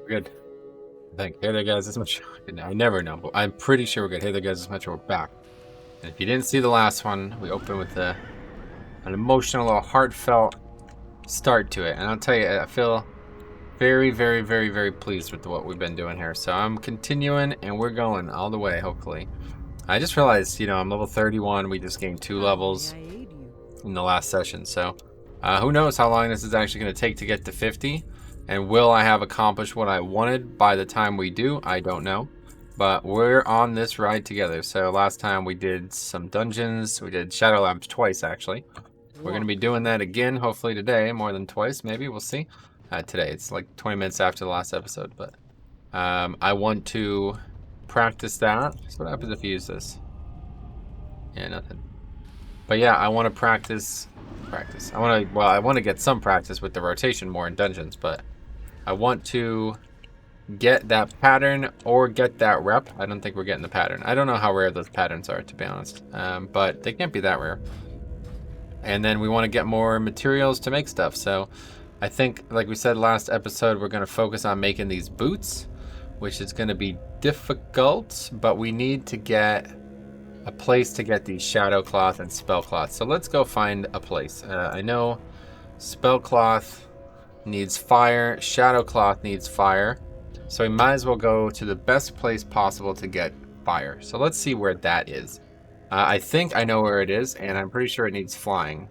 Good. I think. Hey there, guys. This much. I never know, but I'm pretty sure we're good. Hey there, guys. This much. We're back. And if you didn't see the last one, we opened with an emotional, heartfelt start to it. And I'll tell you, I feel very, very, very, very pleased with what we've been doing here. So I'm continuing, and we're going all the way. Hopefully. I just realized, I'm level 31. We just gained 2 levels in the last session. So who knows how long this is actually going to take to get to 50. And will I have accomplished what I wanted by the time we do? I don't know. But we're on this ride together. So last time we did some dungeons. We did Shadow Labs twice, actually. We're going to be doing that again, hopefully today. More than twice, maybe. We'll see. Today. It's like 20 minutes after the last episode. But I want to practice that. So what happens if you use this? Yeah, nothing. But yeah, I want to practice. I want to get some practice with the rotation more in dungeons, but I want to get that pattern or get that rep. I don't think we're getting the pattern. I don't know how rare those patterns are, to be honest, but they can't be that rare. And then we want to get more materials to make stuff. So I think, like we said last episode, we're going to focus on making these boots, which is going to be difficult, but we need to get a place to get these shadow cloth and spell cloth. So let's go find a place. I know spell cloth needs fire, shadow cloth needs fire, so we might as well go to the best place possible to get fire. So let's see where that is. I think I know where it is, and I'm pretty sure it needs flying,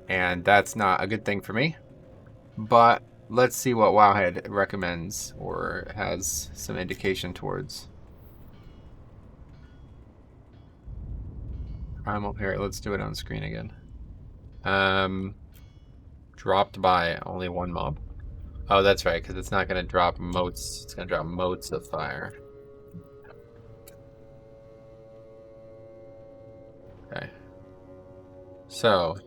and that's not a good thing for me, but let's see what Wowhead recommends or has some indication towards. Primal, here, let's do it on screen again. Dropped by only one mob. Oh, that's right, because it's not going to drop motes. It's going to drop motes of fire. Okay. So.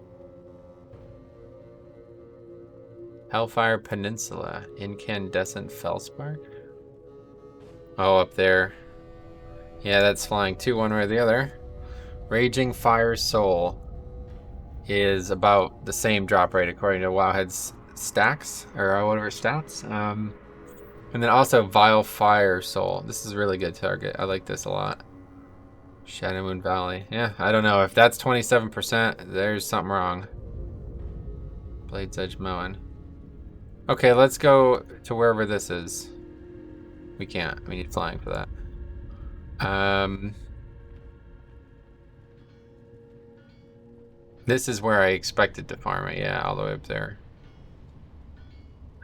Hellfire Peninsula. Incandescent Feldspark. Oh, up there. Yeah, that's flying too, one way or the other. Raging Fire Soul is about the same drop rate according to Wowhead's stacks, or whatever stats. And then also Vile Fire Soul. This is a really good target. I like this a lot. Shadow Moon Valley. Yeah, I don't know. If that's 27%, there's something wrong. Blade's Edge Mountain. Okay, let's go to wherever this is. We can't. We need flying for that. This is where I expected to farm it. Yeah, all the way up there.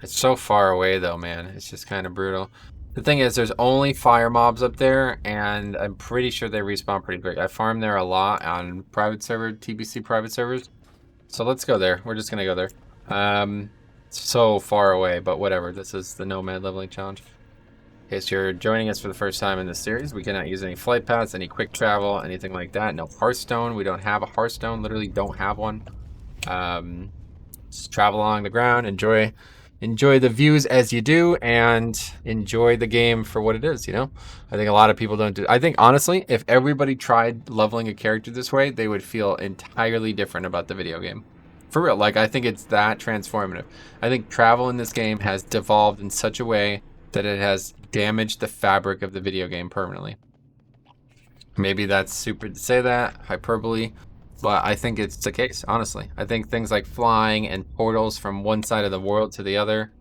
It's so far away though, man. It's just kind of brutal. The thing is, there's only fire mobs up there, and I'm pretty sure they respawn pretty quick. I farmed there a lot on private server, TBC private servers. So let's go there. We're just gonna go there. So far away, but whatever. This is the Nomad leveling challenge. In case you're joining us for the first time in this series, we cannot use any flight paths, any quick travel, anything like that. No Hearthstone. We don't have a Hearthstone. Literally don't have one. Just travel along the ground, enjoy the views as you do, and enjoy the game for what it is, I think a lot of people don't do. I think, honestly, if everybody tried leveling a character this way, they would feel entirely different about the video game. For real. Like, I think it's that transformative. I think travel in this game has devolved in such a way that it has damaged the fabric of the video game permanently. Maybe that's super to say that, hyperbole, but I think it's the case, honestly. I think things like flying and portals from one side of the world to the other.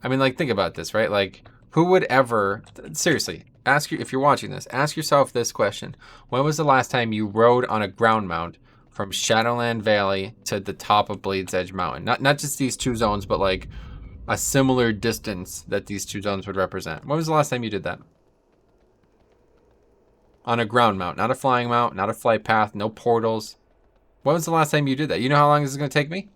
I mean, like, think about this, right? Like, who would ever, seriously, if you're watching this, ask yourself this question. When was the last time you rode on a ground mount from Shadowland Valley to the top of Blade's Edge Mountain? Not just these two zones, but like a similar distance that these two zones would represent. When was the last time you did that? On a ground mount, not a flying mount, not a flight path, no portals. When was the last time you did that? You know how long this is going to take me?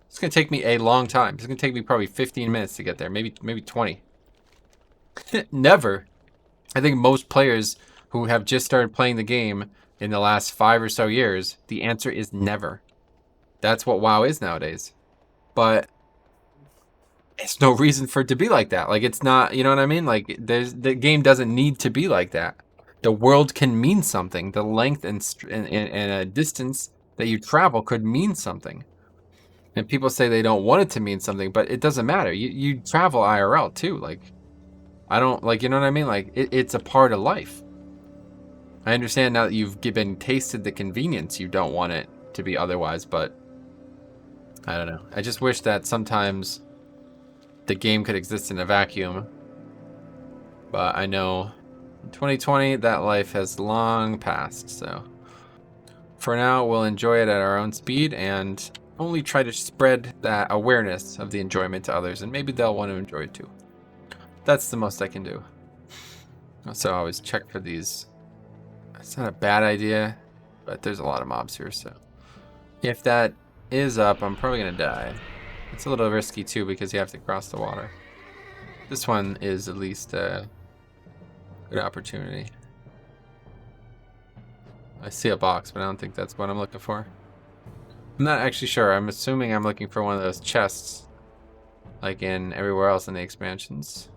It's going to take me a long time. It's going to take me probably 15 minutes to get there, maybe 20. Never. I think most players who have just started playing the game in the last 5 or so years, the answer is never. That's what WoW is nowadays. But it's no reason for it to be like that. Like, it's not, you know what I mean? Like, the game doesn't need to be like that. The world can mean something. The length and a distance that you travel could mean something. And people say they don't want it to mean something, but it doesn't matter. You travel IRL too. Like, I don't, like, you know what I mean? Like, it's a part of life. I understand now that you've been tasted the convenience, you don't want it to be otherwise, but I don't know. I just wish that sometimes the game could exist in a vacuum. But I know in 2020 that life has long passed, so for now we'll enjoy it at our own speed and only try to spread that awareness of the enjoyment to others, and maybe they'll want to enjoy it too. That's the most I can do. So I always check for these. It's not a bad idea, but there's a lot of mobs here, so if that is up, I'm probably gonna die. It's a little risky too because you have to cross the water. This one is at least a good opportunity. I see a box, but I don't think that's what I'm looking for. I'm not actually sure. I'm assuming I'm looking for one of those chests, like in everywhere else in the expansions.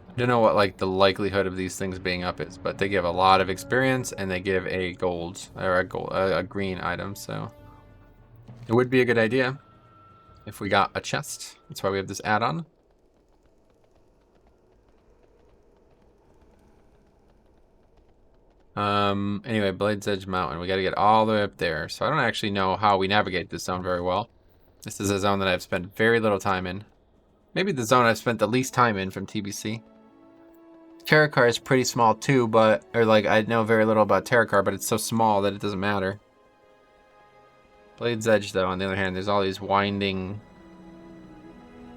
I don't know what like the likelihood of these things being up is, but they give a lot of experience and they give a gold or a green item, so it would be a good idea if we got a chest. That's why we have this add-on. Anyway, Blade's Edge Mountain. We got to get all the way up there. So I don't actually know how we navigate this zone very well. This is a zone that I've spent very little time in. Maybe the zone I've spent the least time in from TBC. Terracar is pretty small too, but, or like, I know very little about Terracar, but it's so small that it doesn't matter. Blade's Edge, though, on the other hand, there's all these winding...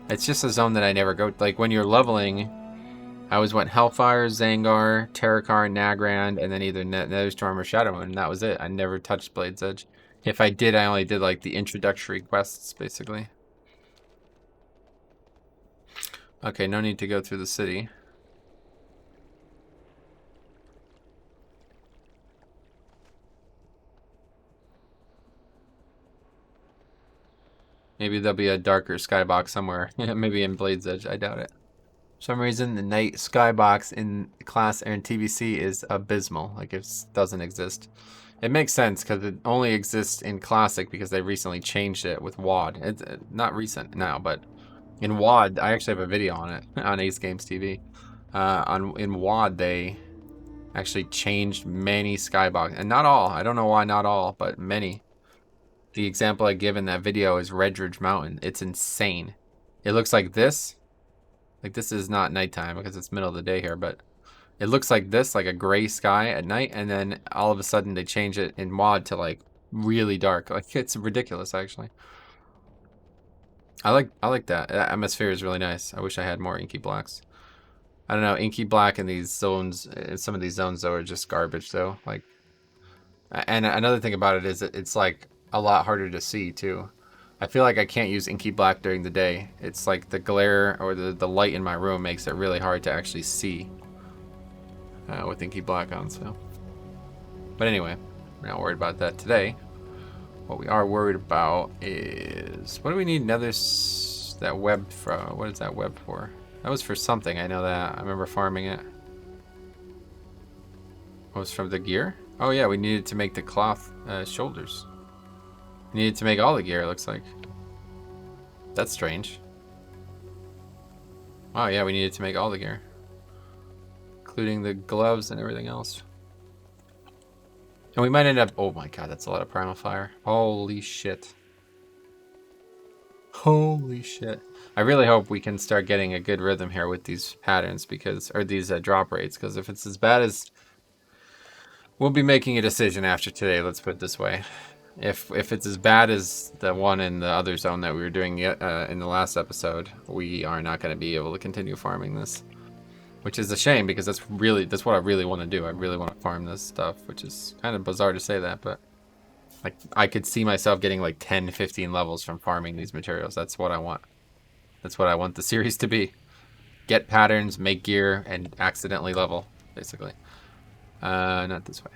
It's just a zone that I never go... Like, when you're leveling, I always went Hellfire, Zangar, Terracar, Nagrand, and then either Netherstorm or Shadowmoon, and that was it. I never touched Blade's Edge. If I did, I only did, like, the introductory quests, basically. Okay, no need to go through the city. Maybe there'll be a darker skybox somewhere. Maybe in Blade's Edge. I doubt it. For some reason, the night skybox in class or in TBC is abysmal. Like, it doesn't exist. It makes sense because it only exists in Classic because they recently changed it with WoD. It's not recent now, but in WoD, I actually have a video on it on Ace Games TV. In WoD, they actually changed many skybox, and not all. I don't know why not all, but many. The example I give in that video is Redridge Mountain. It's insane. It looks like this. Like, this is not nighttime because it's middle of the day here, but it looks like this, like a gray sky at night, and then all of a sudden they change it in WoD to like really dark. Like, it's ridiculous, actually. I like that. That atmosphere is really nice. I wish I had more inky blacks. I don't know, inky black in these zones, some of these zones though are just garbage though. Like, and another thing about it is that it's like a lot harder to see too. I feel like I can't use inky black during the day. It's like the glare or the light in my room makes it really hard to actually see with inky black on. So, but anyway, we're not worried about that today. What we are worried about is, what do we need that web for? What is that web for? That was for something, I know that. I remember farming it. What was from the gear? Oh yeah, we needed to make the cloth shoulders. We needed to make all the gear, it looks like. That's strange. Oh yeah, we needed to make all the gear. Including the gloves and everything else. And we might end up... Oh my god, that's a lot of primal fire. Holy shit. Holy shit. I really hope we can start getting a good rhythm here with these patterns, because... Or these drop rates, because if it's as bad as... We'll be making a decision after today, let's put it this way. If it's as bad as the one in the other zone that we were doing in the last episode, we are not going to be able to continue farming this. Which is a shame, because that's what I really want to do. I really want to farm this stuff, which is kind of bizarre to say that, but like I could see myself getting like 10, 15 levels from farming these materials. That's what I want. That's what I want the series to be. Get patterns, make gear, and accidentally level, basically. Not this way.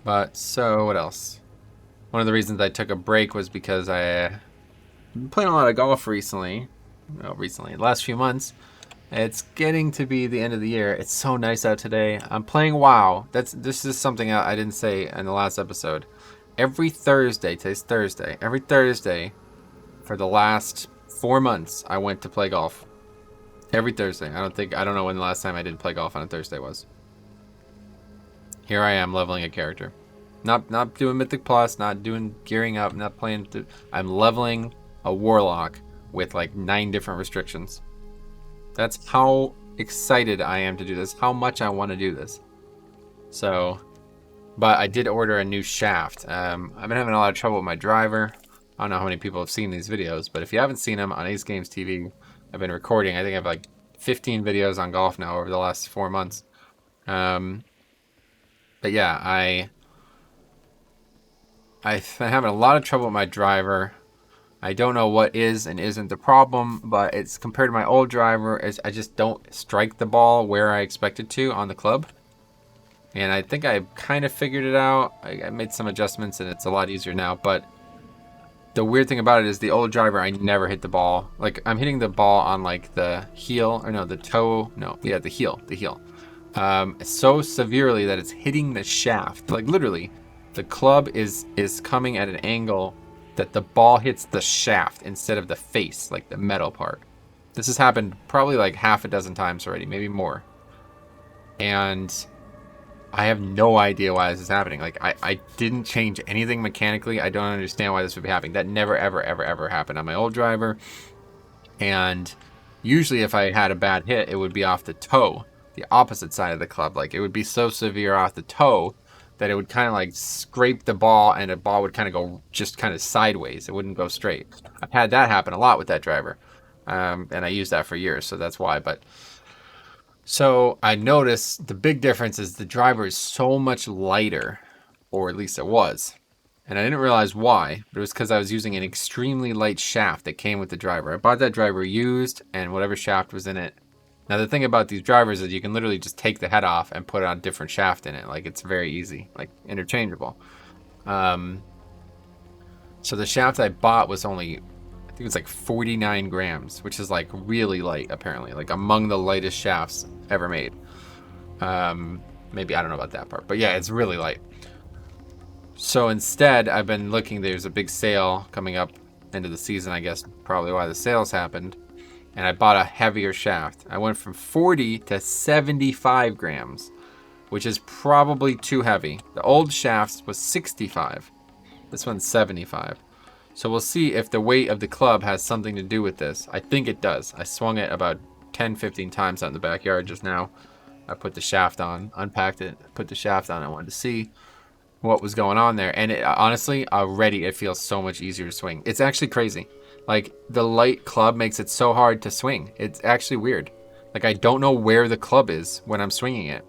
But, so, what else? One of the reasons I took a break was because I've been playing a lot of golf recently. Well, recently, the last few months. It's getting to be the end of the year. It's so nice out today. I'm playing WoW. This is something I didn't say in the last episode. Every Thursday, today's Thursday. Every Thursday for the last 4 months, I went to play golf. Every Thursday. I don't know when the last time I did play golf on a Thursday was. Here I am leveling a character. Not doing Mythic Plus, not doing gearing up, not playing. I'm leveling a Warlock with like 9 different restrictions. That's how excited I am to do this. How much I want to do this. So, but I did order a new shaft. I've been having a lot of trouble with my driver. I don't know how many people have seen these videos, but if you haven't seen them on Ace Games TV, I've been recording. I think I have like 15 videos on golf now over the last 4 months. But yeah, I've been having a lot of trouble with my driver. I don't know what is and isn't the problem, but it's compared to my old driver, I just don't strike the ball where I expect it to on the club. And I think I kind of figured it out. I made some adjustments and it's a lot easier now, but the weird thing about it is the old driver, I never hit the ball. Like, I'm hitting the ball on, like, the heel, or no, the toe, no, yeah, the heel. So severely that it's hitting the shaft. Like, literally, the club is coming at an angle that the ball hits the shaft instead of the face, like the metal part. This has happened probably like half a dozen times already, maybe more. And I have no idea why this is happening. Like, I didn't change anything mechanically. I don't understand why this would be happening. That never, ever, ever, ever happened on my old driver. And usually if I had a bad hit, it would be off the toe, the opposite side of the club. Like, it would be so severe off the toe that it would kind of like scrape the ball and the ball would kind of go just kind of sideways. It wouldn't go straight. I've had that happen a lot with that driver. And I used that for years, so that's why. But so I noticed the big difference is the driver is so much lighter, or at least it was. And I didn't realize why, but it was because I was using an extremely light shaft that came with the driver. I bought that driver used, and whatever shaft was in it. Now the thing about these drivers is you can literally just take the head off and put on a different shaft in it. Like, it's very easy, like interchangeable. So the shaft I bought was only, I think it was like 49 grams, which is like really light apparently, like among the lightest shafts ever made. Maybe, I don't know about that part, but yeah, it's really light. So instead, I've been looking, there's a big sale coming up into the season, I guess probably why the sales happened. And I bought a heavier shaft. I went from 40 to 75 grams, which is probably too heavy. The old shafts was 65. This one's 75. So we'll see if the weight of the club has something to do with this. I think it does. I swung it about 10, 15 times out in the backyard just now. I put the shaft on, unpacked it, put the shaft on. I wanted to see what was going on there. And it, honestly, already it feels so much easier to swing. It's actually crazy. Like, the light club makes it so hard to swing. It's actually weird. Like, I don't know where the club is when I'm swinging it.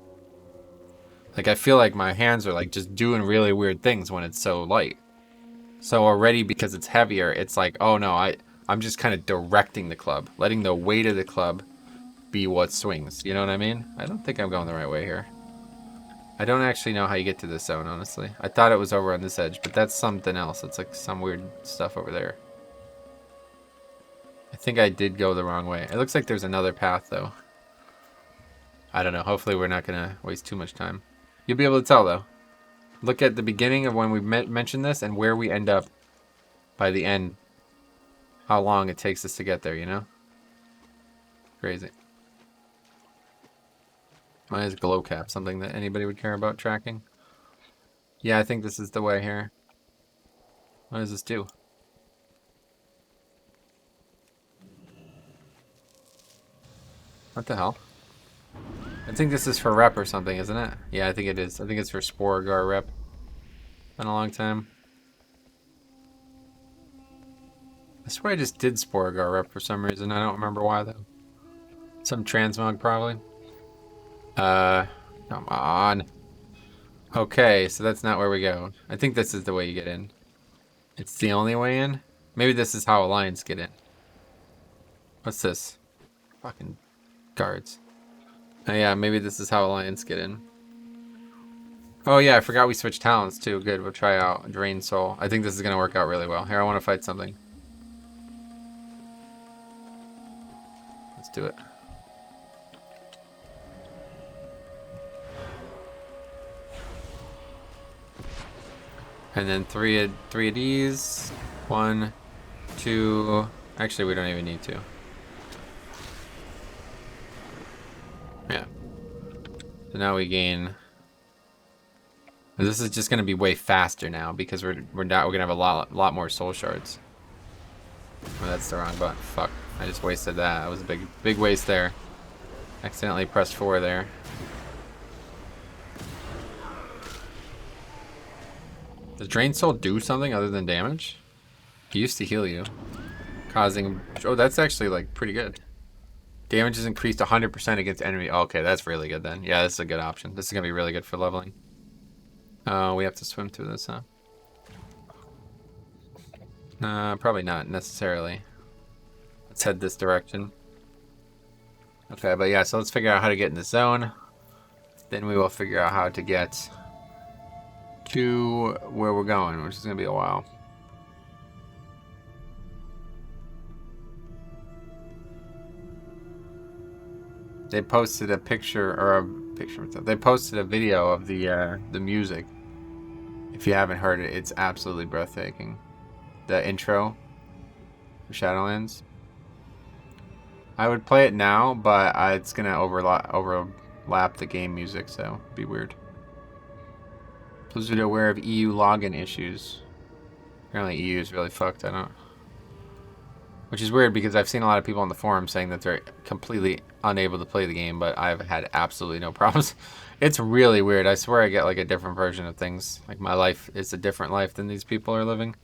Like, I feel like my hands are like just doing really weird things when it's so light. So already, because it's heavier, it's like, oh no, I'm just kind of directing the club, letting the weight of the club be what swings. You know what I mean? I don't think I'm going the right way here. I don't actually know how you get to this zone, honestly. I thought it was over on this edge, but that's something else. It's like some weird stuff over there. I think I did go the wrong way. It looks like there's another path, though. I don't know. Hopefully we're not going to waste too much time. You'll be able to tell, though. Look at the beginning of when we mentioned this and where we end up by the end. How long it takes us to get there, you know? Crazy. Why is glow cap something that anybody would care about tracking? Yeah, I think this is the way here. What does this do? What the hell? I think this is for rep or something, isn't it? Yeah, I think it is. I think it's for Sporegar rep. Been a long time. I swear I just did Sporegar rep for some reason. I don't remember why though. Some transmog probably. Come on. Okay, so that's not where we go. I think this is the way you get in. It's the only way in? Maybe this is how Alliance get in. What's this? Fucking guards. Oh yeah, maybe this is how Alliance get in. Oh yeah, I forgot we switched talents too. Good, we'll try out Drain Soul. I think this is gonna work out really well. Here, I want to fight something. Let's do it. And then three of these. 1, 2. Actually, we don't even need to. Yeah. So now we gain. This is just gonna be way faster now because we're gonna have a lot more soul shards. Oh, that's the wrong button. Fuck! I just wasted that. That was a big waste there. Accidentally pressed 4 there. Does Drain Soul do something other than damage? He used to heal you, causing. Oh, that's actually like pretty good. Damage is increased 100% against enemy. Oh, okay, that's really good then. Yeah, this is a good option. This is gonna be really good for leveling. Oh, we have to swim through this, huh? Probably not necessarily. Let's head this direction. Okay, but yeah, so let's figure out how to get in the zone. Then we will figure out how to get to where we're going, which is gonna be a while. They posted a picture, or a picture. They posted a video of the music. If you haven't heard it, it's absolutely breathtaking. The intro for Shadowlands. I would play it now, but it's gonna overlap the game music, so it'd be weird. Blizzard aware of EU login issues. Apparently EU is really fucked. I don't. Which is weird because I've seen a lot of people on the forum saying that they're completely unable to play the game, but I've had absolutely no problems. It's really weird. I swear I get like a different version of things. Like my life is a different life than these people are living.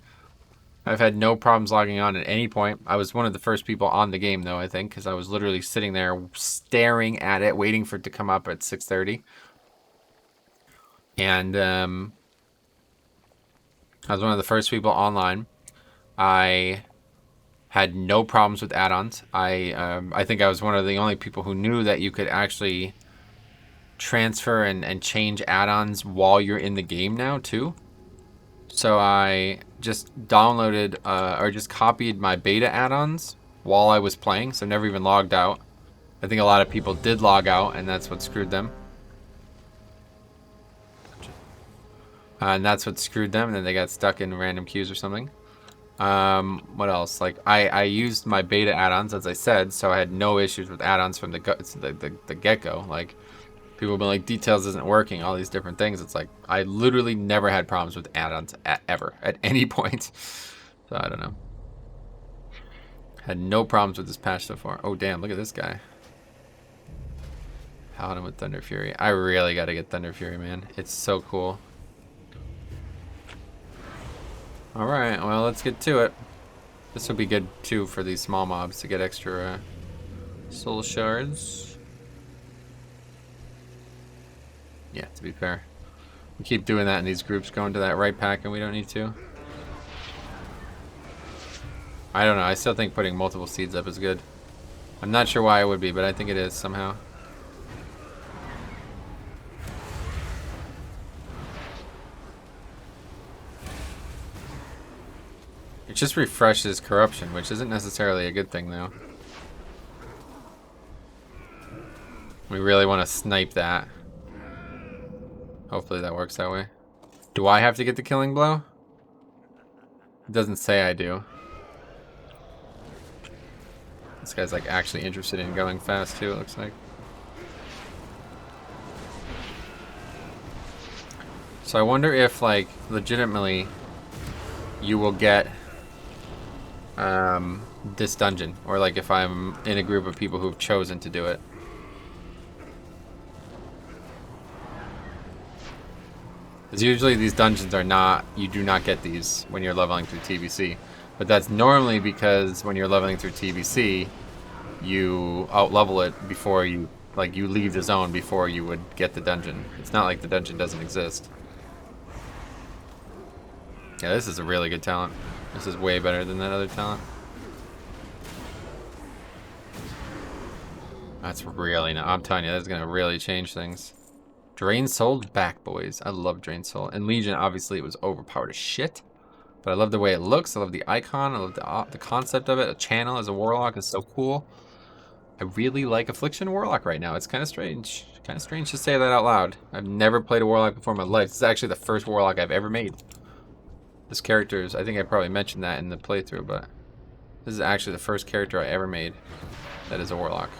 I've had no problems logging on at any point. I was one of the first people on the game though, I think, because I was literally sitting there staring at it, waiting for it to come up at 6:30. And I was one of the first people online. I had no problems with add-ons. I think I was one of the only people who knew that you could actually transfer and change add-ons while you're in the game now too. So I just downloaded or just copied my beta add-ons while I was playing, so never even logged out. I think a lot of people did log out, and that's what screwed them. And that's what screwed them, and then they got stuck in random queues or something. What else? Like I used my beta add-ons as I said, so I had no issues with add-ons from the get-go. Like people have been like, details isn't working, all these different things. It's like I literally never had problems with add-ons ever at any point. So I don't know. Had no problems with this patch so far. Oh damn, look at this guy. Paladin with Thunder Fury. I really gotta get Thunder Fury, man. It's so cool. Alright, well, let's get to it. This will be good, too, for these small mobs to get extra soul shards. Yeah, to be fair. We keep doing that in these groups, going to that right pack, and we don't need to. I don't know, I still think putting multiple seeds up is good. I'm not sure why it would be, but I think it is somehow. It just refreshes corruption, which isn't necessarily a good thing, though. We really want to snipe that. Hopefully that works that way. Do I have to get the killing blow? It doesn't say I do. This guy's like actually interested in going fast too, it looks like. So I wonder if like legitimately you will get this dungeon, or like if I'm in a group of people who've chosen to do it. Because usually these dungeons are not, you do not get these when you're leveling through TBC. But that's normally because when you're leveling through TBC, you out-level it before you, like you leave the zone before you would get the dungeon. It's not like the dungeon doesn't exist. Yeah, this is a really good talent. This is way better than that other talent. That's really not, I'm telling you, that's gonna really change things. Drain Soul's back, boys. I love Drain Soul. And Legion, obviously, it was overpowered as shit. But I love the way it looks. I love the icon. I love the concept of it. A channel as a Warlock is so cool. I really like Affliction Warlock right now. It's kind of strange. Kind of strange to say that out loud. I've never played a Warlock before in my life. This is actually the first Warlock I've ever made. This character is, I think I probably mentioned that in the playthrough, but this is actually the first character I ever made that is a Warlock.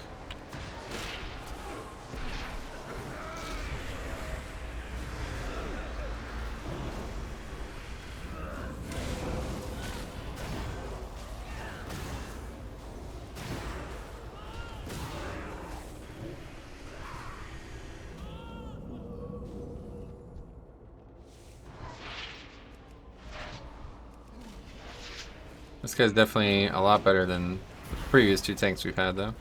This guy's definitely a lot better than the previous two tanks we've had, though.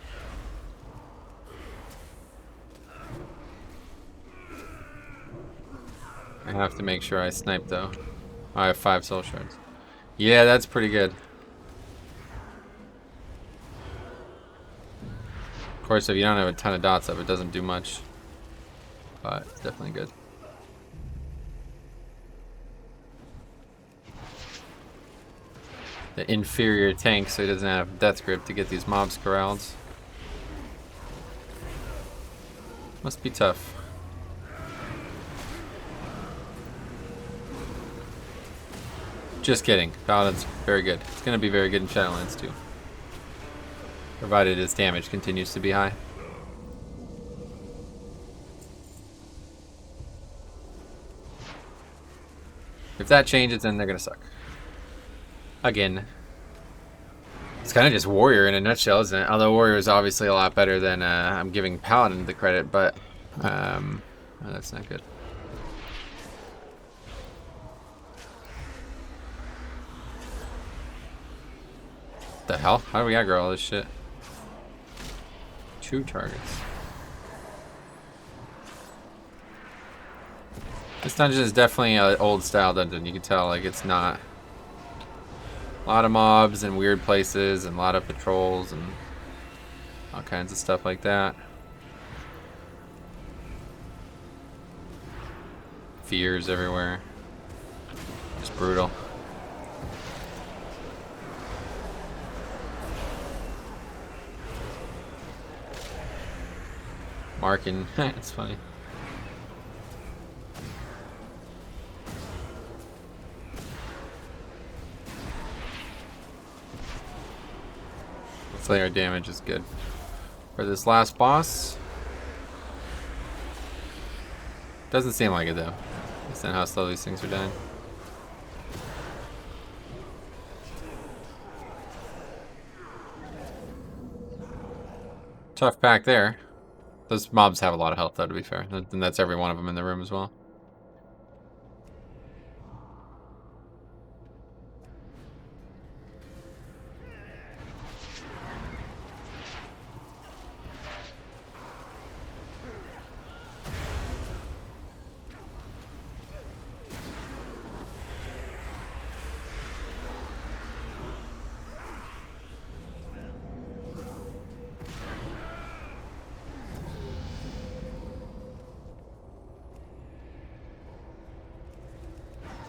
I have to make sure I snipe, though. Oh, I have 5 soul shards. Yeah, that's pretty good. Of course, if you don't have a ton of dots up, it doesn't do much. But it's definitely good. The inferior tank, so he doesn't have death grip to get these mobs corralled. Must be tough. Just kidding. Paladin's very good. It's going to be very good in Shadowlands too, provided his damage continues to be high. If that changes, then they're going to suck. Again. It's kind of just Warrior in a nutshell, isn't it? Although Warrior is obviously a lot better than I'm giving Paladin the credit, but oh, that's not good. The hell? How do we aggro all this shit? 2 targets. This dungeon is definitely an old style dungeon. You can tell, like, it's not a lot of mobs and weird places and a lot of patrols and all kinds of stuff like that. Fears everywhere. Just brutal. Marking. It's funny. Hopefully our damage is good. For this last boss. Doesn't seem like it though. Based on how slow these things are dying. Tough pack there. Those mobs have a lot of health though, to be fair. And that's every one of them in the room as well.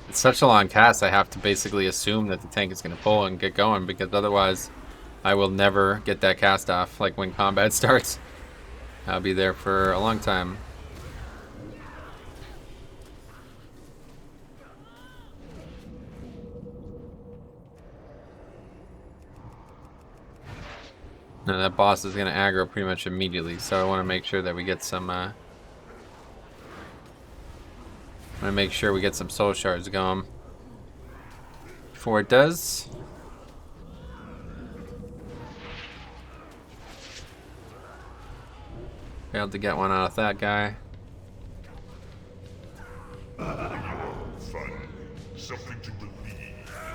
It's such a long cast, I have to basically assume that the tank is going to pull and get going, because otherwise I will never get that cast off. Like when combat starts, I'll be there for a long time. Now that boss is going to aggro pretty much immediately, so I want to make sure that we get some I'm gonna make sure we get some soul shards going before it does. Failed to get one out of that guy.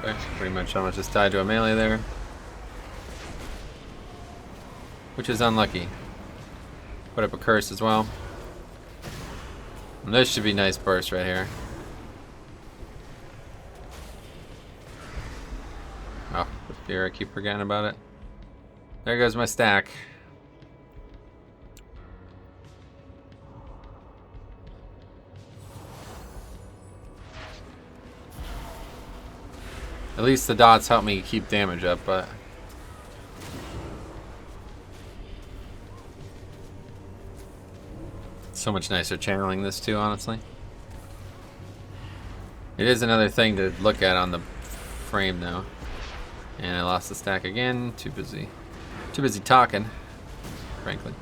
Okay, pretty much almost just died to a melee there, which is unlucky. Put up a curse as well. And this should be nice burst right here. Oh, the fear, I keep forgetting about it. There goes my stack. At least the dots help me keep damage up, but so much nicer channeling this too, honestly. It is another thing to look at on the frame though. And I lost the stack again. Too busy talking, frankly.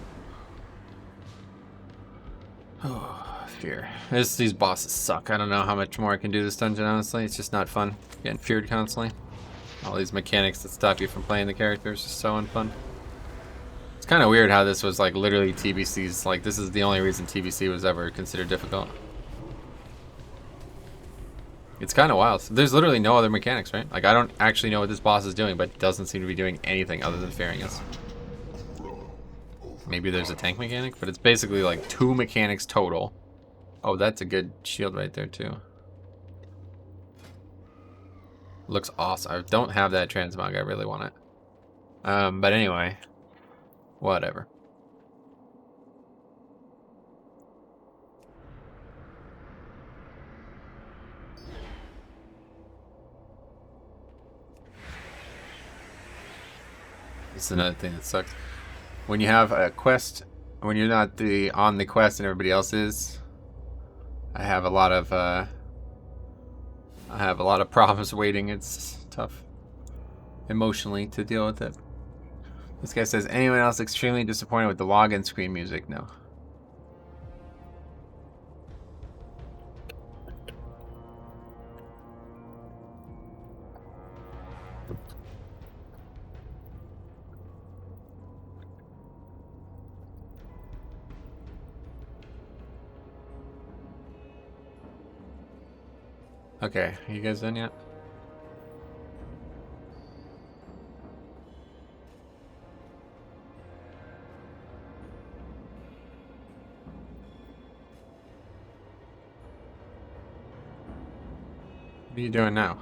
Oh, fear. These bosses suck. I don't know how much more I can do this dungeon, honestly. It's just not fun. Getting feared constantly. All these mechanics that stop you from playing the characters is so unfun. It's kind of weird how this was like literally TBC's, like this is the only reason TBC was ever considered difficult. It's kind of wild. There's literally no other mechanics, right? Like I don't actually know what this boss is doing, but it doesn't seem to be doing anything other than fearing us. Maybe there's a tank mechanic, but it's basically like 2 mechanics total. Oh, that's a good shield right there too. Looks awesome. I don't have that transmog. I really want it. But anyway, whatever. This is another thing that sucks. When you have a quest, when you're not on the quest and everybody else is, I have a lot of problems waiting. It's tough emotionally to deal with it. This guy says, anyone else extremely disappointed with the login screen music? No. Okay, are you guys done yet? What are you doing now?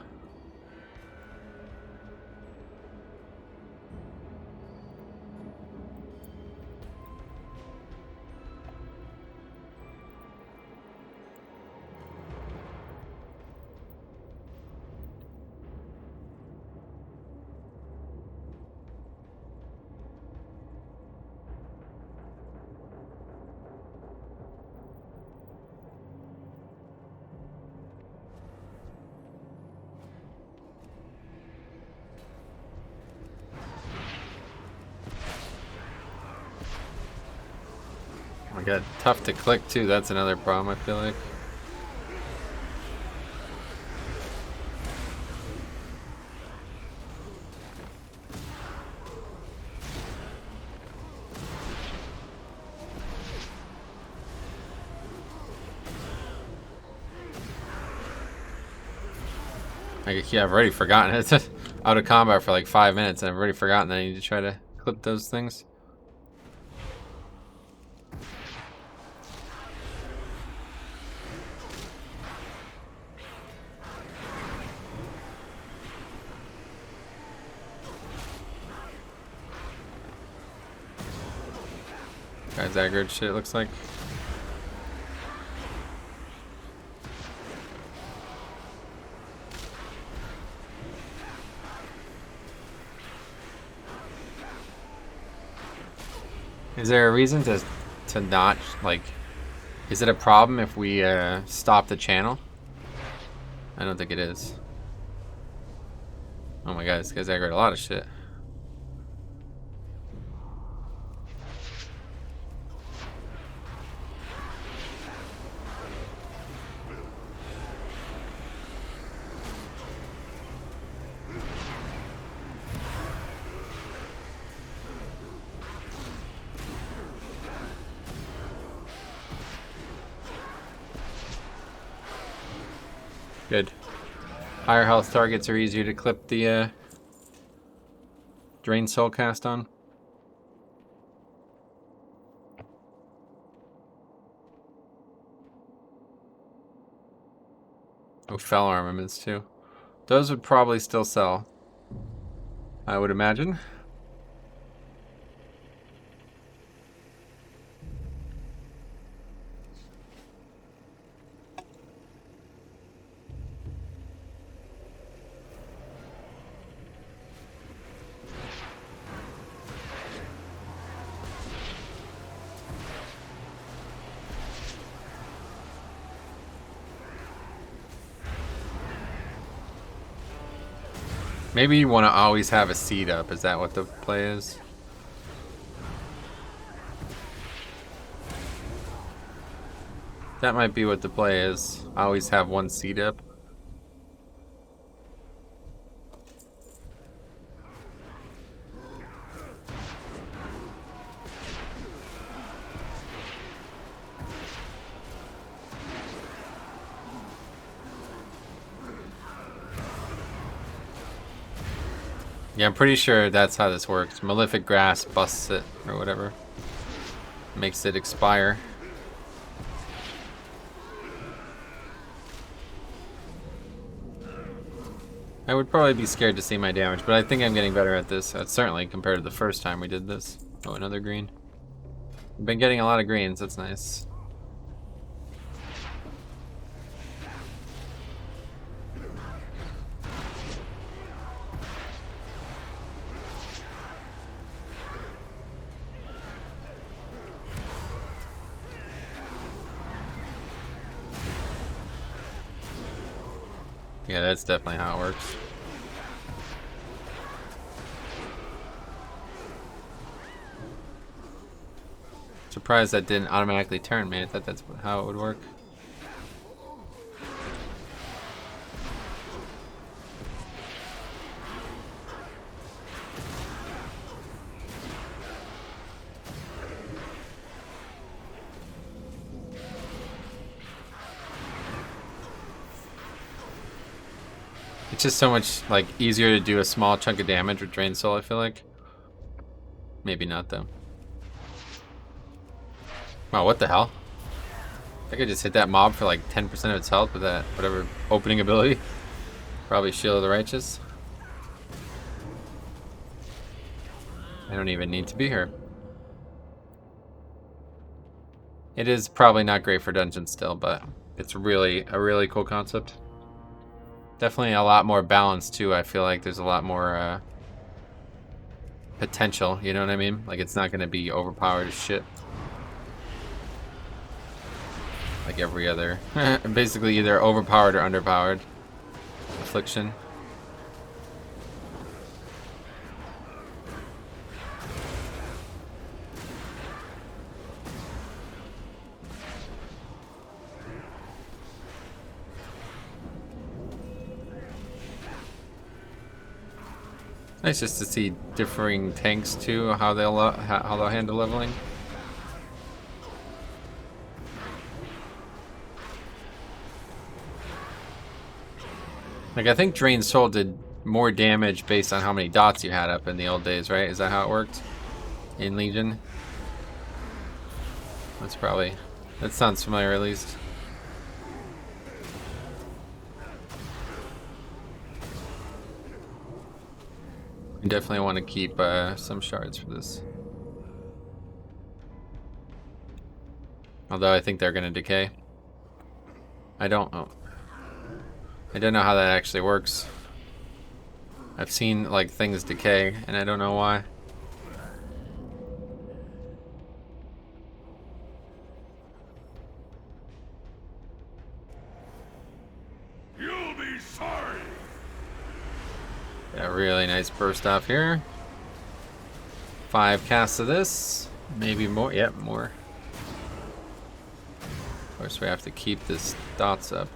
Oh my god, tough to click too. That's another problem, I feel like. Yeah, I've already forgotten. It's out of combat for like 5 minutes and I've already forgotten that I need to try to clip those things. Guy's aggroed shit, it looks like. Is there a reason to not, like, is it a problem if we stop the channel? I don't think it is. Oh my god, this guy's aggroed a lot of shit. Good. Higher health targets are easier to clip the drain soul cast on. Oh, fell armaments too. Those would probably still sell, I would imagine. Maybe you want to always have a seed up. Is that what the play is? That might be what the play is. Always have one seed up. Yeah, I'm pretty sure that's how this works. Malefic Grass busts it, or whatever. Makes it expire. I would probably be scared to see my damage, but I think I'm getting better at this. Certainly compared to the first time we did this. Oh, another green. I've been getting a lot of greens, that's nice. Yeah, that's definitely how it works. Surprised that didn't automatically turn me. I thought that's how it would work. It's just so much like easier to do a small chunk of damage with Drain Soul, I feel like. Maybe not though. Wow, what the hell? I think I just hit that mob for like 10% of its health with that whatever opening ability. Probably Shield of the Righteous. I don't even need to be here. It is probably not great for dungeons still, but it's really a really cool concept. Definitely a lot more balance too. I feel like there's a lot more potential, you know what I mean? Like it's not going to be overpowered as shit. Like every other, basically either overpowered or underpowered affliction. Nice just to see differing tanks too, how they'll handle leveling. Like I think Drain Soul did more damage based on how many dots you had up in the old days, right? Is that how it worked in Legion? That sounds familiar at least. You definitely want to keep some shards for this. Although I think they're going to decay. I don't know how that actually works. I've seen like things decay and I don't know why. You'll be sorry. Yeah, really nice burst off here. 5 casts of this, maybe more. Yep, more. Of course, we have to keep this dots up.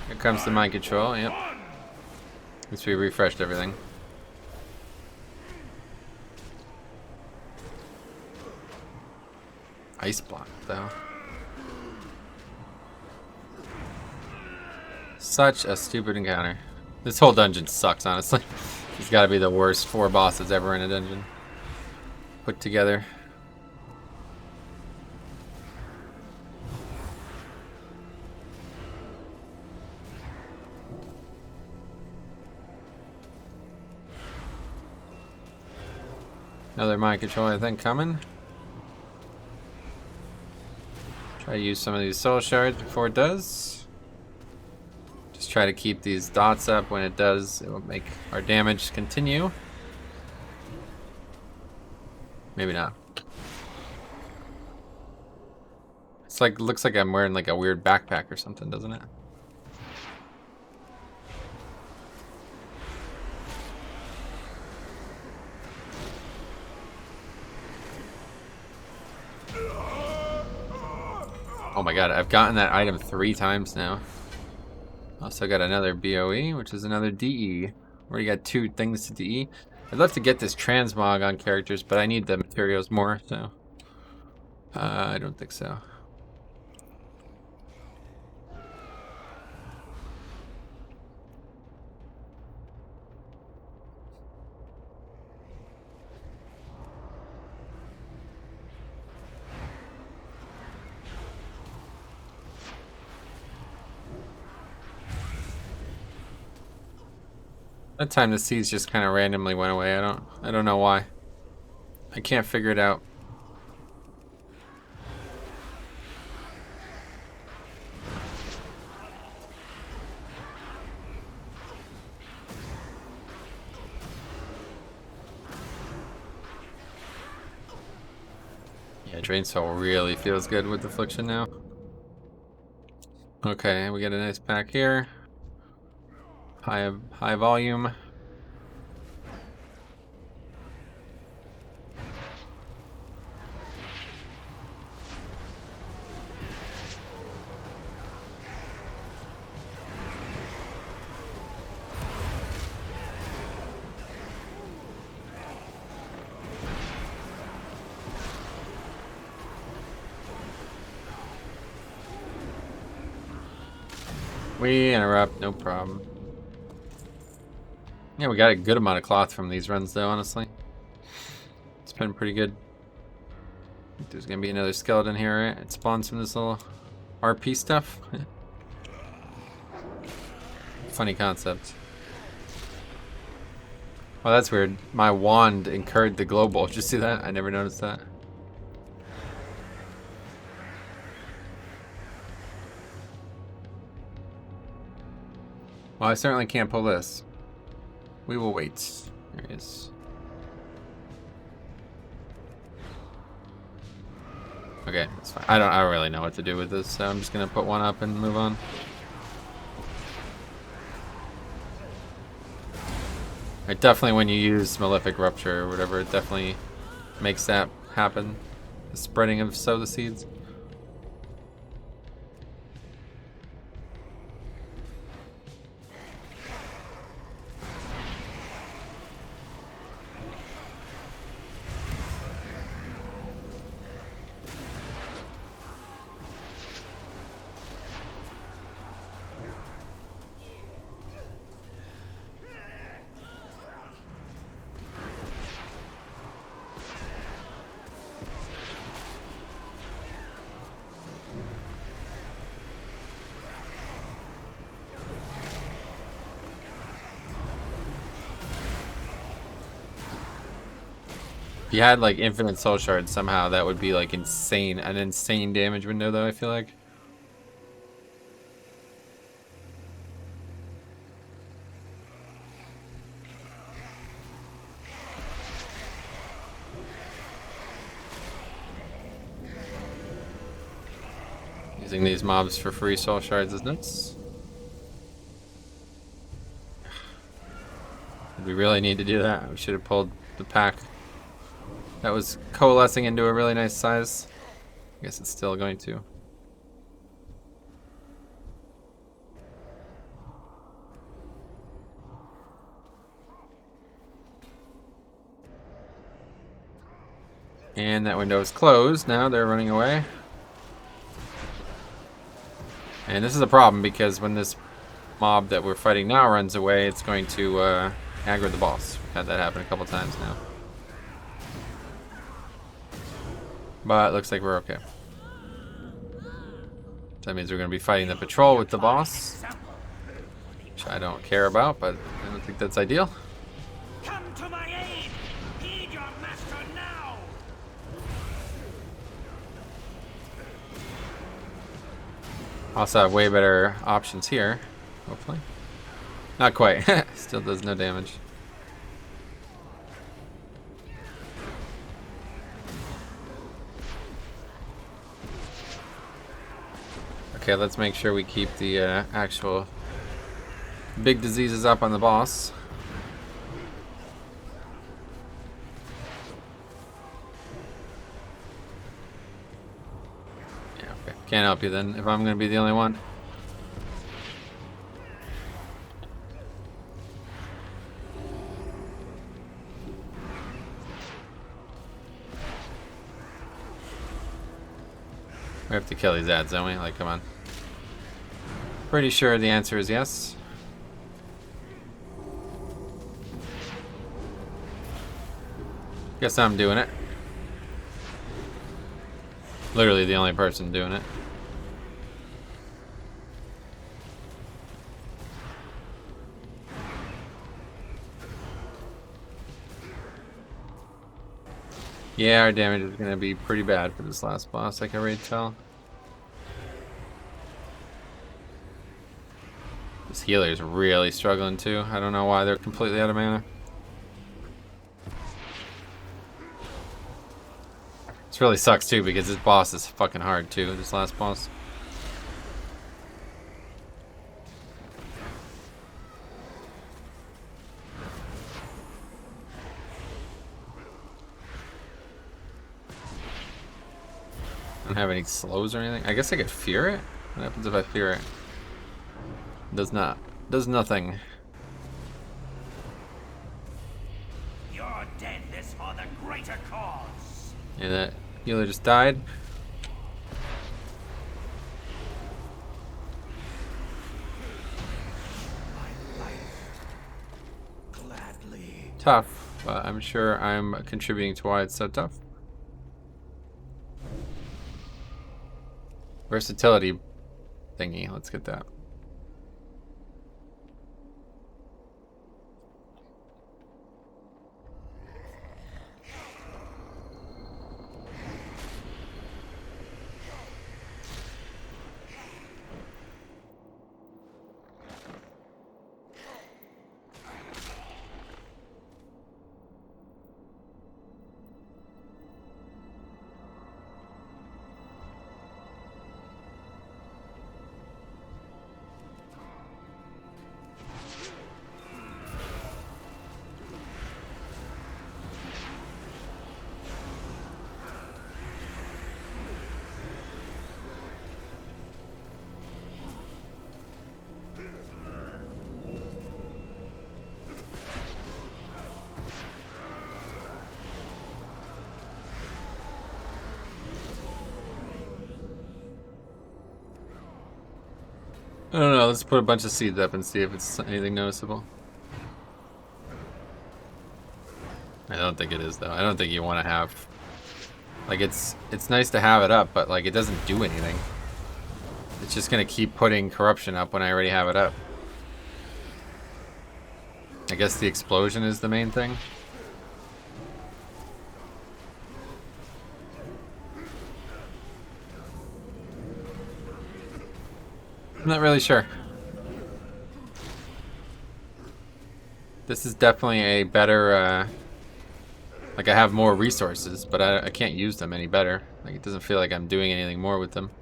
Here comes the mind control. Yep. At least we refreshed everything. Ice block, though. Such a stupid encounter. This whole dungeon sucks, honestly. It's got to be the worst 4 bosses ever in a dungeon put together. Another mind control, I think, coming. Try to use some of these soul shards before it does. Just try to keep these dots up. When it does, it will make our damage continue. Maybe not. It's like, looks like I'm wearing like a weird backpack or something, doesn't it? Oh my god, I've gotten that item 3 times now. Also got another BOE, which is another DE. Already got 2 things to DE. I'd love to get this transmog on characters, but I need the materials more, so... I don't think so. That time the seeds just kind of randomly went away. I don't know why. I can't figure it out. Yeah, Drain Soul really feels good with Affliction now. Okay, we get a nice pack here. High volume. We interrupt, no problem. Yeah, we got a good amount of cloth from these runs though, honestly. It's been pretty good. There's gonna be another skeleton here, right? It spawns from this little RP stuff. Funny concept. Oh, that's weird. My wand incurred the global. Did you see that? I never noticed that. Well, I certainly can't pull this. We will wait. There he is. Okay, that's fine. I don't really know what to do with this, so I'm just gonna put one up and move on. It definitely, when you use Malefic Rupture or whatever, it definitely makes that happen. The spreading of sow the seeds. If you had like infinite soul shards somehow, that would be like insane. An insane damage window though, I feel like. Using these mobs for free soul shards is nuts. Did we really need to do that? We should have pulled the pack. That was coalescing into a really nice size. I guess it's still going to. And that window is closed. Now they're running away. And this is a problem because when this mob that we're fighting now runs away, it's going to aggro the boss. We've had that happen a couple times now. But it looks like we're okay. That means we're going to be fighting the patrol with the boss. Which I don't care about, but I don't think that's ideal. Come to my aid! Heed your master now! Also have way better options here, hopefully. Not quite. Still does no damage. Okay, let's make sure we keep the actual big diseases up on the boss. Yeah, Okay, can't help you then if I'm gonna be the only one. We have to kill these ads, don't we? Like, come on. Pretty sure the answer is yes. Guess I'm doing it. Literally the only person doing it. Yeah, our damage is going to be pretty bad for this last boss, I can already tell. This healer is really struggling too. I don't know why they're completely out of mana. This really sucks too because this boss is fucking hard too, this last boss. I don't have any slows or anything. I guess I could fear it? What happens if I fear it? Does not. Does nothing. You're dead this for the greater cause. Yeah, that healer just died. My life. Gladly. Tough, but I'm sure I'm contributing to why it's so tough. Versatility thingy, let's get that. I don't know, let's put a bunch of seeds up and see if it's anything noticeable. I don't think it is though. I don't think you want to have, like, it's nice to have it up, but like it doesn't do anything. It's just gonna keep putting corruption up when I already have it up. I guess the explosion is the main thing. I'm not really sure. This is definitely a better, like I have more resources, but I can't use them any better. Like it doesn't feel like I'm doing anything more with them.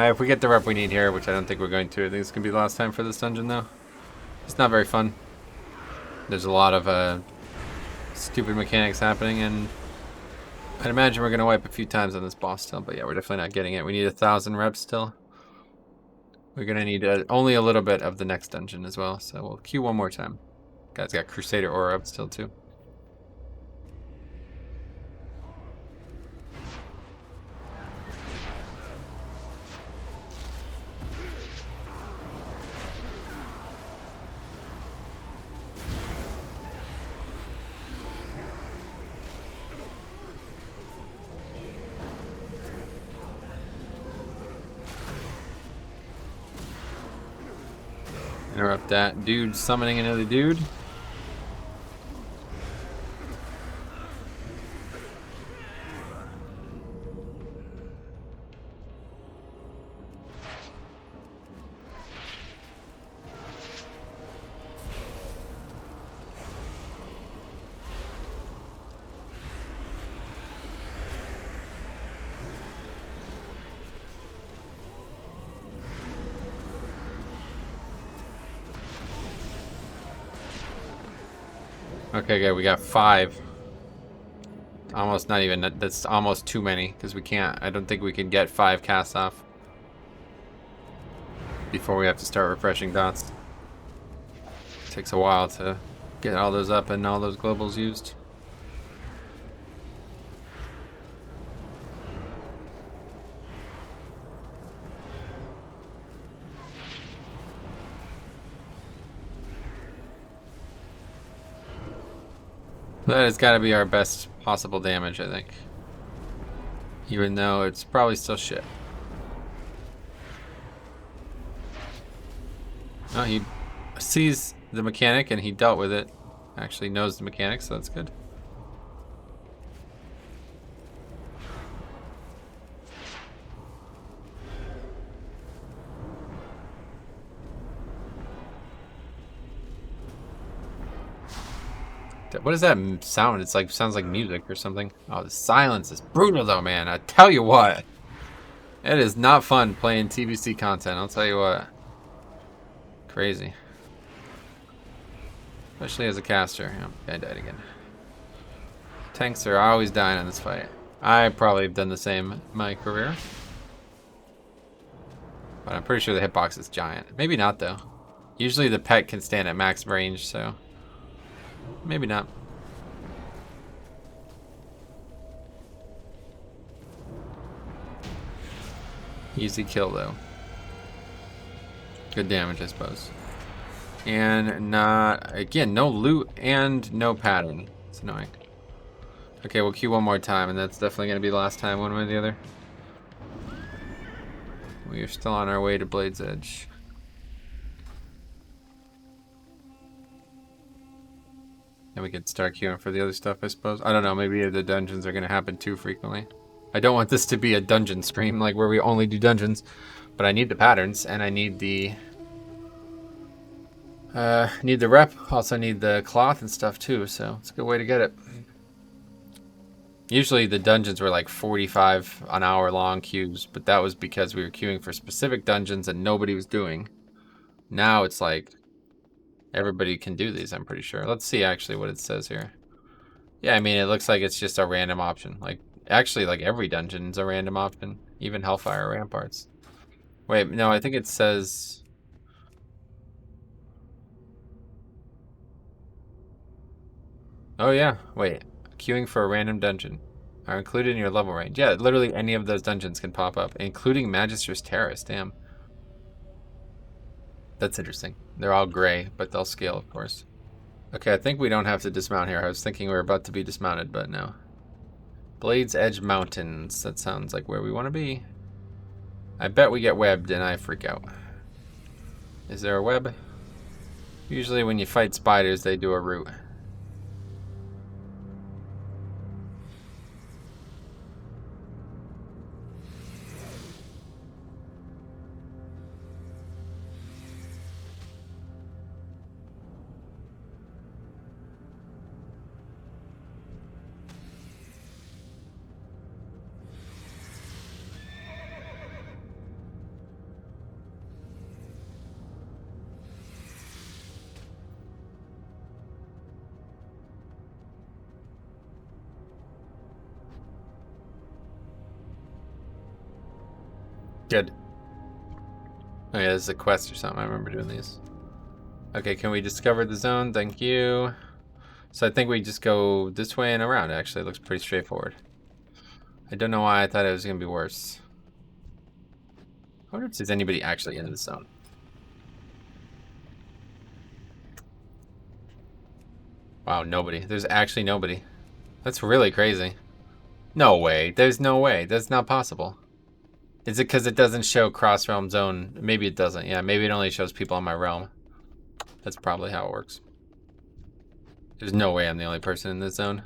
If we get the rep we need here, which I don't think we're going to, I think it's going to be the last time for this dungeon, though. It's not very fun. There's a lot of stupid mechanics happening, and I'd imagine we're going to wipe a few times on this boss still, but yeah, we're definitely not getting it. We need 1,000 reps still. We're going to need only a little bit of the next dungeon as well, so we'll queue one more time. Guy's got Crusader Aura up still, too. Interrupt that dude summoning another dude. Okay, good. We got 5. Almost not even. That's almost too many because we can't. I don't think we can get 5 casts off before we have to start refreshing dots. Takes a while to get all those up and all those globals used. That has got to be our best possible damage, I think. Even though it's probably still shit. Oh, he sees the mechanic and he dealt with it. Actually knows the mechanic, so that's good. What is that sound? It's like, sounds like music or something. Oh, the silence is brutal though, man. I tell you what. It is not fun playing TBC content, I'll tell you what. Crazy. Especially as a caster. Oh, I died again. Tanks are always dying in this fight. I probably have done the same in my career. But I'm pretty sure the hitbox is giant. Maybe not though. Usually the pet can stand at max range, so maybe not. Easy kill though. Good damage, I suppose. And not, again, no loot and no pattern. It's annoying. Okay, we'll queue one more time, and that's definitely going to be the last time, one way or the other. We are still on our way to Blade's Edge. And we could start queuing for the other stuff, I suppose. I don't know, maybe the dungeons are going to happen too frequently. I don't want this to be a dungeon stream, like where we only do dungeons. But I need the patterns, and I need the... need the rep. Also need the cloth and stuff too, so it's a good way to get it. Usually the dungeons were like 45 an hour long queues, but that was because we were queuing for specific dungeons and nobody was doing. Now it's like everybody can do these, I'm pretty sure. Let's see actually what it says here. Yeah, I mean, it looks like it's just a random option. Like, actually, like every dungeon's a random option. Even Hellfire Ramparts. Wait, no, I think it says... Oh yeah, wait. Queuing for a random dungeon are included in your level range. Yeah, literally any of those dungeons can pop up, including Magister's Terrace. Damn. That's interesting. They're all gray, but they'll scale, of course. Okay, I think we don't have to dismount here. I was thinking we were about to be dismounted, but no. Blade's Edge Mountains. That sounds like where we want to be. I bet we get webbed and I freak out. Is there a web? Usually when you fight spiders, they do a route. Good. Oh yeah, this is a quest or something. I remember doing these. Okay, can we discover the zone? Thank you. So I think we just go this way and around. Actually, it looks pretty straightforward. I don't know why I thought it was going to be worse. I wonder if there's anybody actually in the zone. Wow, nobody. There's actually nobody. That's really crazy. No way. There's no way. That's not possible. Is it because it doesn't show cross-realm zone? Maybe it doesn't. Yeah, maybe it only shows people in my realm. That's probably how it works. There's no way I'm the only person in this zone.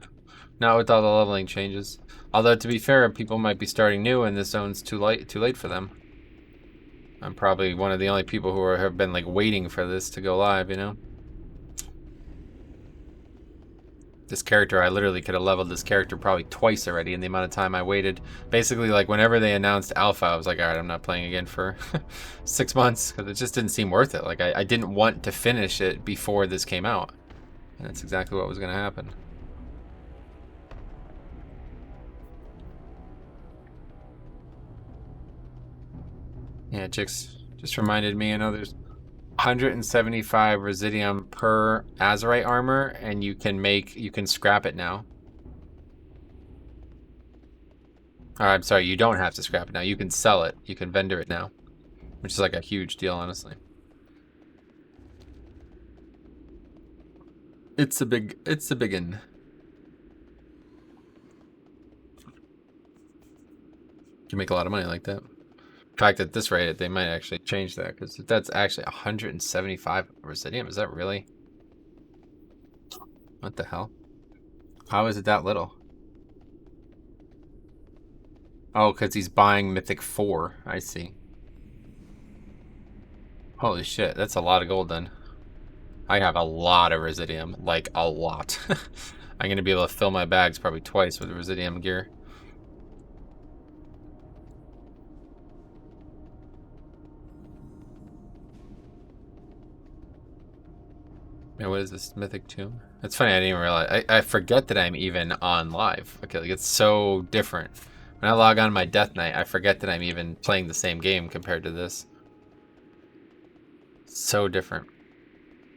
Not with all the leveling changes. Although, to be fair, people might be starting new and this zone's too late for them. I'm probably one of the only people who have been like waiting for this to go live, you know? This character, I literally could have leveled this character probably twice already in the amount of time I waited. Basically, like, whenever they announced alpha, I was like, alright, I'm not playing again for 6 months, because it just didn't seem worth it. Like, I didn't want to finish it before this came out. That's exactly what was going to happen. Yeah, Chicks just reminded me, I know there's 175 residium per Azurite armor, and you can scrap it now. I'm sorry, you don't have to scrap it now. You can sell it. You can vendor it now, which is like a huge deal, honestly. It's a biggin. You can make a lot of money like that. In fact, at this rate, they might actually change that, because that's actually 175 residium. Is that really? What the hell? How is it that little? Oh, because he's buying Mythic 4. I see. Holy shit, that's a lot of gold then. I have a lot of residium, like a lot. I'm going to be able to fill my bags probably twice with residium gear. Yeah, what is this Mythic Tomb? It's funny, I didn't even realize. I forget that I'm even on live. Okay, like it's so different. When I log on my Death Knight, I forget that I'm even playing the same game compared to this. So different.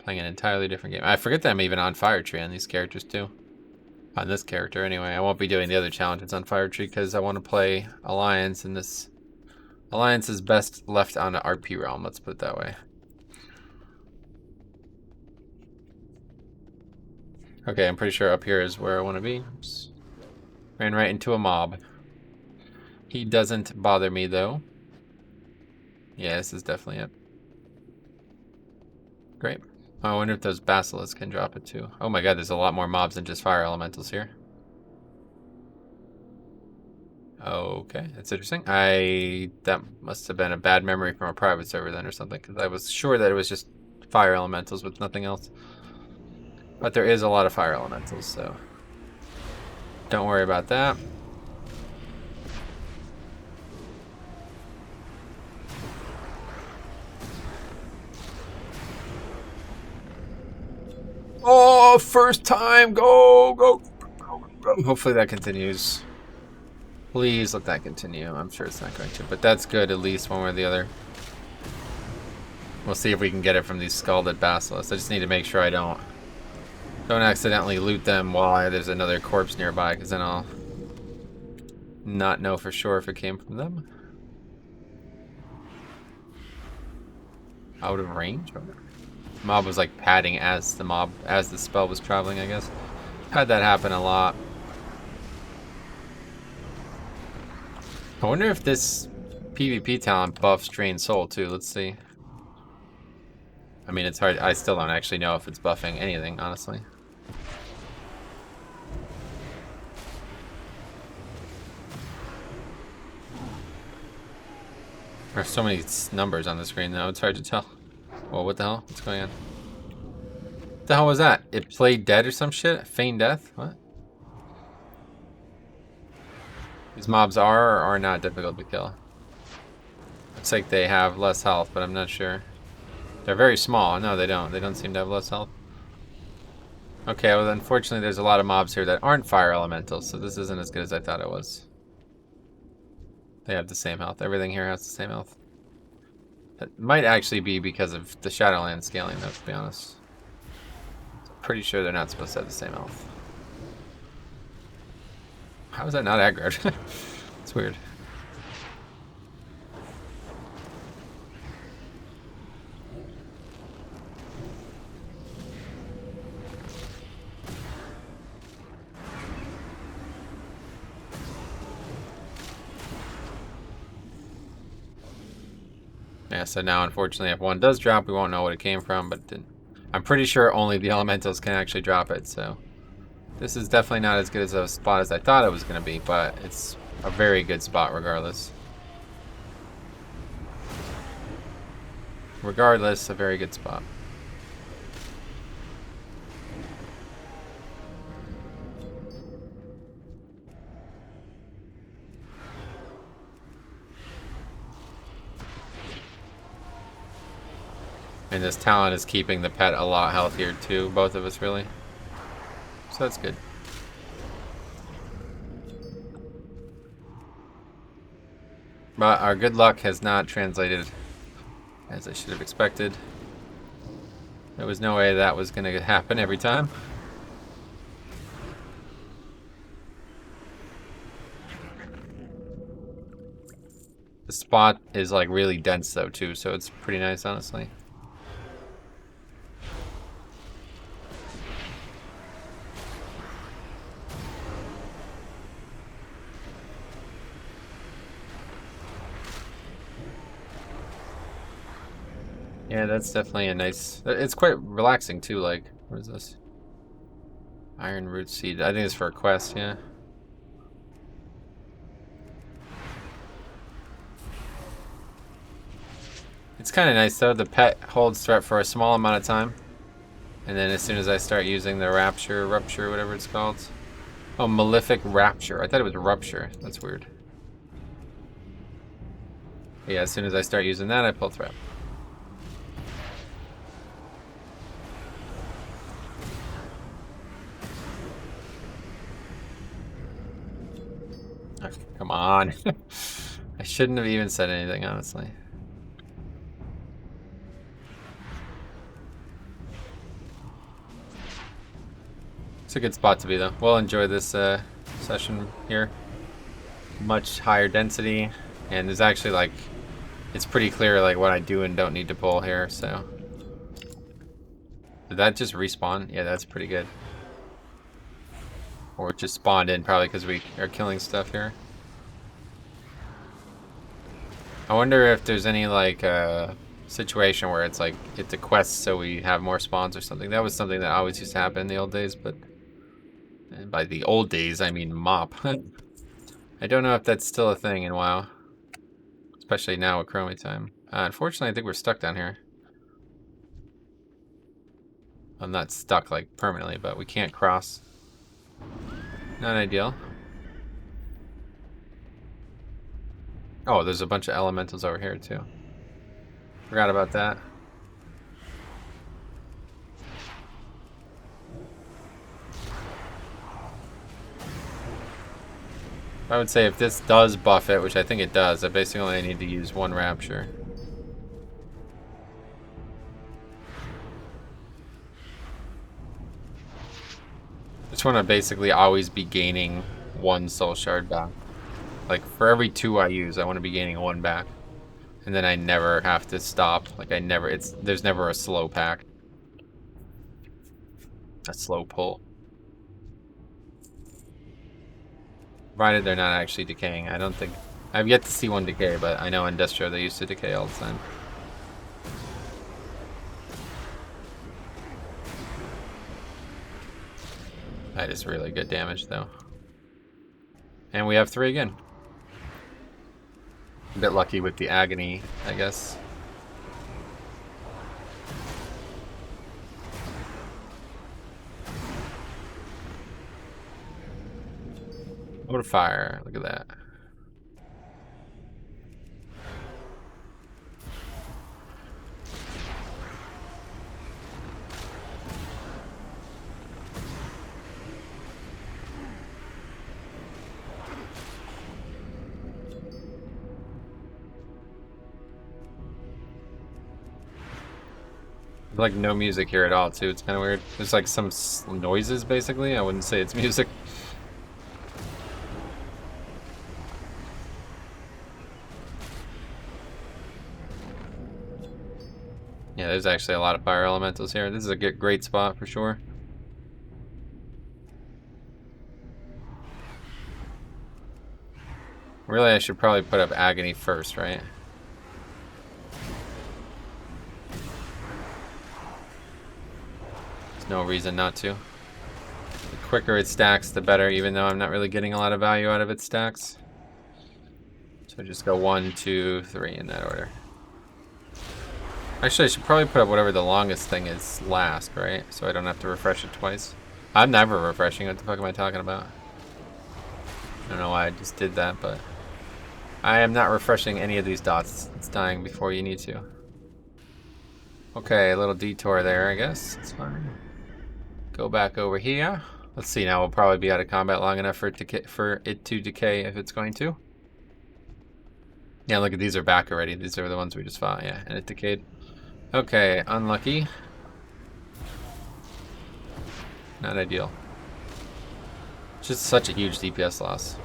Playing an entirely different game. I forget that I'm even on Fire Tree on these characters too. On this character anyway. I won't be doing the other challenges on Fire Tree because I want to play Alliance, and this Alliance is best left on the RP realm, let's put it that way. Okay, I'm pretty sure up here is where I want to be. Oops. Ran right into a mob. He doesn't bother me though. Yeah, this is definitely it. Great. Oh, I wonder if those basilisks can drop it too. Oh my god, there's a lot more mobs than just fire elementals here. Okay, that's interesting. That must have been a bad memory from a private server then or something, because I was sure that it was just fire elementals with nothing else. But there is a lot of fire elementals, so don't worry about that. Oh, first time! Go, go, go, go. Hopefully that continues. Please let that continue. I'm sure it's not going to, but that's good at least one way or the other. We'll see if we can get it from these scalded basilisks. I just need to make sure I don't accidentally loot them while there's another corpse nearby, because then I'll not know for sure if it came from them. Out of range? Mob was like padding as the spell was traveling, I guess. Had that happen a lot. I wonder if this PvP talent buffs Drain Soul too. Let's see. I mean, it's hard. I still don't actually know if it's buffing anything, honestly. There's so many numbers on the screen now, it's hard to tell. Whoa, what the hell? What's going on? What the hell was that? It played dead or some shit? Feigned death? What? These mobs are or are not difficult to kill. Looks like they have less health, but I'm not sure. They're very small. No, they don't. They don't seem to have less health. Okay, well, unfortunately, there's a lot of mobs here that aren't fire elementals, so this isn't as good as I thought it was. They have the same health. Everything here has the same health. That might actually be because of the Shadowland scaling, though, to be honest. I'm pretty sure they're not supposed to have the same health. How is that not aggroed? It's weird. Yeah, so now unfortunately if one does drop, we won't know what it came from, but I'm pretty sure only the elementals can actually drop it, so this is definitely not as good as a spot as I thought it was going to be, but it's a very good spot regardless. Regardless, a very good spot. And this talent is keeping the pet a lot healthier too, both of us really. So that's good. But our good luck has not translated as I should have expected. There was no way that was going to happen every time. The spot is like really dense though too, so it's pretty nice, honestly. Yeah, that's definitely a nice... It's quite relaxing too, like... What is this? Iron root seed. I think it's for a quest, yeah. It's kind of nice though. The pet holds threat for a small amount of time. And then as soon as I start using the rupture, whatever it's called. Oh, Malefic Rapture. I thought it was Rupture. That's weird. Yeah, as soon as I start using that, I pull threat. Okay, come on. I shouldn't have even said anything, honestly. It's a good spot to be, though. We'll enjoy this session here. Much higher density, and there's actually, like, it's pretty clear, like, what I do and don't need to pull here, so. Did that just respawn? Yeah, that's pretty good. Or it just spawned in, probably because we are killing stuff here. I wonder if there's any, like, situation where it's, like, it's a quest so we have more spawns or something. That was something that always used to happen in the old days, but... And by the old days, I mean mop. I don't know if that's still a thing in WoW. Especially now with Chromie time. Unfortunately, I think we're stuck down here. I'm not stuck, like, permanently, but we can't cross. Not ideal. Oh, there's a bunch of elementals over here, too. Forgot about that. I would say if this does buff it, which I think it does, I basically only need to use one Rapture. Just want to basically always be gaining one soul shard back. Like, for every 2 I use, I want to be gaining 1 back. And then I never have to stop. Like, there's never a slow pack. A slow pull. Provided they're not actually decaying. I don't think... I've yet to see one decay, but I know in Destro they used to decay all the time. That is really good damage, though. And we have 3 again. A bit lucky with the agony, I guess. What a fire. Look at that. There's like no music here at all, too. It's kind of weird. There's like some noises, basically. I wouldn't say it's music. Yeah, there's actually a lot of fire elementals here. This is a great spot for sure. Really, I should probably put up Agony first, right? There's no reason not to. The quicker it stacks, the better, even though I'm not really getting a lot of value out of its stacks. So just go 1, 2, 3 in that order. Actually, I should probably put up whatever the longest thing is last, right? So I don't have to refresh it twice. I'm never refreshing. What the fuck am I talking about? I don't know why I just did that, but... I am not refreshing any of these dots. It's dying before you need to. Okay, a little detour there, I guess. It's fine. Go back over here. Let's see. Now we'll probably be out of combat long enough for it to decay if it's going to. Yeah, look at these are back already. These are the ones we just fought. Yeah, and it decayed. Okay, unlucky. Not ideal. Just such a huge DPS loss.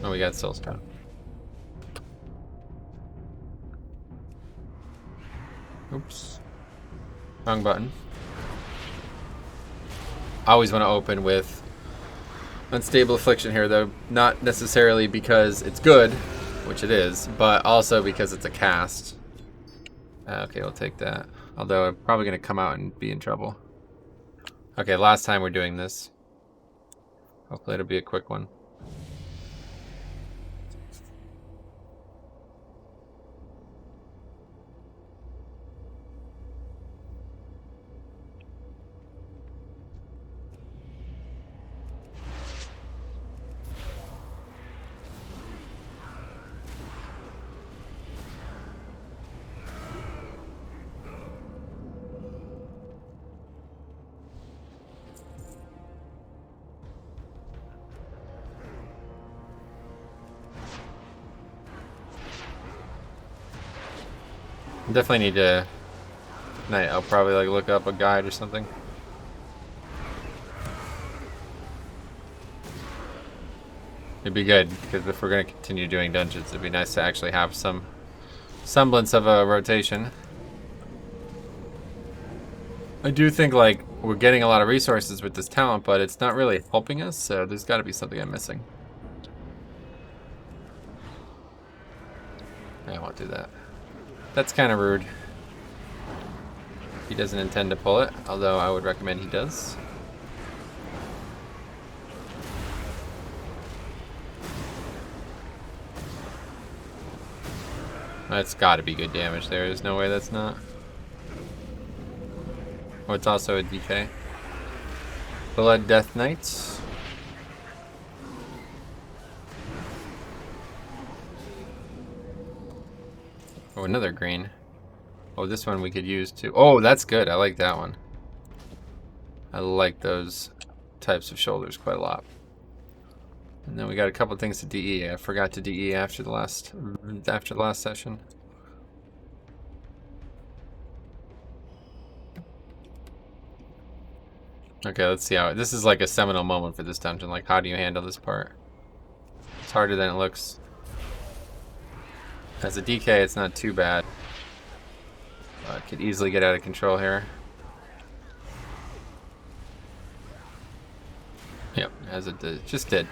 Oh, we got Soul Scout. Oops. Wrong button. I always want to open with Unstable Affliction here, though. Not necessarily because it's good, which it is, but also because it's a cast. Okay, we'll take that. Although I'm probably going to come out and be in trouble. Okay, last time we're doing this. Hopefully it'll be a quick one. Definitely need to. I'll probably like look up a guide or something. It'd be good because if we're gonna continue doing dungeons, it'd be nice to actually have some semblance of a rotation. I do think like we're getting a lot of resources with this talent, but it's not really helping us. So there's got to be something I'm missing. I won't do that. That's kind of rude. He doesn't intend to pull it, although I would recommend he does. That's got to be good damage there. There's no way that's not. Oh, it's also a DK. Blood Death Knights. Oh, another green. Oh, this one we could use too. Oh, that's good. I like that one. I like those types of shoulders quite a lot. And then we got a couple things to DE. I forgot to DE after the last session. Okay, let's see how this is like a seminal moment for this dungeon. Like, how do you handle this part? It's harder than it looks. As a DK, it's not too bad. Could easily get out of control here. Yep, as it did, just did.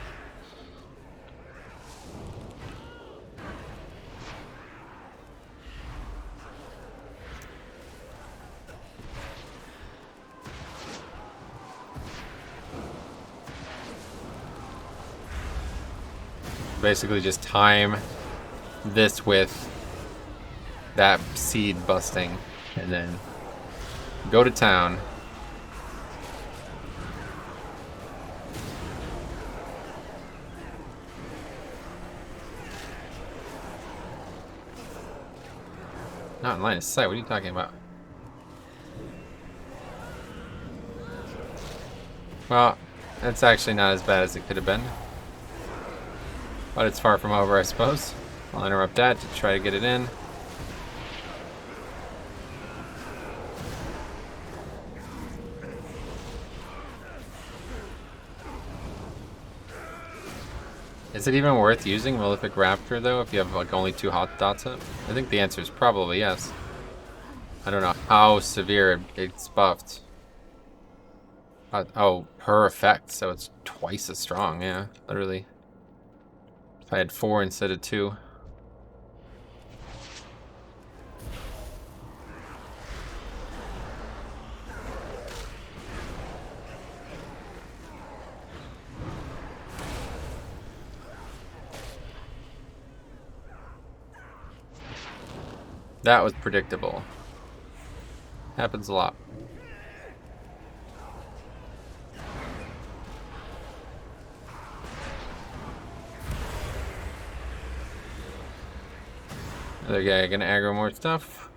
Basically just time this with that seed busting and then go to town. Not in line of sight, what are you talking about? Well, that's actually not as bad as it could have been. But it's far from over, I suppose. I'll interrupt that to try to get it in. Is it even worth using Mythic Raptor though if you have like only 2 hot dots up? I think the answer is probably yes. I don't know how severe it's buffed. Oh, per effect, so it's twice as strong, yeah, literally. If I had 4 instead of 2. That was predictable. Happens a lot. Other guy gonna aggro more stuff.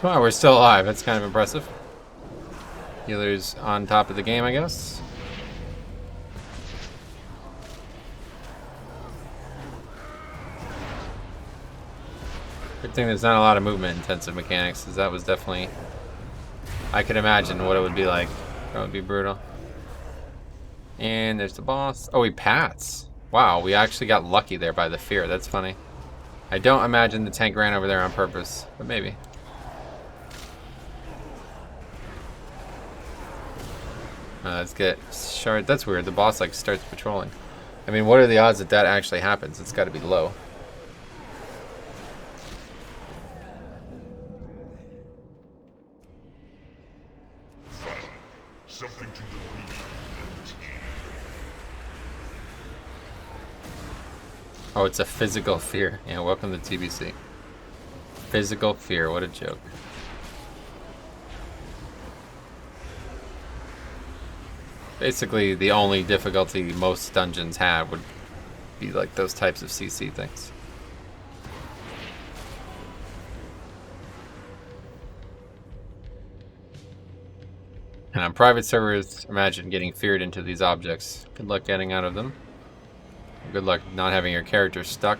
Wow, we're still alive. That's kind of impressive. Healer's on top of the game, I guess. Good thing there's not a lot of movement intensive mechanics, because that was definitely... I could imagine what it would be like. That would be brutal. And there's the boss. Oh, he pats. Wow, we actually got lucky there by the fear. That's funny. I don't imagine the tank ran over there on purpose, but maybe. Let's get shard. That's weird. The boss like starts patrolling. I mean, what are the odds that that actually happens? It's got to be low. Something to Oh, it's a physical fear. Yeah, welcome to TBC. Physical fear. What a joke. Basically, the only difficulty most dungeons have would be like those types of CC things. And on private servers, imagine getting feared into these objects. Good luck getting out of them. Good luck not having your character stuck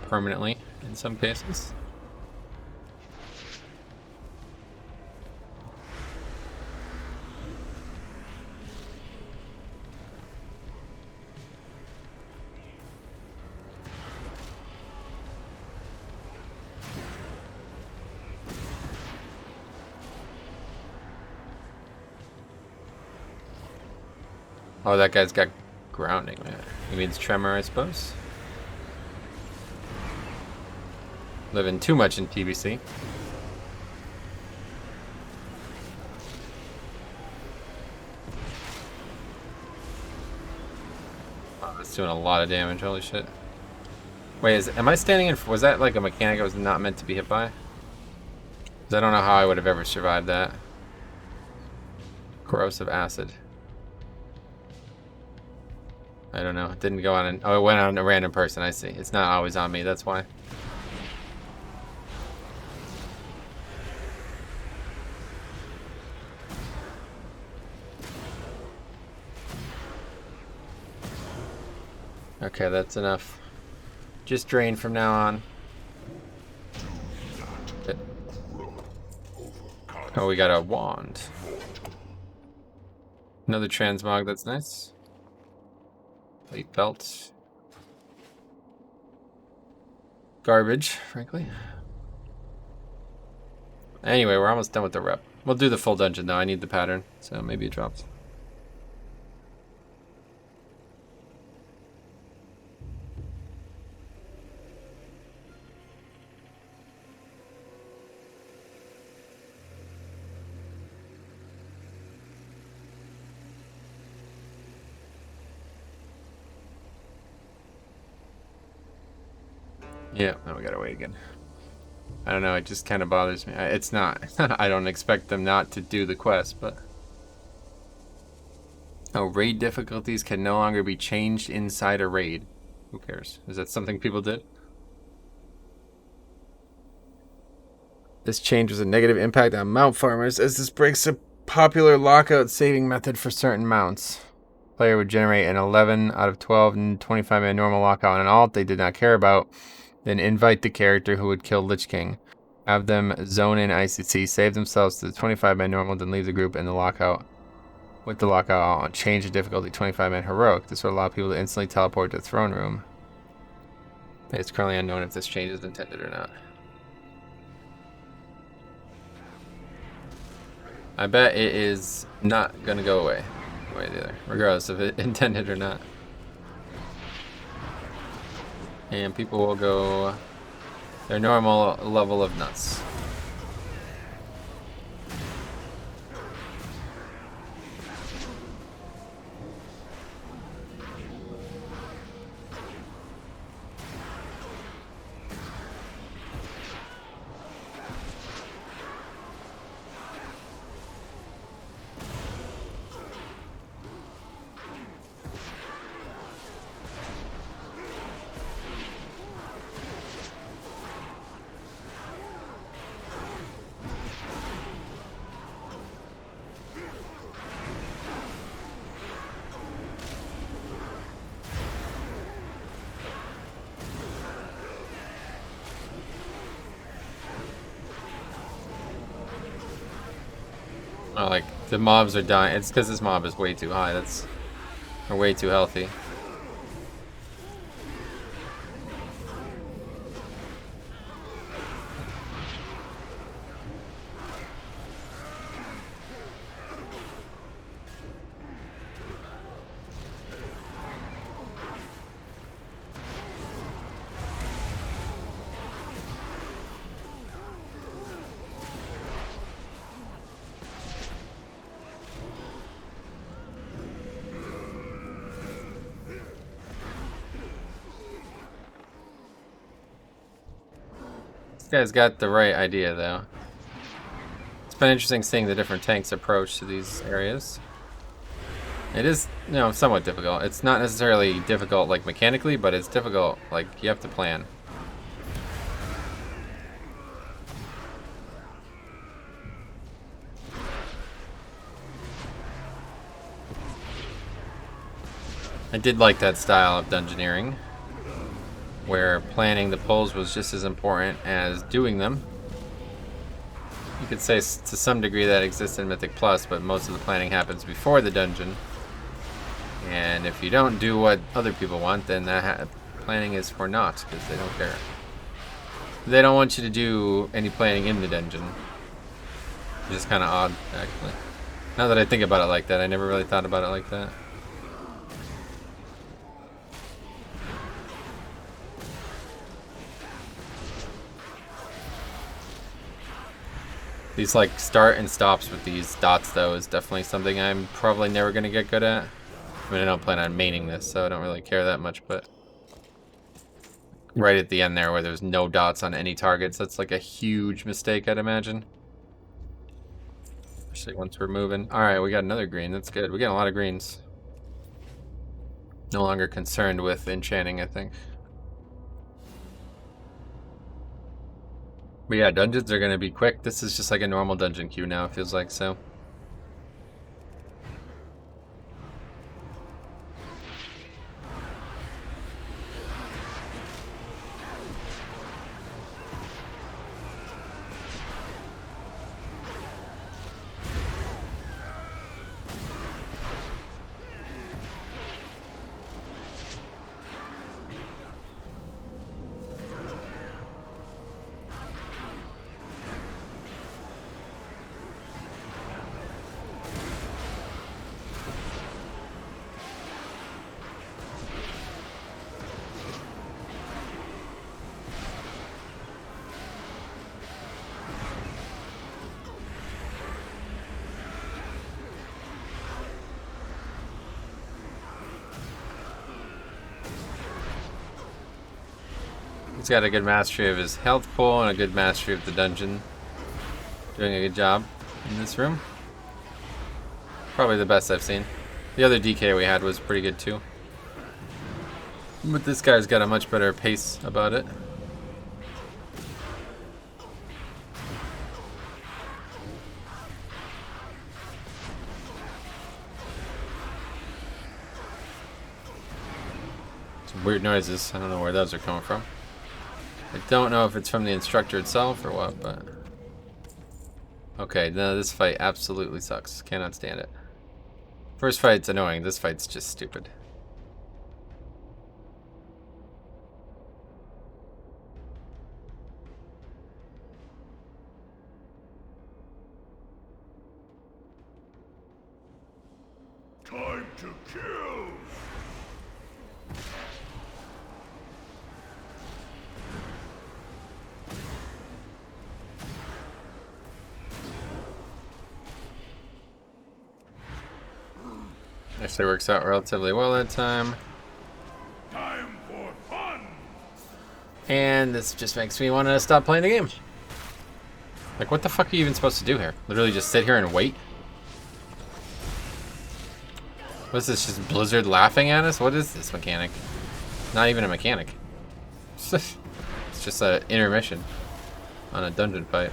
permanently in some cases. Oh, that guy's got grounding, man. He means tremor, I suppose. Living too much in TBC. Oh, that's doing a lot of damage, holy shit. Wait, am I standing in... Was that like a mechanic I was not meant to be hit by? 'Cause I don't know how I would have ever survived that. Corrosive acid. I don't know. It didn't go on oh, it went on a random person, I see. It's not always on me, that's why. Okay, that's enough. Just drain from now on. Oh, we got a wand. Another transmog, that's nice. Plate belt. Garbage, frankly. Anyway, we're almost done with the rep. We'll do the full dungeon though. I need the pattern, so maybe it drops. Yeah, now we gotta wait again. I don't know, it just kind of bothers me. It's not, I don't expect them not to do the quest, but... Oh, raid difficulties can no longer be changed inside a raid. Who cares? Is that something people did? This change was a negative impact on mount farmers, as this breaks a popular lockout saving method for certain mounts. Player would generate an 11 out of 12 and 25-man normal lockout on an alt they did not care about. Then invite the character who would kill Lich King. Have them zone in ICC, save themselves to the 25-man normal, then leave the group in the lockout. With the lockout on, change the difficulty 25-man heroic. This would allow people to instantly teleport to the throne room. It's currently unknown if this change is intended or not. I bet it is not going to go away. Either, regardless of it intended or not. And people will go their normal level of nuts. Oh, like, the mobs are dying. It's because this mob is way too high. That's... Or way too healthy. This guy's got the right idea, though. It's been interesting seeing the different tanks' approach to these areas. It is, you know, somewhat difficult. It's not necessarily difficult, like, mechanically, but it's difficult, like, you have to plan. I did like that style of dungeoneering, where planning the pulls was just as important as doing them. You could say to some degree that exists in Mythic Plus, but most of the planning happens before the dungeon. And if you don't do what other people want, then that planning is for naught, because they don't care. They don't want you to do any planning in the dungeon. Which is kind of odd, actually. Now that I think about it like that, I never really thought about it like that. These like start and stops with these dots though is definitely something I'm probably never going to get good at. I mean, I don't plan on maining this, so I don't really care that much, but right at the end there where there's no dots on any targets, that's like a huge mistake, I'd imagine. Especially once we're moving. Alright, we got another green. That's good. We got a lot of greens. No longer concerned with enchanting, I think. But yeah, dungeons are going to be quick. This is just like a normal dungeon queue now, it feels like, so. He's got a good mastery of his health pool and a good mastery of the dungeon. Doing a good job in this room. Probably the best I've seen. The other DK we had was pretty good too. But this guy's got a much better pace about it. Some weird noises. I don't know where those are coming from. I don't know if it's from the instructor itself or what, but... Okay, no, this fight absolutely sucks. Cannot stand it. First fight's annoying. This fight's just stupid. Time to kill! Actually works out relatively well that time. Time for fun! And this just makes me want to stop playing the game. Like, what the fuck are you even supposed to do here? Literally just sit here and wait? What's this, just Blizzard laughing at us? What is this mechanic? Not even a mechanic. It's just an intermission on a dungeon fight.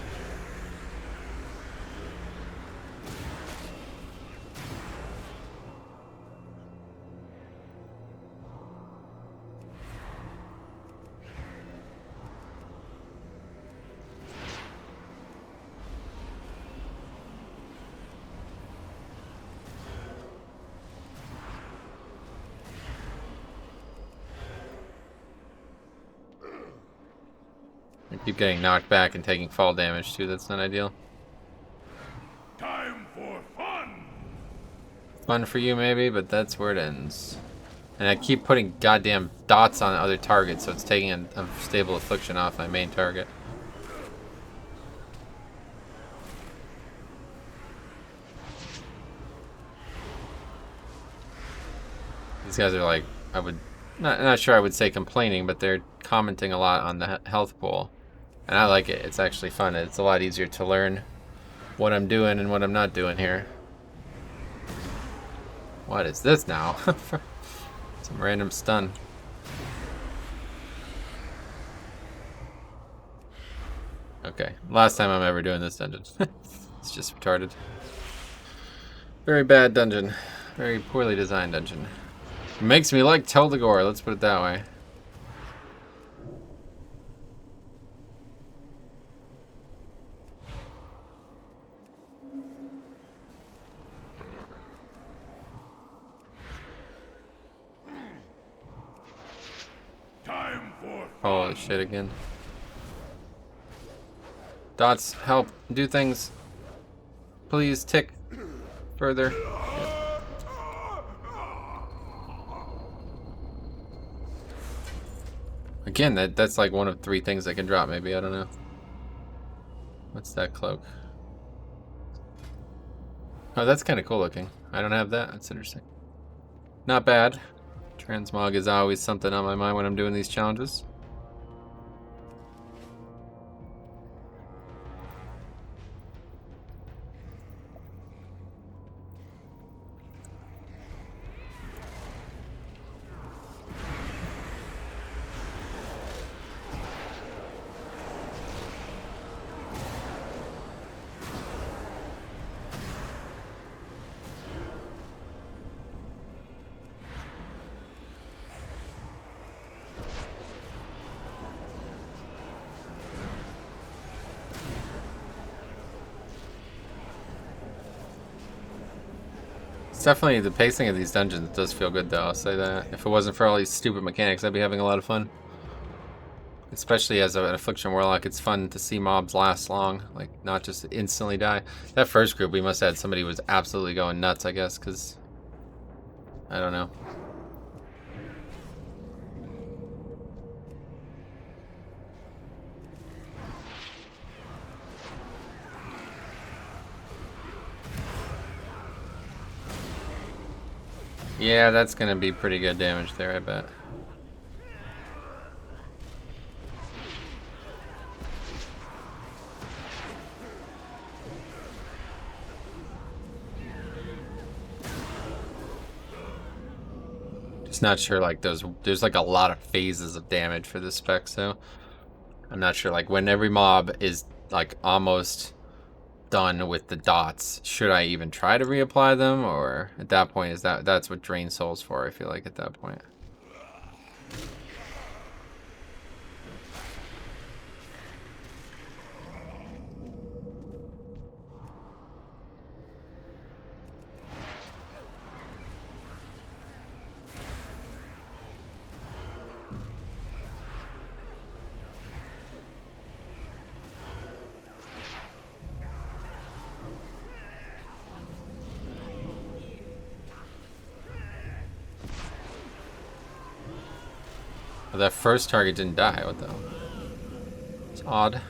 I keep getting knocked back and taking fall damage too. That's not ideal. Time for fun! Fun for you maybe, but that's where it ends. And I keep putting goddamn dots on other targets, so it's taking a stable affliction off my main target. These guys are like, I would, not sure I would say complaining, but they're commenting a lot on the health pool. And I like it. It's actually fun. It's a lot easier to learn what I'm doing and what I'm not doing here. What is this now? Some random stun. Okay, last time I'm ever doing this dungeon. It's just retarded. Very bad dungeon. Very poorly designed dungeon. Makes me like Teldegor, let's put it that way. Time for Holy shit again. Dots, help, do things. Please tick further. Again, that's like one of 3 things I can drop, maybe, I don't know. What's that cloak? Oh, that's kind of cool looking. I don't have that, that's interesting. Not bad. Transmog is always something on my mind when I'm doing these challenges. It's definitely, the pacing of these dungeons does feel good though, I'll say that. If it wasn't for all these stupid mechanics, I'd be having a lot of fun. Especially as an Affliction Warlock, it's fun to see mobs last long, like not just instantly die. That first group, we must have had somebody who was absolutely going nuts, I guess, because I don't know. Yeah, that's gonna be pretty good damage there, I bet. Just not sure, like, there's like a lot of phases of damage for this spec, so I'm not sure, like, when every mob is like almost done with the dots, should I even try to reapply them, or at that point is that's what drain souls for, I feel like, at that point. But that first target didn't die, what the hell? It's odd.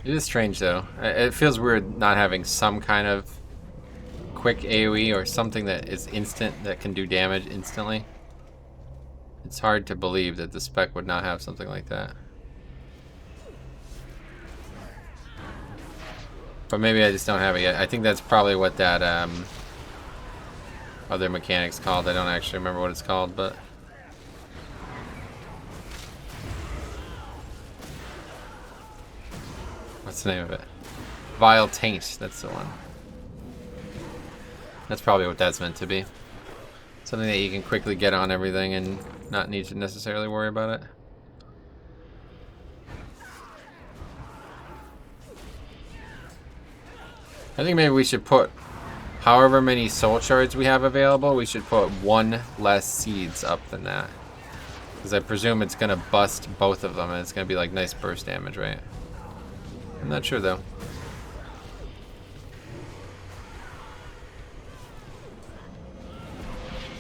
It is strange though. It feels weird not having some kind of quick AoE or something that is instant that can do damage instantly. It's hard to believe that the spec would not have something like that. But maybe I just don't have it yet. I think that's probably what that other mechanic's called. I don't actually remember what it's called, but what's the name of it? Vile Taint, that's the one. That's probably what that's meant to be. Something that you can quickly get on everything and not need to necessarily worry about it. I think maybe we should put, however many soul shards we have available, we should put one less seeds up than that. Because I presume it's going to bust both of them and it's going to be like nice burst damage, right? I'm not sure though.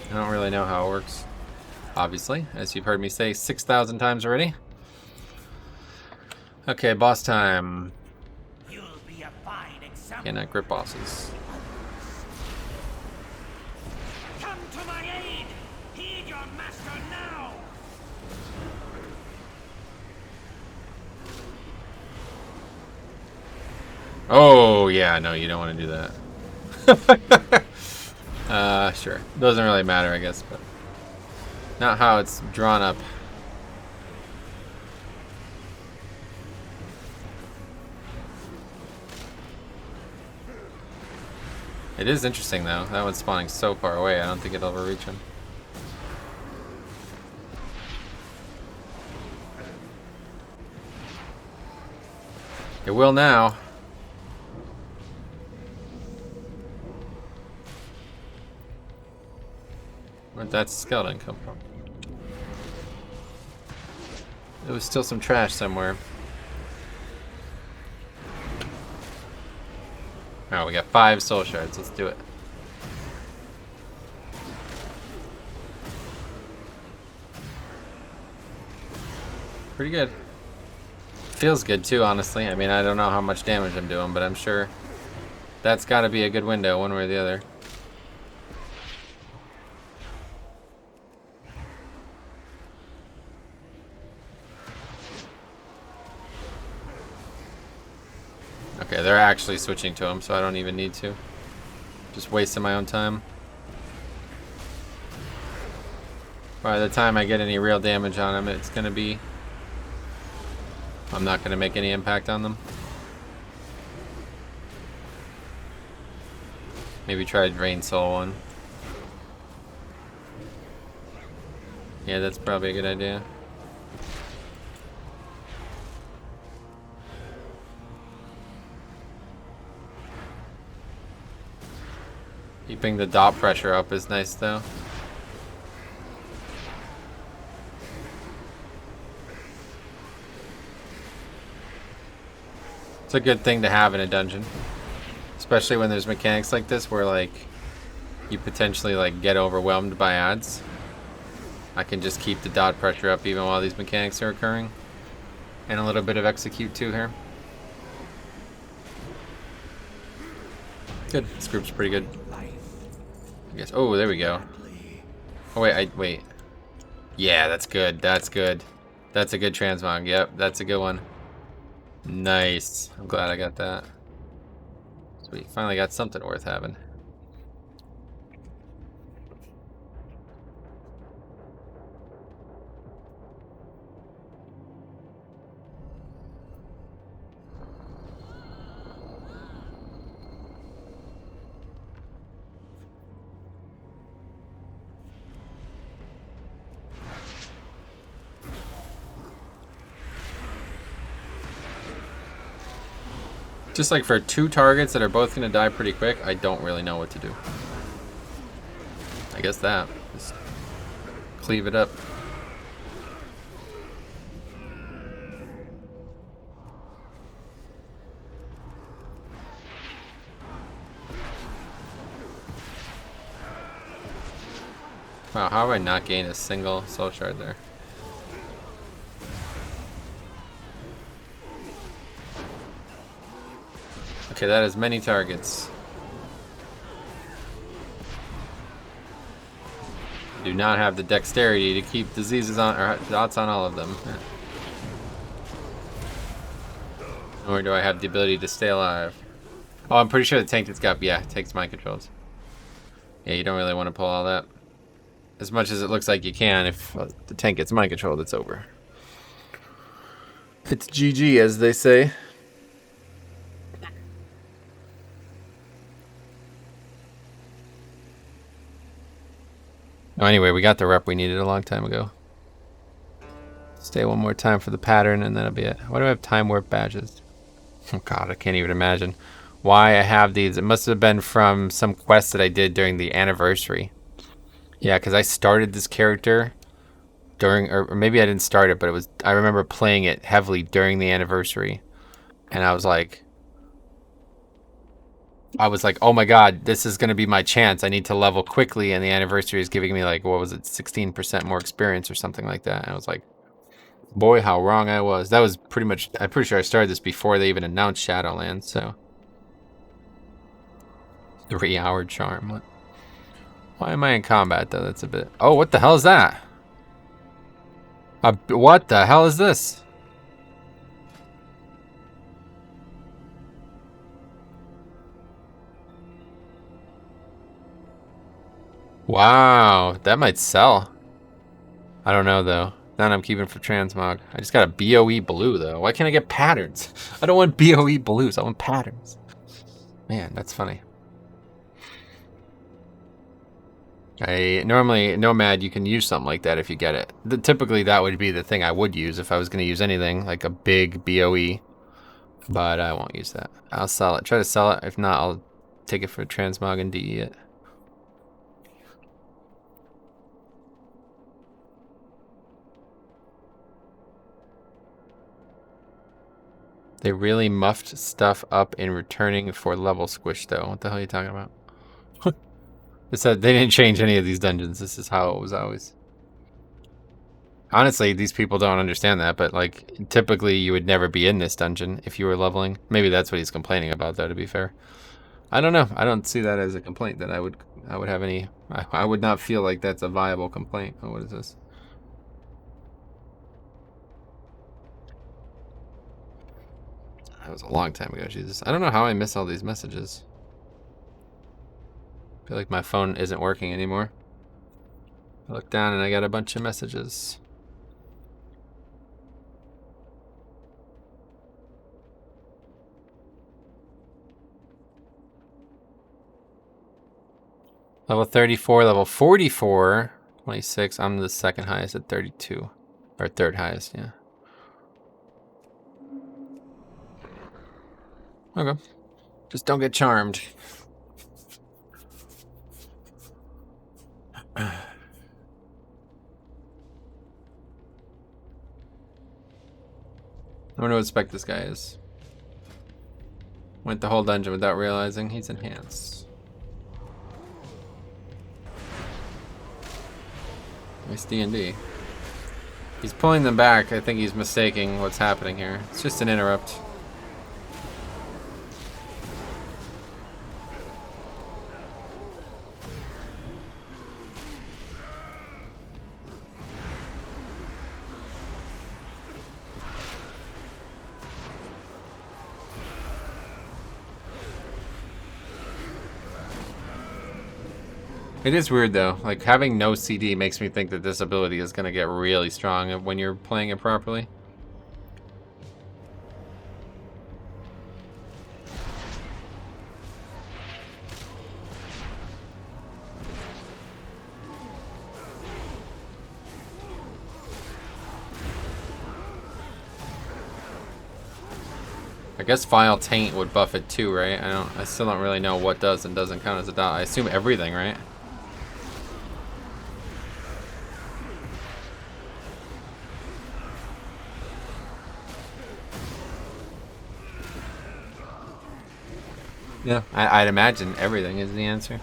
I don't really know how it works. Obviously, as you've heard me say 6,000 times already. Okay, boss time. You'll be a fine example. Cannot grip bosses. Come to my aid! Heed your master now! Oh, yeah, no, you don't want to do that. Sure. Doesn't really matter, I guess, but not how it's drawn up. It is interesting, though. That one's spawning so far away, I don't think it'll ever reach him. It will now. Where'd that skeleton come from? There was still some trash somewhere. Alright, we got 5 soul shards. Let's do it. Pretty good. Feels good too, honestly. I mean, I don't know how much damage I'm doing, but I'm sure that's got to be a good window one way or the other. Okay, they're actually switching to him, so I don't even need to. Just wasting my own time. By the time I get any real damage on him, it's gonna be... I'm not gonna make any impact on them. Maybe try Drain Soul one. Yeah, that's probably a good idea. Keeping the dot pressure up is nice though. It's a good thing to have in a dungeon. Especially when there's mechanics like this where like you potentially like get overwhelmed by odds. I can just keep the dot pressure up even while these mechanics are occurring. And a little bit of execute too here. Good. This group's pretty good. I guess. Oh, there we go. Oh wait, wait. Yeah, that's good. That's good. That's a good transmog. Yep, that's a good one. Nice. I'm glad I got that. Sweet. Finally got something worth having. Just like for 2 targets that are both going to die pretty quick, I don't really know what to do. I guess that. Just cleave it up. Wow, how have I not gained a single soul shard there? Okay, that is many targets. Do not have the dexterity to keep diseases on or dots on all of them. Nor do I have the ability to stay alive. Oh, I'm pretty sure the tank that's got, yeah, takes mind controls. Yeah, you don't really want to pull all that. As much as it looks like you can, if the tank gets mind controlled, it's over. It's GG, as they say. Oh, anyway, we got the rep we needed a long time ago. Stay one more time for the pattern, and that'll be it. Why do I have time warp badges? Oh god, I can't even imagine why I have these. It must have been from some quest that I did during the anniversary. Yeah, because I started this character during, or maybe I didn't start it, but it was, I remember playing it heavily during the anniversary. And I was like, oh my god, this is going to be my chance. I need to level quickly, and the anniversary is giving me like, what was it, 16% more experience or something like that. And I was like, boy, how wrong I was. That was pretty much, I'm pretty sure I started this before they even announced Shadowlands, so. 3-hour charm. What? Why am I in combat, though? That's a bit... Oh, what the hell is that? What the hell is this? Wow, that might sell. I don't know, though. That I'm keeping for transmog. I just got a BOE blue, though. Why can't I get patterns? I don't want BOE blues. I want patterns. Man, that's funny. Normally, Nomad, you can use something like that if you get it. Typically, that would be the thing I would use if I was going to use anything, like a big BOE. But I won't use that. I'll sell it. Try to sell it. If not, I'll take it for transmog and DE it. They really muffed stuff up in returning for level squish, though. What the hell are you talking about? It said they didn't change any of these dungeons. This is how it was always. Honestly, these people don't understand that, but like typically you would never be in this dungeon if you were leveling. Maybe that's what he's complaining about, though, to be fair. I don't know. I don't see that as a complaint that I would have any. I would not feel like that's a viable complaint. Oh, what is this? That was a long time ago, Jesus. I don't know how I miss all these messages. I feel like my phone isn't working anymore. I look down and I got a bunch of messages. Level 34, level 44, 26. I'm the second highest at 32. Or third highest, yeah. Okay. Just don't get charmed. I wonder what spec this guy is. Went the whole dungeon without realizing he's enhanced. Nice D&D. He's pulling them back. I think he's mistaking what's happening here. It's just an interrupt. It is weird though, like having no CD makes me think that this ability is going to get really strong when you're playing it properly. I guess Vile Taint would buff it too, right? I still don't really know what does and doesn't count as a dot. I assume everything, right? Yeah, I'd imagine everything is the answer.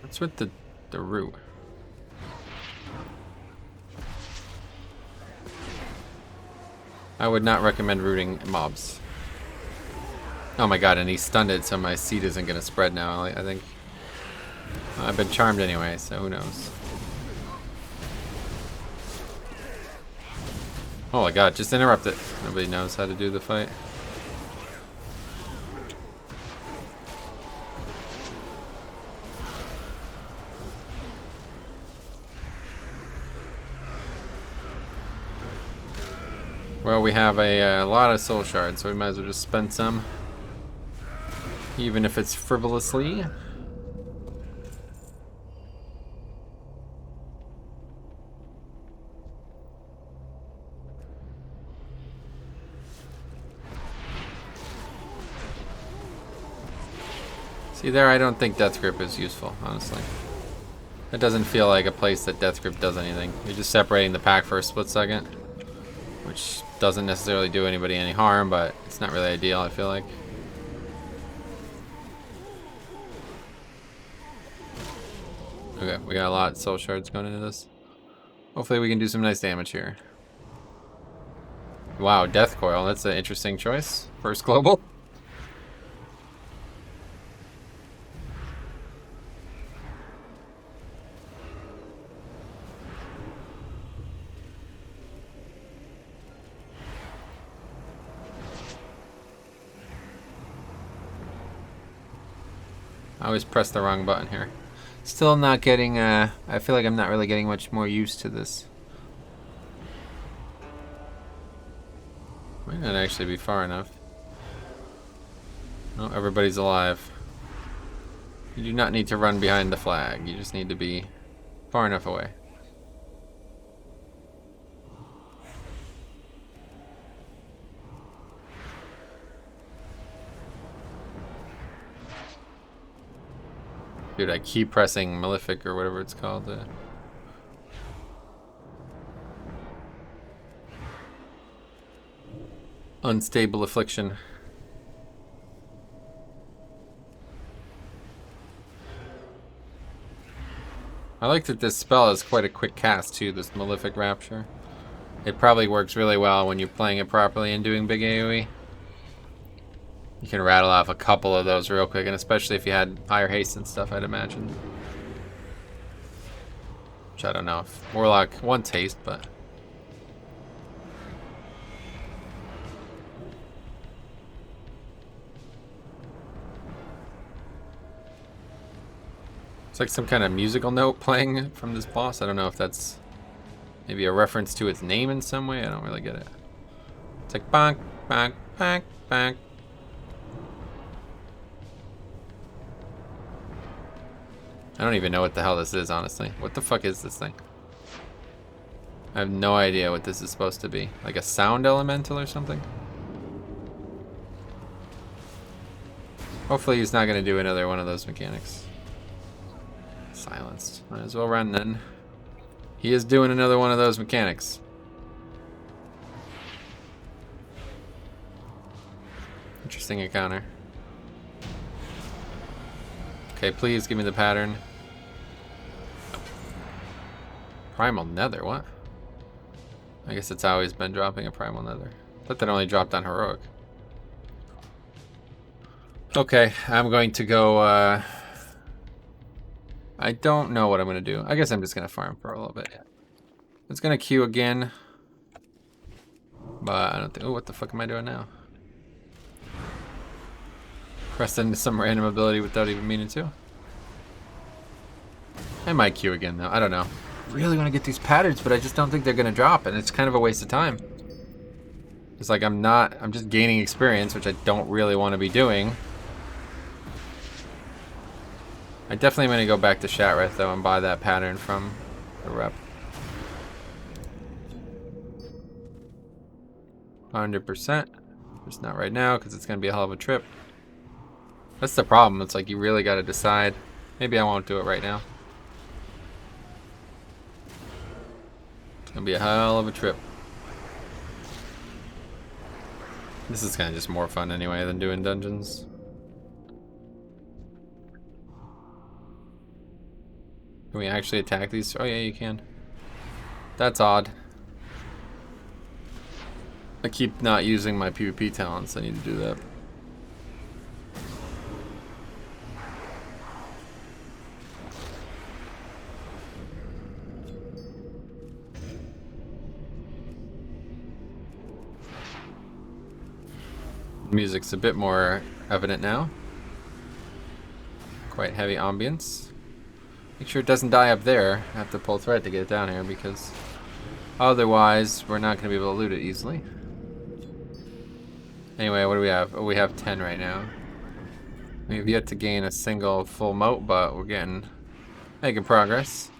What's with the root? I would not recommend rooting mobs. Oh my god, and he stunned it, so my seed isn't going to spread now, I think. I've been charmed anyway, so who knows. Oh my god, just interrupt it. Nobody knows how to do the fight. Well, we have a lot of soul shards, so we might as well just spend some. Even if it's frivolously. See there, I don't think Death Grip is useful, honestly. It doesn't feel like a place that Death Grip does anything. You're just separating the pack for a split second, which doesn't necessarily do anybody any harm, but it's not really ideal, I feel like. Okay, we got a lot of soul shards going into this. Hopefully we can do some nice damage here. Wow, Death Coil, that's an interesting choice. First global. I always press the wrong button here. Still not getting, I feel like I'm not really getting much more used to this. Might not actually be far enough. No, everybody's alive. You do not need to run behind the flag. You just need to be far enough away. Dude, I keep pressing Mythic or whatever it's called. Unstable Affliction. I like that this spell is quite a quick cast too, this Malefic Rapture. It probably works really well when you're playing it properly and doing big AoE. You can rattle off a couple of those real quick, and especially if you had higher haste and stuff, I'd imagine. Which I don't know if Warlock wants haste, but... It's like some kind of musical note playing from this boss. I don't know if that's maybe a reference to its name in some way. I don't really get it. It's like bonk, bonk, bonk, bonk. I don't even know what the hell this is, honestly. What the fuck is this thing? I have no idea what this is supposed to be. Like a sound elemental or something? Hopefully he's not going to do another one of those mechanics. Silenced. Might as well run then. He is doing another one of those mechanics. Interesting encounter. Okay, please give me the pattern. Primal Nether, what? I guess it's always been dropping a Primal Nether. I thought that only dropped on Heroic. Okay, I'm going to go, I don't know what I'm going to do. I guess I'm just going to farm for a little bit. It's going to queue again. But I don't think... Oh, what the fuck am I doing now? Pressed into some random ability without even meaning to. I might queue again, though. I don't know. I really want to get these patterns, but I just don't think they're going to drop, and it's kind of a waste of time. It's like I'm just gaining experience, which I don't really want to be doing. I definitely am going to go back to Shatreth, though, and buy that pattern from the rep. 100%. Just not right now, because it's going to be a hell of a trip. That's the problem. It's like you really got to decide. Maybe I won't do it right now. It's going to be a hell of a trip. This is kind of just more fun anyway than doing dungeons. Can we actually attack these? Oh yeah, you can. That's odd. I keep not using my PvP talents. I need to do that. Music's a bit more evident now. Quite heavy ambience. Make sure it doesn't die up there. I have to pull thread to get it down here because otherwise we're not going to be able to loot it easily. Anyway, what do we have? Oh, we have 10 right now. We've yet to gain a single full moat, but we're making progress.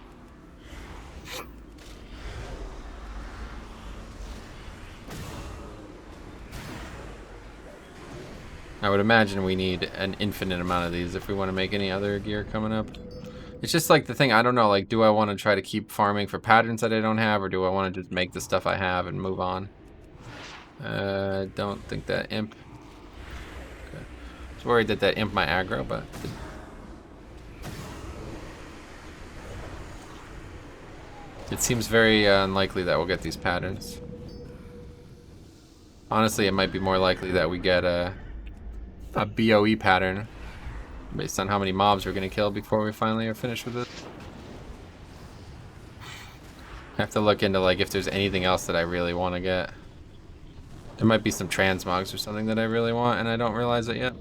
I would imagine we need an infinite amount of these if we want to make any other gear coming up. It's just like the thing, I don't know, like, do I want to try to keep farming for patterns that I don't have, or do I want to just make the stuff I have and move on? Don't think that imp... Okay. I was worried that imp might aggro, but... It seems very unlikely that we'll get these patterns. Honestly, it might be more likely that we get a BOE pattern based on how many mobs we're going to kill before we finally are finished with it. I have to look into like if there's anything else that I really want to get. There might be some transmogs or something that I really want and I don't realize it yet.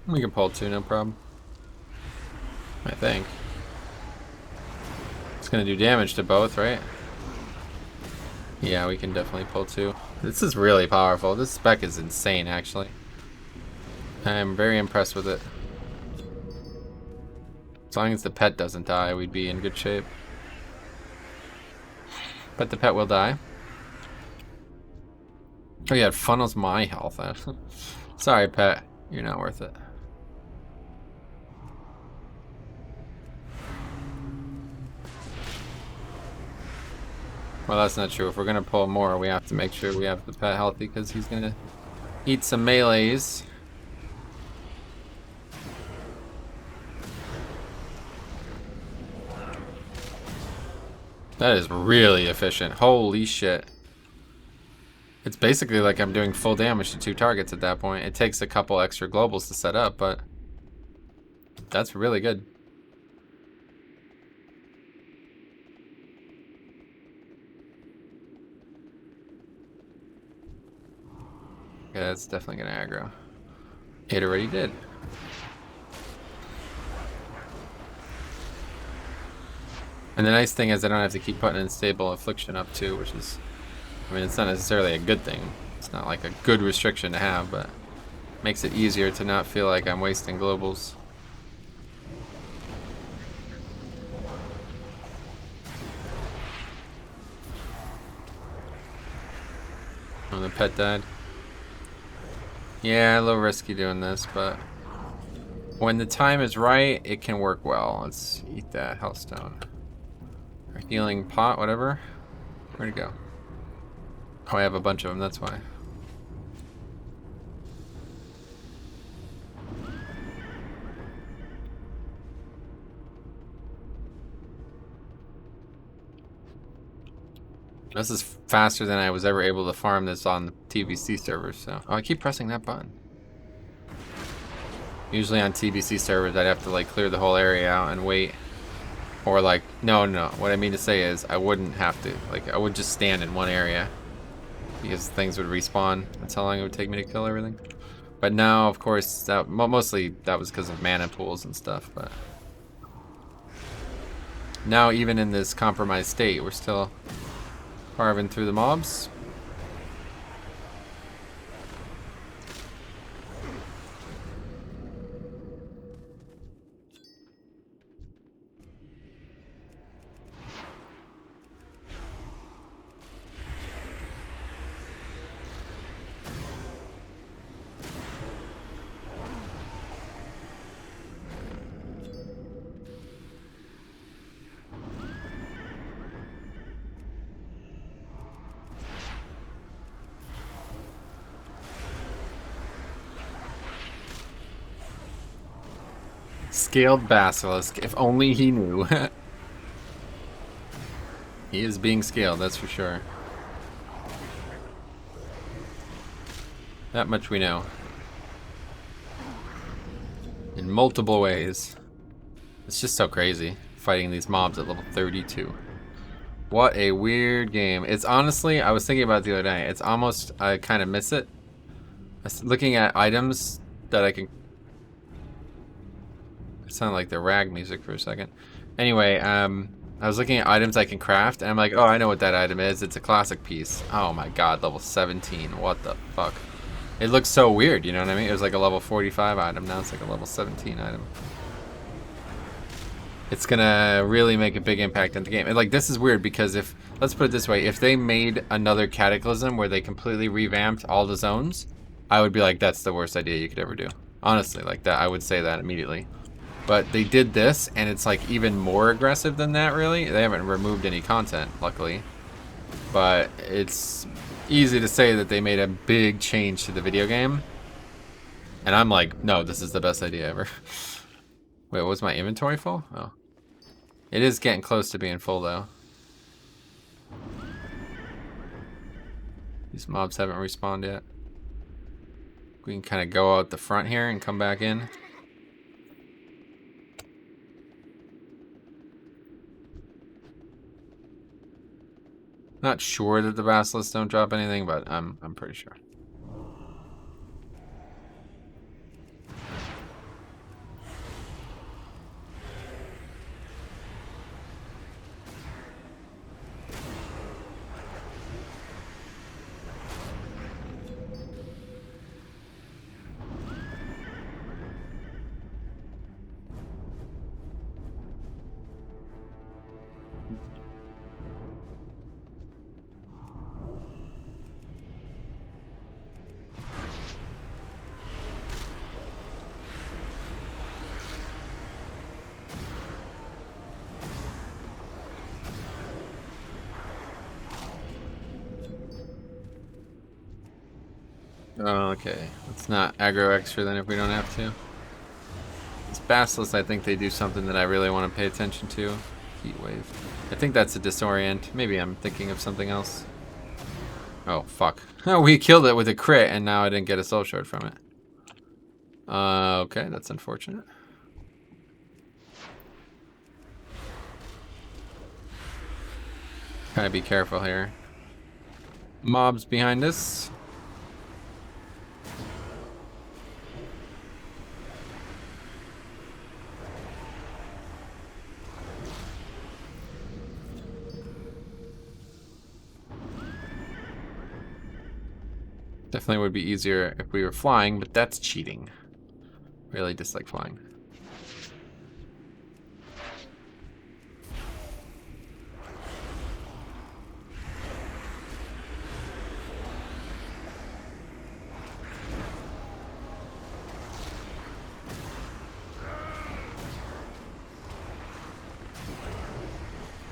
We can pull 2, no problem. I think. It's gonna do damage to both, right? Yeah, we can definitely pull 2. This is really powerful. This spec is insane, actually. I'm very impressed with it. As long as the pet doesn't die, we'd be in good shape. But the pet will die. Oh yeah, it funnels my health out. Sorry, pet. You're not worth it. Well, that's not true. If we're gonna pull more, we have to make sure we have the pet healthy because he's gonna eat some melees. That is really efficient. Holy shit. It's basically like I'm doing full damage to 2 targets at that point. It takes a couple extra globals to set up, but that's really good. Yeah, that's definitely gonna aggro. It already did. And the nice thing is I don't have to keep putting in stable affliction up too, which is, I mean, it's not necessarily a good thing. It's not like a good restriction to have, but makes it easier to not feel like I'm wasting globals. Oh, the pet died. Yeah, a little risky doing this, but when the time is right, it can work well. Let's eat that healthstone. Or healing pot, whatever. Where'd it go? Oh, I have a bunch of them, that's why. This is faster than I was ever able to farm this on the TBC servers, so... Oh, I keep pressing that button. Usually on TBC servers, I'd have to, like, clear the whole area out and wait. Or, like, no. What I mean to say is, I wouldn't have to. Like, I would just stand in one area. Because things would respawn. That's how long it would take me to kill everything. But now, of course, mostly that was because of mana pools and stuff, but... Now, even in this compromised state, we're still... carving through the mobs. Scaled basilisk. If only he knew. He is being scaled, that's for sure. That much we know. In multiple ways. It's just so crazy, fighting these mobs at level 32. What a weird game. It's honestly, I was thinking about it the other day, it's almost, I kind of miss it. I was looking at items that I can... It sounded like the rag music for a second. Anyway, I was looking at items I can craft, and I'm like, oh, I know what that item is. It's a classic piece. Oh my god, level 17. What the fuck? It looks so weird, you know what I mean? It was like a level 45 item. Now it's like a level 17 item. It's gonna really make a big impact on the game. And like, this is weird because if, let's put it this way, if they made another Cataclysm where they completely revamped all the zones, I would be like, that's the worst idea you could ever do. Honestly, like that, I would say that immediately. But they did this, and it's like even more aggressive than that, really. They haven't removed any content, luckily. But it's easy to say that they made a big change to the video game. And I'm like, no, this is the best idea ever. Wait, was my inventory full? Oh. It is getting close to being full, though. These mobs haven't respawned yet. We can kind of go out the front here and come back in. Not sure that the basilisks don't drop anything, but I'm pretty sure. Oh, okay. Let's not aggro extra then if we don't have to. These basilisks, I think they do something that I really want to pay attention to. Heat wave. I think that's a disorient. Maybe I'm thinking of something else. Oh, fuck. We killed it with a crit, and now I didn't get a soul shard from it. Okay, that's unfortunate. Gotta be careful here. Mobs behind us. Definitely would be easier if we were flying, but that's cheating. Really dislike flying.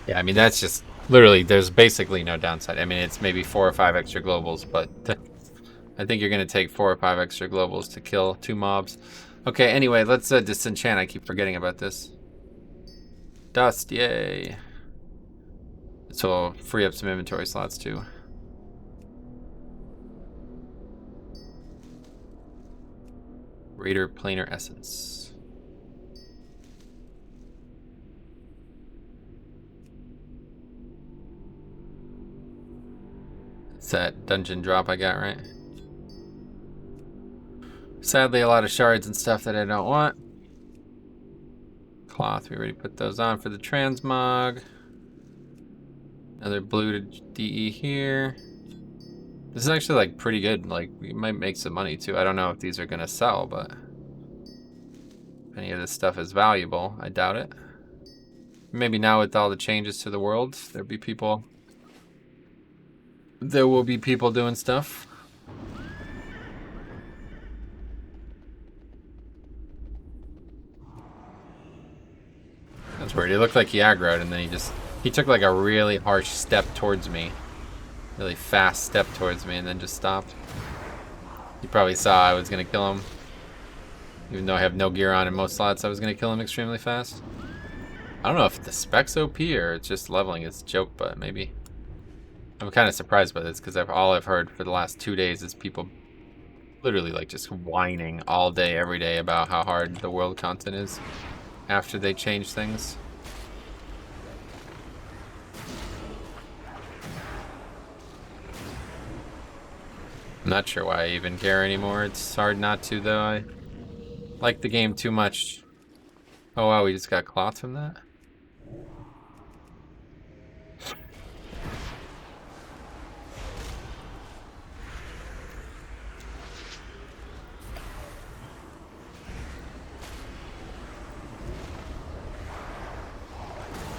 Yeah, I mean, that's just literally, there's basically no downside. I mean, it's maybe 4 or 5 extra globals, but I think you're going to take 4 or 5 extra globals to kill 2 mobs. Okay, anyway, let's disenchant. I keep forgetting about this. Dust, yay. This will free up some inventory slots, too. Raider Planar Essence. It's that dungeon drop I got, right? Sadly, a lot of shards and stuff that I don't want. Cloth, we already put those on for the transmog. Another blue to DE here. This is actually like pretty good. Like, we might make some money too. I don't know if these are gonna sell, but if any of this stuff is valuable, I doubt it. Maybe now with all the changes to the world, there will be people doing stuff. That's weird. It looked like he aggroed and then he took like a really harsh step towards me. Really fast step towards me and then just stopped. He probably saw I was gonna kill him. Even though I have no gear on in most slots, I was going to kill him extremely fast. I don't know if the spec's OP or it's just leveling is a joke, but maybe. I'm kind of surprised by this because all I've heard for the last 2 days is people literally like just whining all day, every day about how hard the world content is after they change things. I'm not sure why I even care anymore. It's hard not to, though. I like the game too much. Oh wow, we just got cloth from that?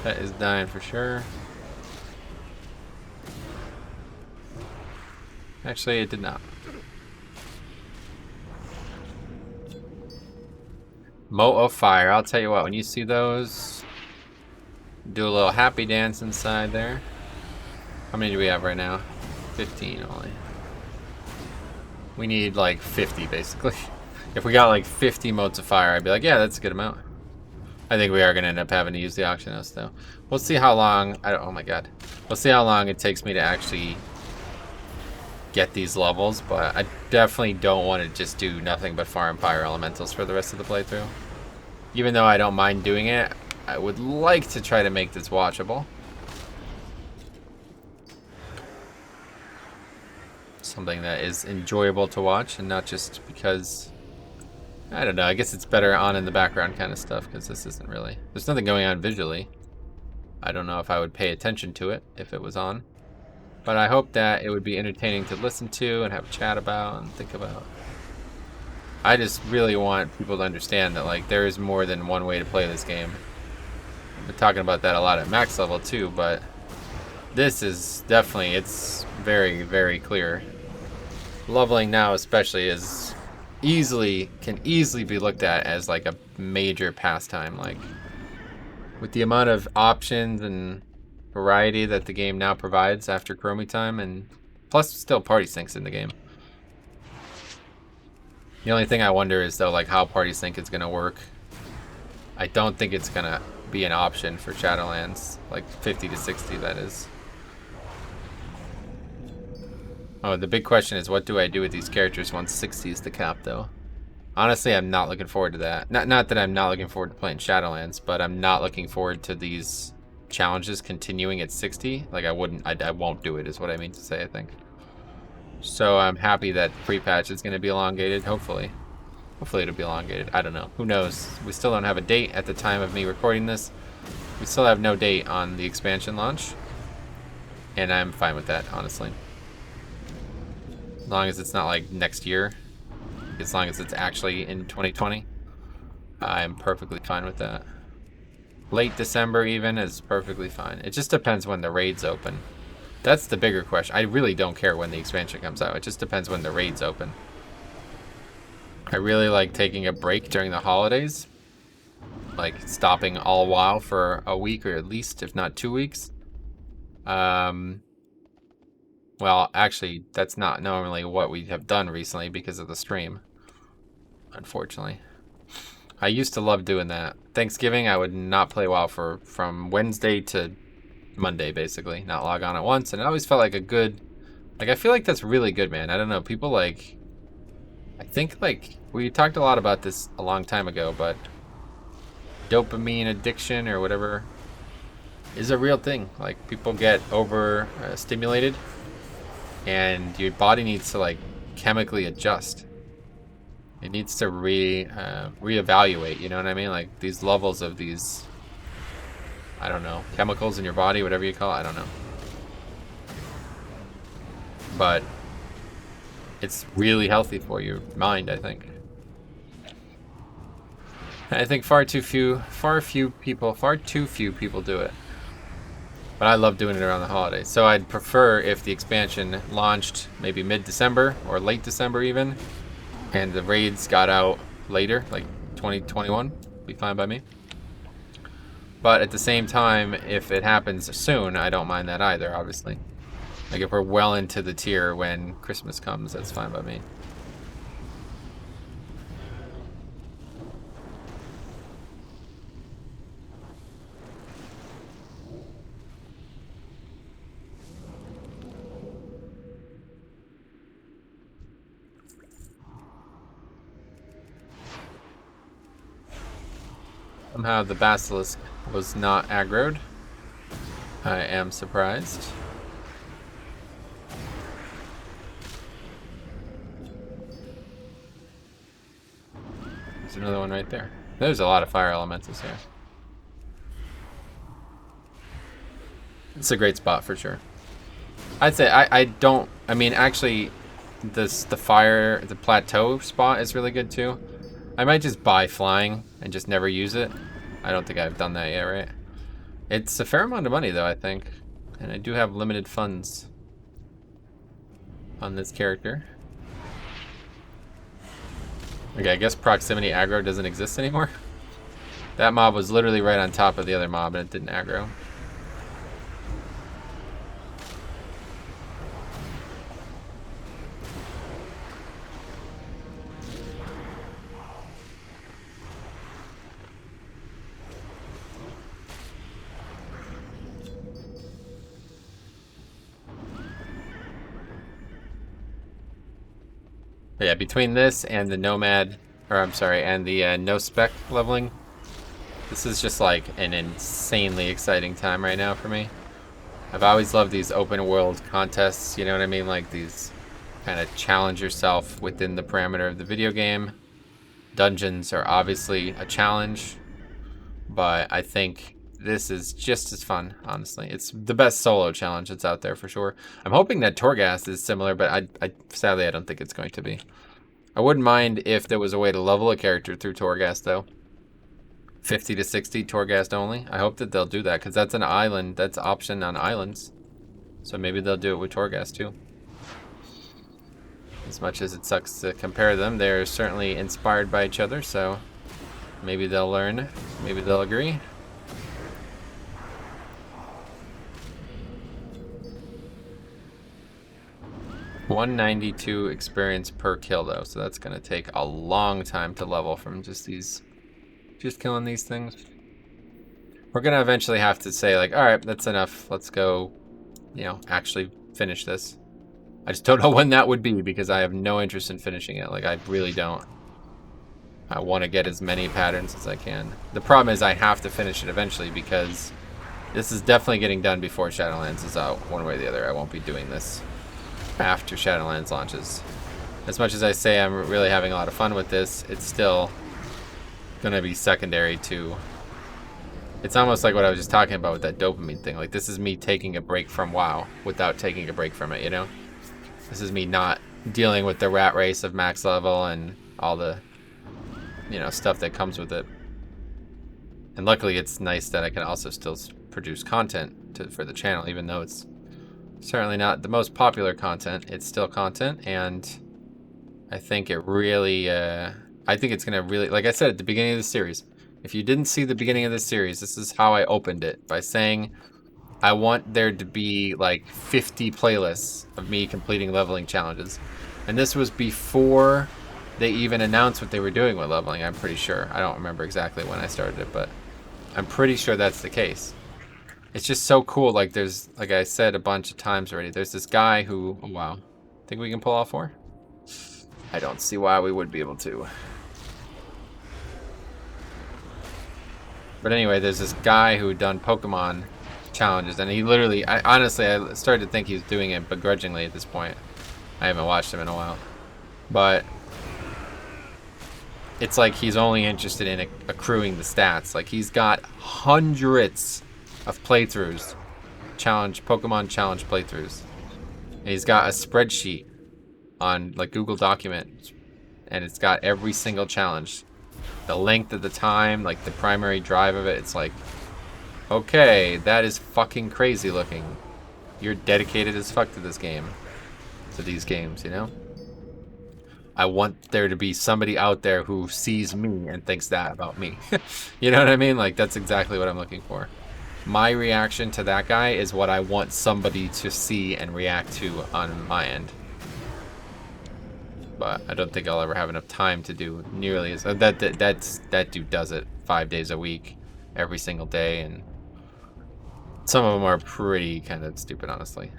That is dying for sure. Actually, it did not. Moat of Fire. I'll tell you what, when you see those, do a little happy dance inside there. How many do we have right now? 15 only. We need like 50 basically. If we got like 50 moats of fire, I'd be like, yeah, that's a good amount. I think we are going to end up having to use the auction house though. We'll see how long, oh my god. We'll see how long it takes me to actually get these levels, but I definitely don't want to just do nothing but farm fire elementals for the rest of the playthrough. Even though I don't mind doing it, I would like to try to make this watchable. Something that is enjoyable to watch and not just because, I don't know, I guess it's better on in the background kind of stuff because this isn't really, there's nothing going on visually. I don't know if I would pay attention to it if it was on, but I hope that it would be entertaining to listen to and have a chat about and think about. I just really want people to understand that like there is more than one way to play this game. We're talking about that a lot at max level too, but this is definitely, it's very, very clear. Leveling now especially is can easily be looked at as like a major pastime. Like with the amount of options and variety that the game now provides after Chromie time, and plus still party syncs in the game. The only thing I wonder is though like how party sync is gonna work. I don't think it's gonna be an option for Shadowlands, like 50 to 60 that is. Oh, the big question is what do I do with these characters once 60 is the cap though? Honestly, I'm not looking forward to that. Not that I'm not looking forward to playing Shadowlands, but I'm not looking forward to these challenges continuing at 60. Like I won't do it is what I mean to say, I think. So I'm happy that pre-patch is going to be elongated, hopefully. Hopefully it'll be elongated. I don't know. Who knows? We still don't have a date at the time of me recording this. We still have no date on the expansion launch. And I'm fine with that, honestly. As long as it's not like next year. As long as it's actually in 2020. I'm perfectly fine with that. Late December even is perfectly fine. It just depends when the raids open. That's the bigger question. I really don't care when the expansion comes out. It just depends when the raids open. I really like taking a break during the holidays. Like stopping all WoW for a week or at least, if not 2 weeks. Well, actually, that's not normally what we have done recently because of the stream. Unfortunately. I used to love doing that. Thanksgiving, I would not play WoW from Wednesday to Monday, basically. Not log on at once. And it always felt like a good... Like, I feel like that's really good, man. I don't know. People, like... I think, like... We talked a lot about this a long time ago, but... Dopamine addiction or whatever is a real thing. Like, people get over stimulated. And your body needs to, like, chemically adjust. It needs to reevaluate, you know what I mean? Like, these levels of these... I don't know, chemicals in your body, whatever you call it, I don't know. But it's really healthy for your mind, I think. I think far too few people do it. But I love doing it around the holidays. So I'd prefer if the expansion launched maybe mid-December or late December even, and the raids got out later, like 2021, be fine by me. But at the same time, if it happens soon, I don't mind that either, obviously. Like if we're well into the tier when Christmas comes, that's fine by me. Somehow the basilisk was not aggroed. I am surprised. There's another one right there. There's a lot of fire elementals here. It's a great spot for sure. I'd say I mean actually the plateau spot is really good too. I might just buy flying and just never use it. I don't think I've done that yet, right? It's a fair amount of money though, I think. And I do have limited funds on this character. Okay, I guess proximity aggro doesn't exist anymore. That mob was literally right on top of the other mob and it didn't aggro. But yeah, between this and the Nomad, or I'm sorry, and the no spec leveling, this is just like an insanely exciting time right now for me. I've always loved these open world contests, you know what I mean? Like these kind of challenge yourself within the parameter of the video game. Dungeons are obviously a challenge, but I think this is just as fun, honestly. It's the best solo challenge that's out there for sure. I'm hoping that Torghast is similar, but sadly I don't think it's going to be. I wouldn't mind if there was a way to level a character through Torghast though. 50 to 60 Torghast only. I hope that they'll do that because that's an island. That's option on islands. So maybe they'll do it with Torghast too. As much as it sucks to compare them, they're certainly inspired by each other, so maybe they'll learn. Maybe they'll agree. $192 experience per kill though, so that's gonna take a long time to level from just killing these things. We're gonna eventually have to say like, all right, that's enough. Let's go, you know, actually finish this. I just don't know when that would be because I have no interest in finishing it. Like I really don't. I want to get as many patterns as I can. The problem is I have to finish it eventually because this is definitely getting done before Shadowlands is out, one way or the other. I won't be doing this after Shadowlands launches. As much as I say I'm really having a lot of fun with this, it's still gonna be secondary to... It's almost like what I was just talking about with that dopamine thing. Like this is me taking a break from WoW without taking a break from it, you know? This is me not dealing with the rat race of max level and all the, you know, stuff that comes with it. And luckily it's nice that I can also still produce content for the channel, even though it's certainly not the most popular content. It's still content, and I think it really, I think it's gonna really, like I said at the beginning of the series, if you didn't see the beginning of this series, this is how I opened it, by saying I want there to be like 50 playlists of me completing leveling challenges. And this was before they even announced what they were doing with leveling, I'm pretty sure. I don't remember exactly when I started it, but I'm pretty sure that's the case. It's just so cool. Like there's, like I said a bunch of times already, there's this guy who, oh wow. Think we can pull off 4? I don't see why we would be able to. But anyway, there's this guy who done Pokemon challenges, and he literally, honestly, I started to think he was doing it begrudgingly at this point. I haven't watched him in a while. But it's like he's only interested in accruing the stats. Like he's got hundreds of playthroughs, Pokemon challenge playthroughs. And he's got a spreadsheet on like Google Document, and it's got every single challenge. The length of the time, like the primary drive of it, it's like, okay, that is fucking crazy looking. You're dedicated as fuck to this game. To these games, you know? I want there to be somebody out there who sees me and thinks that about me. You know what I mean? Like, that's exactly what I'm looking for. My reaction to that guy is what I want somebody to see and react to on my end. But I don't think I'll ever have enough time to do nearly as... That dude does it 5 days a week, every single day, and some of them are pretty kind of stupid, honestly.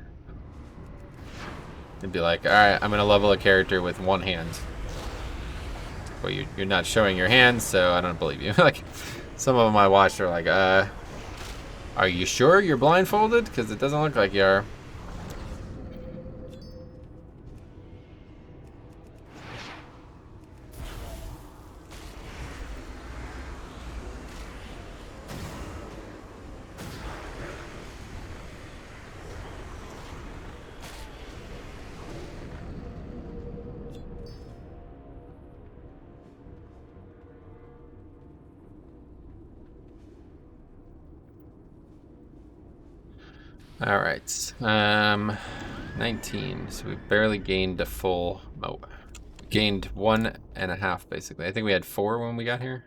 It'd be like, alright, I'm going to level a character with one hand. Well, you're not showing your hands, so I don't believe you. Like, Some of them I watched are like, are you sure you're blindfolded? Because it doesn't look like you are. All right, 19. So we barely gained a full. Oh, gained 1.5 basically. I think we had 4 when we got here.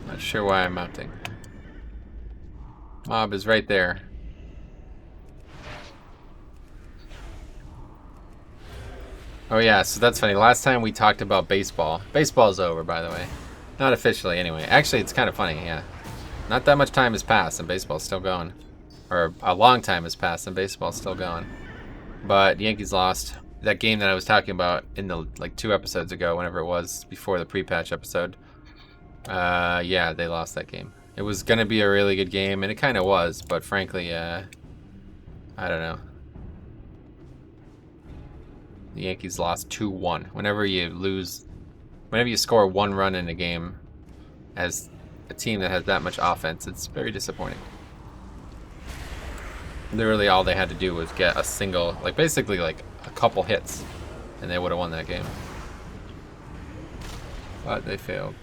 Not sure why I'm mounting. Mob is right there. Oh yeah, so that's funny. Last time we talked about baseball. Baseball's over, by the way. Not officially, anyway. Actually, it's kind of funny, yeah. Not that much time has passed and baseball's still going. Or a long time has passed and baseball's still going. But the Yankees lost. That game that I was talking about in the, like, 2 episodes ago, whenever it was, before the pre-patch episode. Yeah, they lost that game. It was going to be a really good game, and it kind of was, but frankly, I don't know. The Yankees lost 2-1. Whenever you score 1 run in a game as a team that has that much offense, it's very disappointing. Literally all they had to do was get a single, like basically like a couple hits, and they would have won that game. But they failed.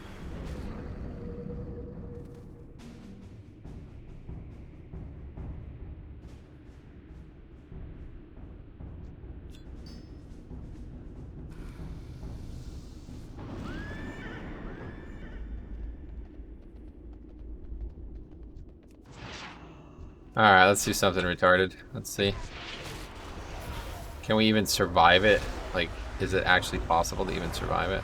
Alright, let's do something retarded. Let's see. Can we even survive it? Like, is it actually possible to even survive it?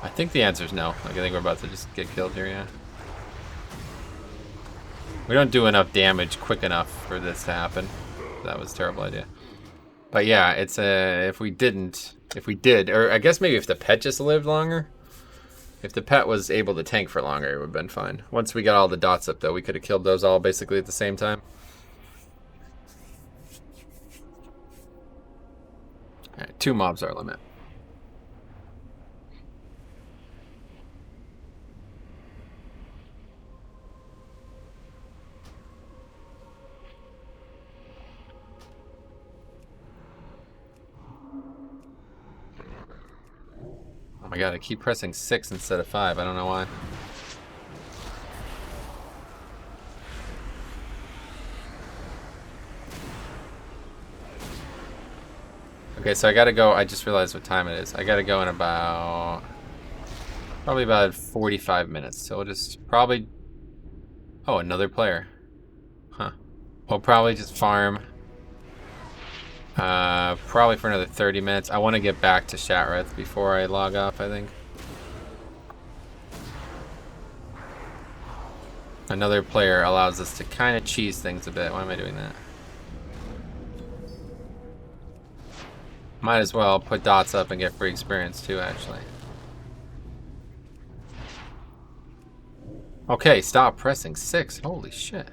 I think the answer is no. Like, I think we're about to just get killed here, yeah. We don't do enough damage quick enough for this to happen. That was a terrible idea. But yeah, it's if we did, or I guess maybe if the pet just lived longer. If the pet was able to tank for longer, it would have been fine. Once we got all the dots up, though, we could have killed those all basically at the same time. Alright, 2 mobs are our limit. Oh my god, I keep pressing 6 instead of 5. I don't know why. Okay, so I gotta go. I just realized what time it is. I gotta go in probably about 45 minutes. So we'll just probably... Oh, another player. Huh. We'll probably just farm. Probably for another 30 minutes. I want to get back to Shatreth before I log off, I think. Another player allows us to kind of cheese things a bit. Why am I doing that? Might as well put dots up and get free experience too, actually. Okay, stop pressing 6. Holy shit.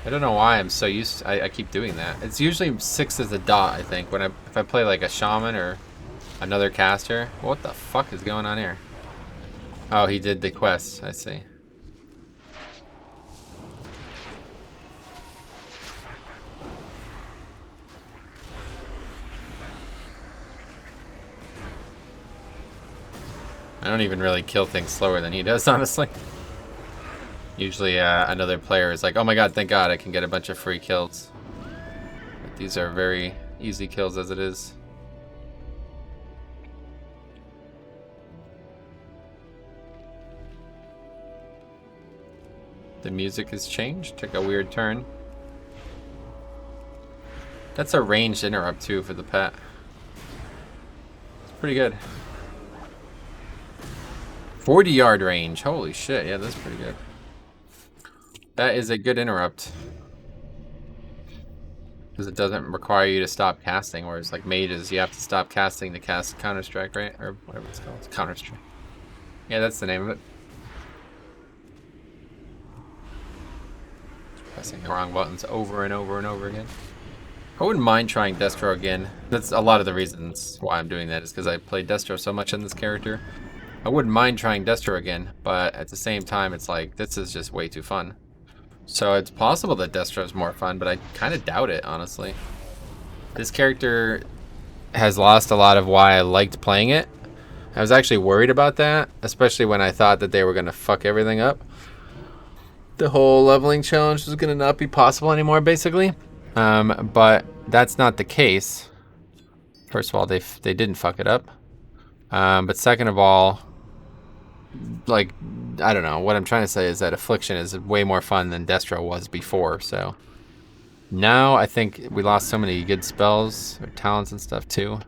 I don't know why I'm so used to, I keep doing that. It's usually 6 as a dot, I think, if I play like a shaman or another caster. What the fuck is going on here? Oh, he did the quest, I see. I don't even really kill things slower than he does, honestly. Usually another player is like, oh my god, thank god I can get a bunch of free kills. But these are very easy kills as it is. The music has changed. Took a weird turn. That's a ranged interrupt too for the pet. It's pretty good. 40-yard range. Holy shit. Yeah, that's pretty good. That is a good interrupt. Because it doesn't require you to stop casting, whereas like mages, you have to stop casting to cast Counter-Strike, right? Or whatever it's called. It's Counter-Strike. Yeah, that's the name of it. Pressing the wrong buttons over and over and over again. I wouldn't mind trying Destro again. That's a lot of the reasons why I'm doing that is because I played Destro so much in this character. I wouldn't mind trying Destro again, but at the same time, it's like, this is just way too fun. So it's possible that Destro's more fun, but I kind of doubt it, honestly. This character has lost a lot of why I liked playing it. I was actually worried about that, especially when I thought that they were going to fuck everything up. The whole leveling challenge was going to not be possible anymore, basically. But that's not the case. First of all, they didn't fuck it up. But second of all, like, I don't know. What I'm trying to say is that Affliction is way more fun than Destro was before. So now I think we lost so many good spells or talents and stuff too.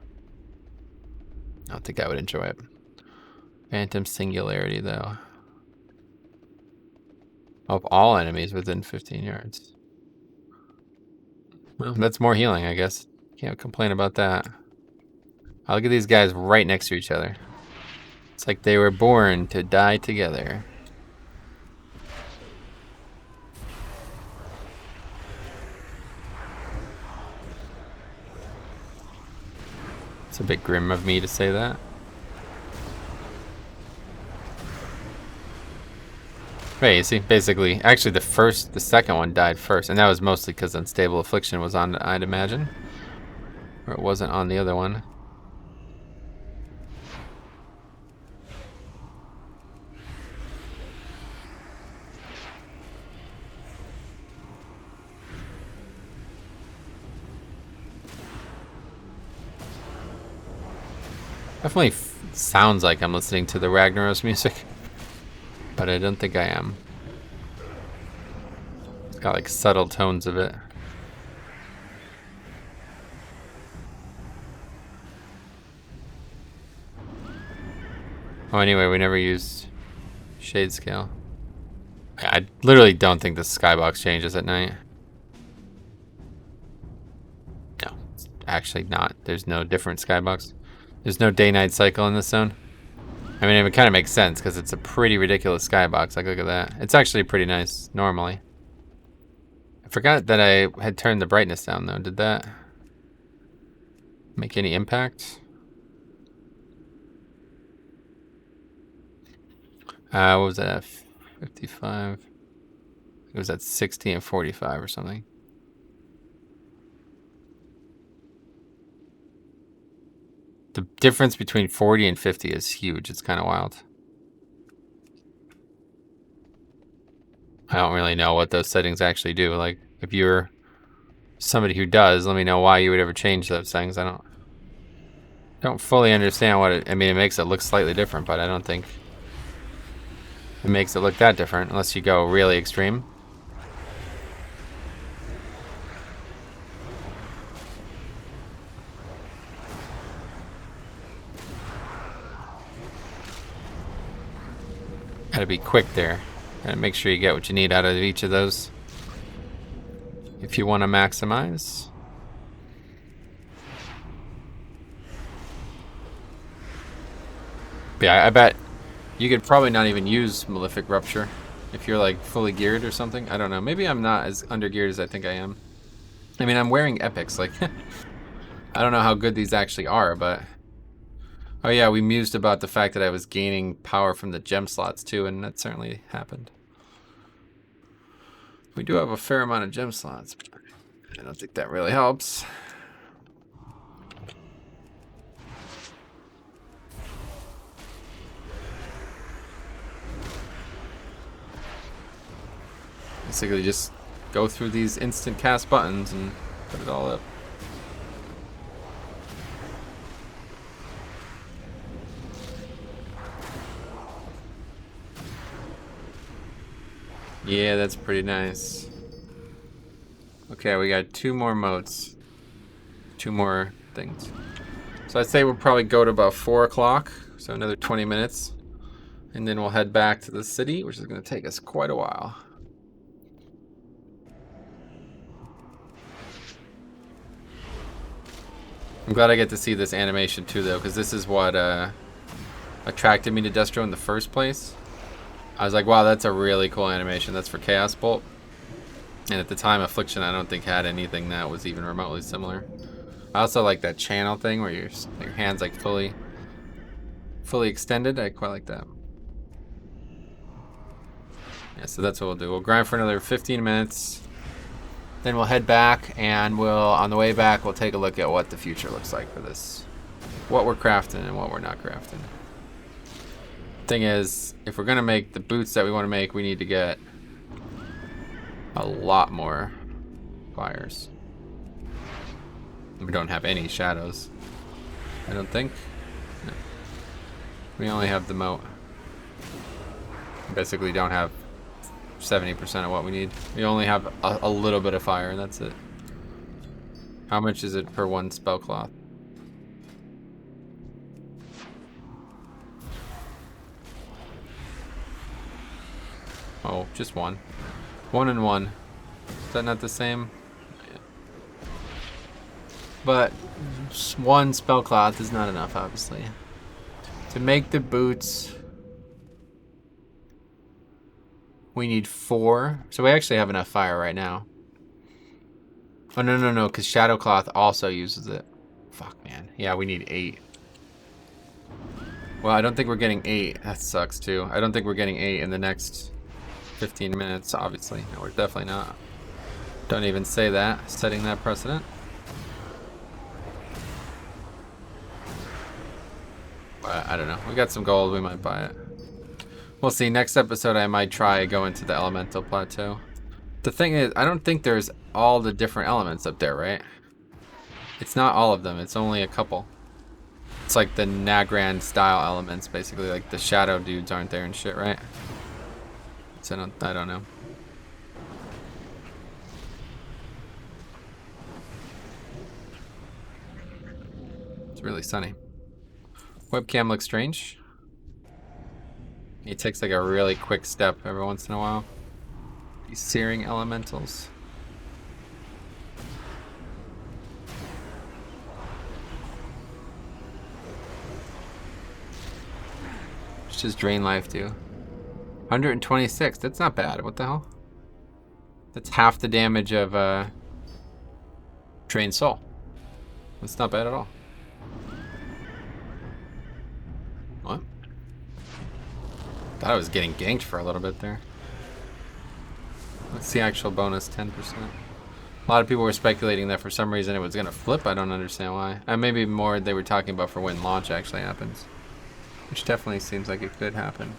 I don't think I would enjoy it. Phantom Singularity though. Of all enemies within 15 yards. Well, that's more healing, I guess. Can't complain about that. Oh, look at these guys right next to each other. It's like they were born to die together. It's a bit grim of me to say that. Right, you see, basically, actually the second one died first, and that was mostly because Unstable Affliction was on, I'd imagine. Or it wasn't on the other one. Definitely sounds like I'm listening to the Ragnaros music, but I don't think I am. It's got like subtle tones of it. Oh, anyway, we never used Shade Scale. I literally don't think the skybox changes at night. No, it's actually not. There's no different skybox. There's no day-night cycle in this zone. I mean, it kind of makes sense because it's a pretty ridiculous skybox. Like, look at that. It's actually pretty nice normally. I forgot that I had turned the brightness down, though. Did that make any impact? What was that? 55? It was at 60 and 45 or something. The difference between 40 and 50 is huge. It's kind of wild. I don't really know what those settings actually do. Like, if you're somebody who does, let me know why you would ever change those things. I don't fully understand what it... I mean, it makes it look slightly different, but I don't think it makes it look that different unless you go really extreme. Gotta be quick there. Gotta make sure you get what you need out of each of those if you want to maximize. But yeah, I bet you could probably not even use Malefic Rupture if you're like fully geared or something. I don't know. Maybe I'm not as under-geared as I think I am. I mean, I'm wearing epics. Like, I don't know how good these actually are, but... Oh yeah, we mused about the fact that I was gaining power from the gem slots too, and that certainly happened. We do have a fair amount of gem slots, but I don't think that really helps. Basically just go through these instant cast buttons and put it all up. Yeah, that's pretty nice. Okay, we got 2 more moats. 2 more things. So I'd say we'll probably go to about 4 o'clock. So another 20 minutes. And then we'll head back to the city, which is going to take us quite a while. I'm glad I get to see this animation too, though, because this is what attracted me to Destro in the first place. I was like, wow, that's a really cool animation. That's for Chaos Bolt. And at the time, Affliction, I don't think had anything that was even remotely similar. I also like that channel thing where your hand's like fully extended. I quite like that. Yeah, so that's what we'll do. We'll grind for another 15 minutes. Then we'll head back, and on the way back, we'll take a look at what the future looks like for this. What we're crafting and what we're not crafting. Thing is, if we're gonna make the boots that we want to make, we need to get a lot more fires. We don't have any shadows, I don't think. No. We only have the moat. We basically don't have 70% of what we need. We only have a little bit of fire, and that's it. How much is it per 1 spell cloth? Oh, just 1. 1 and 1. Is that not the same? Yeah. But 1 spell cloth is not enough, obviously. To make the boots, we need 4. So we actually have enough fire right now. Oh, no, because Shadow Cloth also uses it. Fuck, man. Yeah, we need 8. Well, I don't think we're getting 8. That sucks, too. I don't think we're getting 8 in the next 15 minutes, obviously. No, we're definitely not. Don't even say that. Setting that precedent. But I don't know. We got some gold. We might buy it. We'll see. Next episode, I might try go into the Elemental Plateau. The thing is, I don't think there's all the different elements up there, right? It's not all of them. It's only a couple. It's like the Nagran style elements, basically. Like the shadow dudes aren't there and shit, right? So I don't know. It's really sunny. Webcam looks strange. He takes like a really quick step every once in a while. These searing elementals. It's just drain life too. 126, that's not bad. What the hell? That's half the damage of Drain Soul. That's not bad at all. What? Thought I was getting ganked for a little bit there. What's the actual bonus? 10%. A lot of people were speculating that for some reason it was going to flip. I don't understand why. Maybe more they were talking about for when launch actually happens. Which definitely seems like it could happen.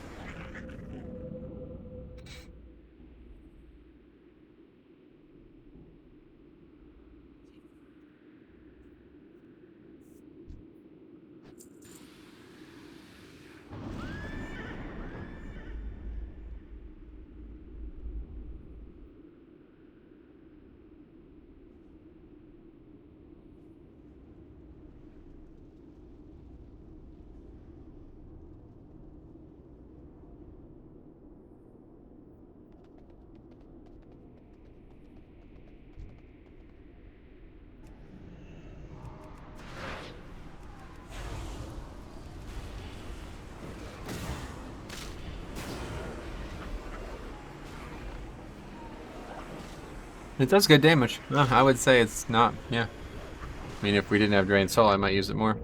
It does good damage. I would say it's not, yeah. I mean, if we didn't have Drain Soul, I might use it more.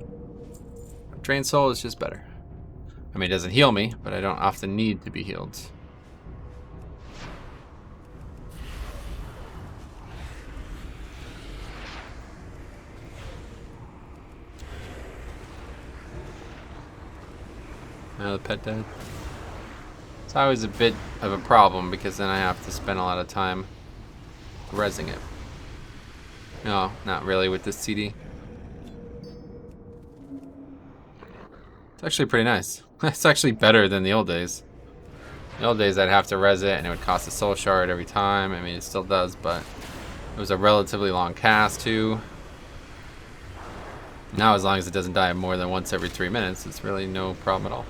Drain Soul is just better. I mean, it doesn't heal me, but I don't often need to be healed. Now the pet died. It's always a bit of a problem because then I have to spend a lot of time rezzing it. No, not really with this CD. It's actually pretty nice. It's actually better than the old days. The old days I'd have to res it and it would cost a soul shard every time. I mean, it still does, but it was a relatively long cast too. Now, as long as it doesn't die more than once every 3 minutes, it's really no problem at all.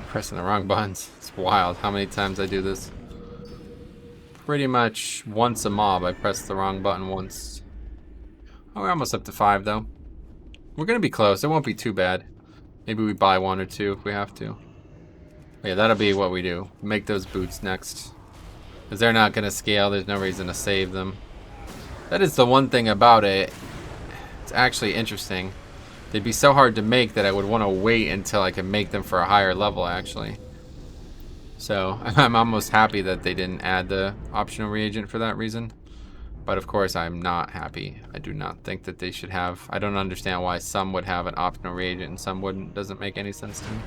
Pressing the wrong buttons. It's wild how many times I do this. Pretty much once a mob, I press the wrong button once. Oh, we're almost up to 5 though. We're gonna be close. It won't be too bad. Maybe we buy 1 or 2 if we have to. But yeah, that'll be what we do. Make those boots next. Because they're not gonna scale. There's no reason to save them. That is the one thing about it. It's actually interesting. They'd be so hard to make that I would want to wait until I can make them for a higher level, actually. So, I'm almost happy that they didn't add the optional reagent for that reason. But of course, I'm not happy. I do not think that they should have... I don't understand why some would have an optional reagent and some wouldn't. Doesn't make any sense to me.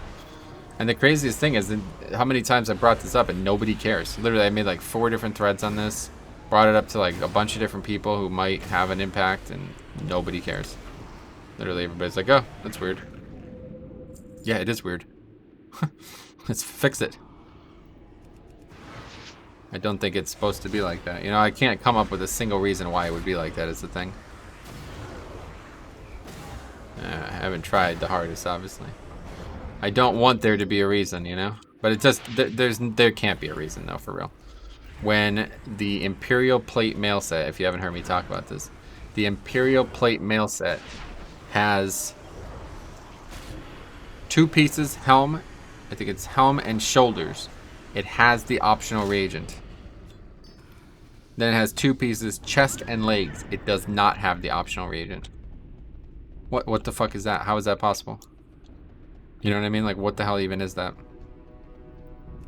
And the craziest thing is how many times I brought this up and nobody cares. Literally, I made like 4 different threads on this. Brought it up to like a bunch of different people who might have an impact and nobody cares. Literally everybody's like, oh, that's weird. Yeah, it is weird. Let's fix it. I don't think it's supposed to be like that. You know, I can't come up with a single reason why it would be like that is the thing. I haven't tried the hardest, obviously. I don't want there to be a reason, you know? But it just, there can't be a reason, though, for real. When the Imperial Plate mail set, if you haven't heard me talk about this, the Imperial Plate mail set has 2 pieces, helm, I think it's helm and shoulders. It has the optional reagent. Then it has 2 pieces, chest and legs. It does not have the optional reagent. What the fuck is that? How is that possible? You know what I mean? Like, what the hell even is that?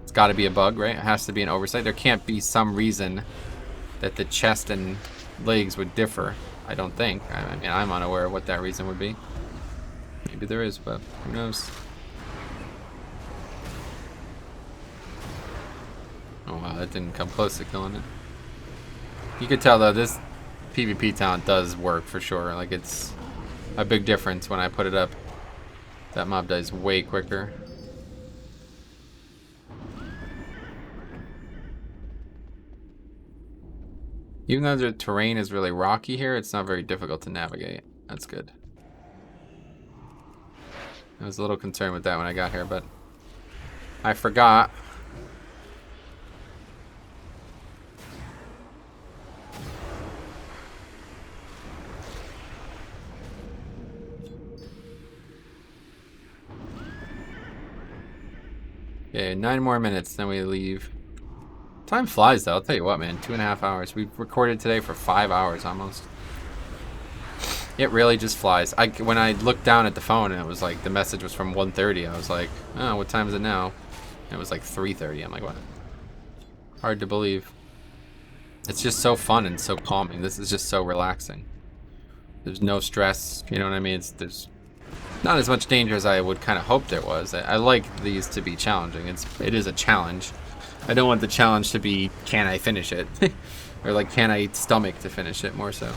It's got to be a bug, right? It has to be an oversight. There can't be some reason that the chest and legs would differ. I don't think. I mean, I'm unaware of what that reason would be. Maybe there is, but who knows? Oh wow, that didn't come close to killing it. You could tell though, this PvP talent does work for sure. Like, it's a big difference when I put it up. That mob dies way quicker. Even though the terrain is really rocky here, it's not very difficult to navigate. That's good. I was a little concerned with that when I got here, but I forgot. Okay, 9 more minutes, then we leave. Time flies, though. I'll tell you what, man. 2.5 hours. We've recorded today for 5 hours almost. It really just flies. When I looked down at the phone and it was like the message was from 1:30, I was like, oh, what time is it now? And it was like 3:30. I'm like, what? Hard to believe. It's just so fun and so calming. This is just so relaxing. There's no stress. You know what I mean? There's not as much danger as I would kind of hope there was. I like these to be challenging. It is a challenge. I don't want the challenge to be, can I finish it? Or like, can I stomach to finish it, more so.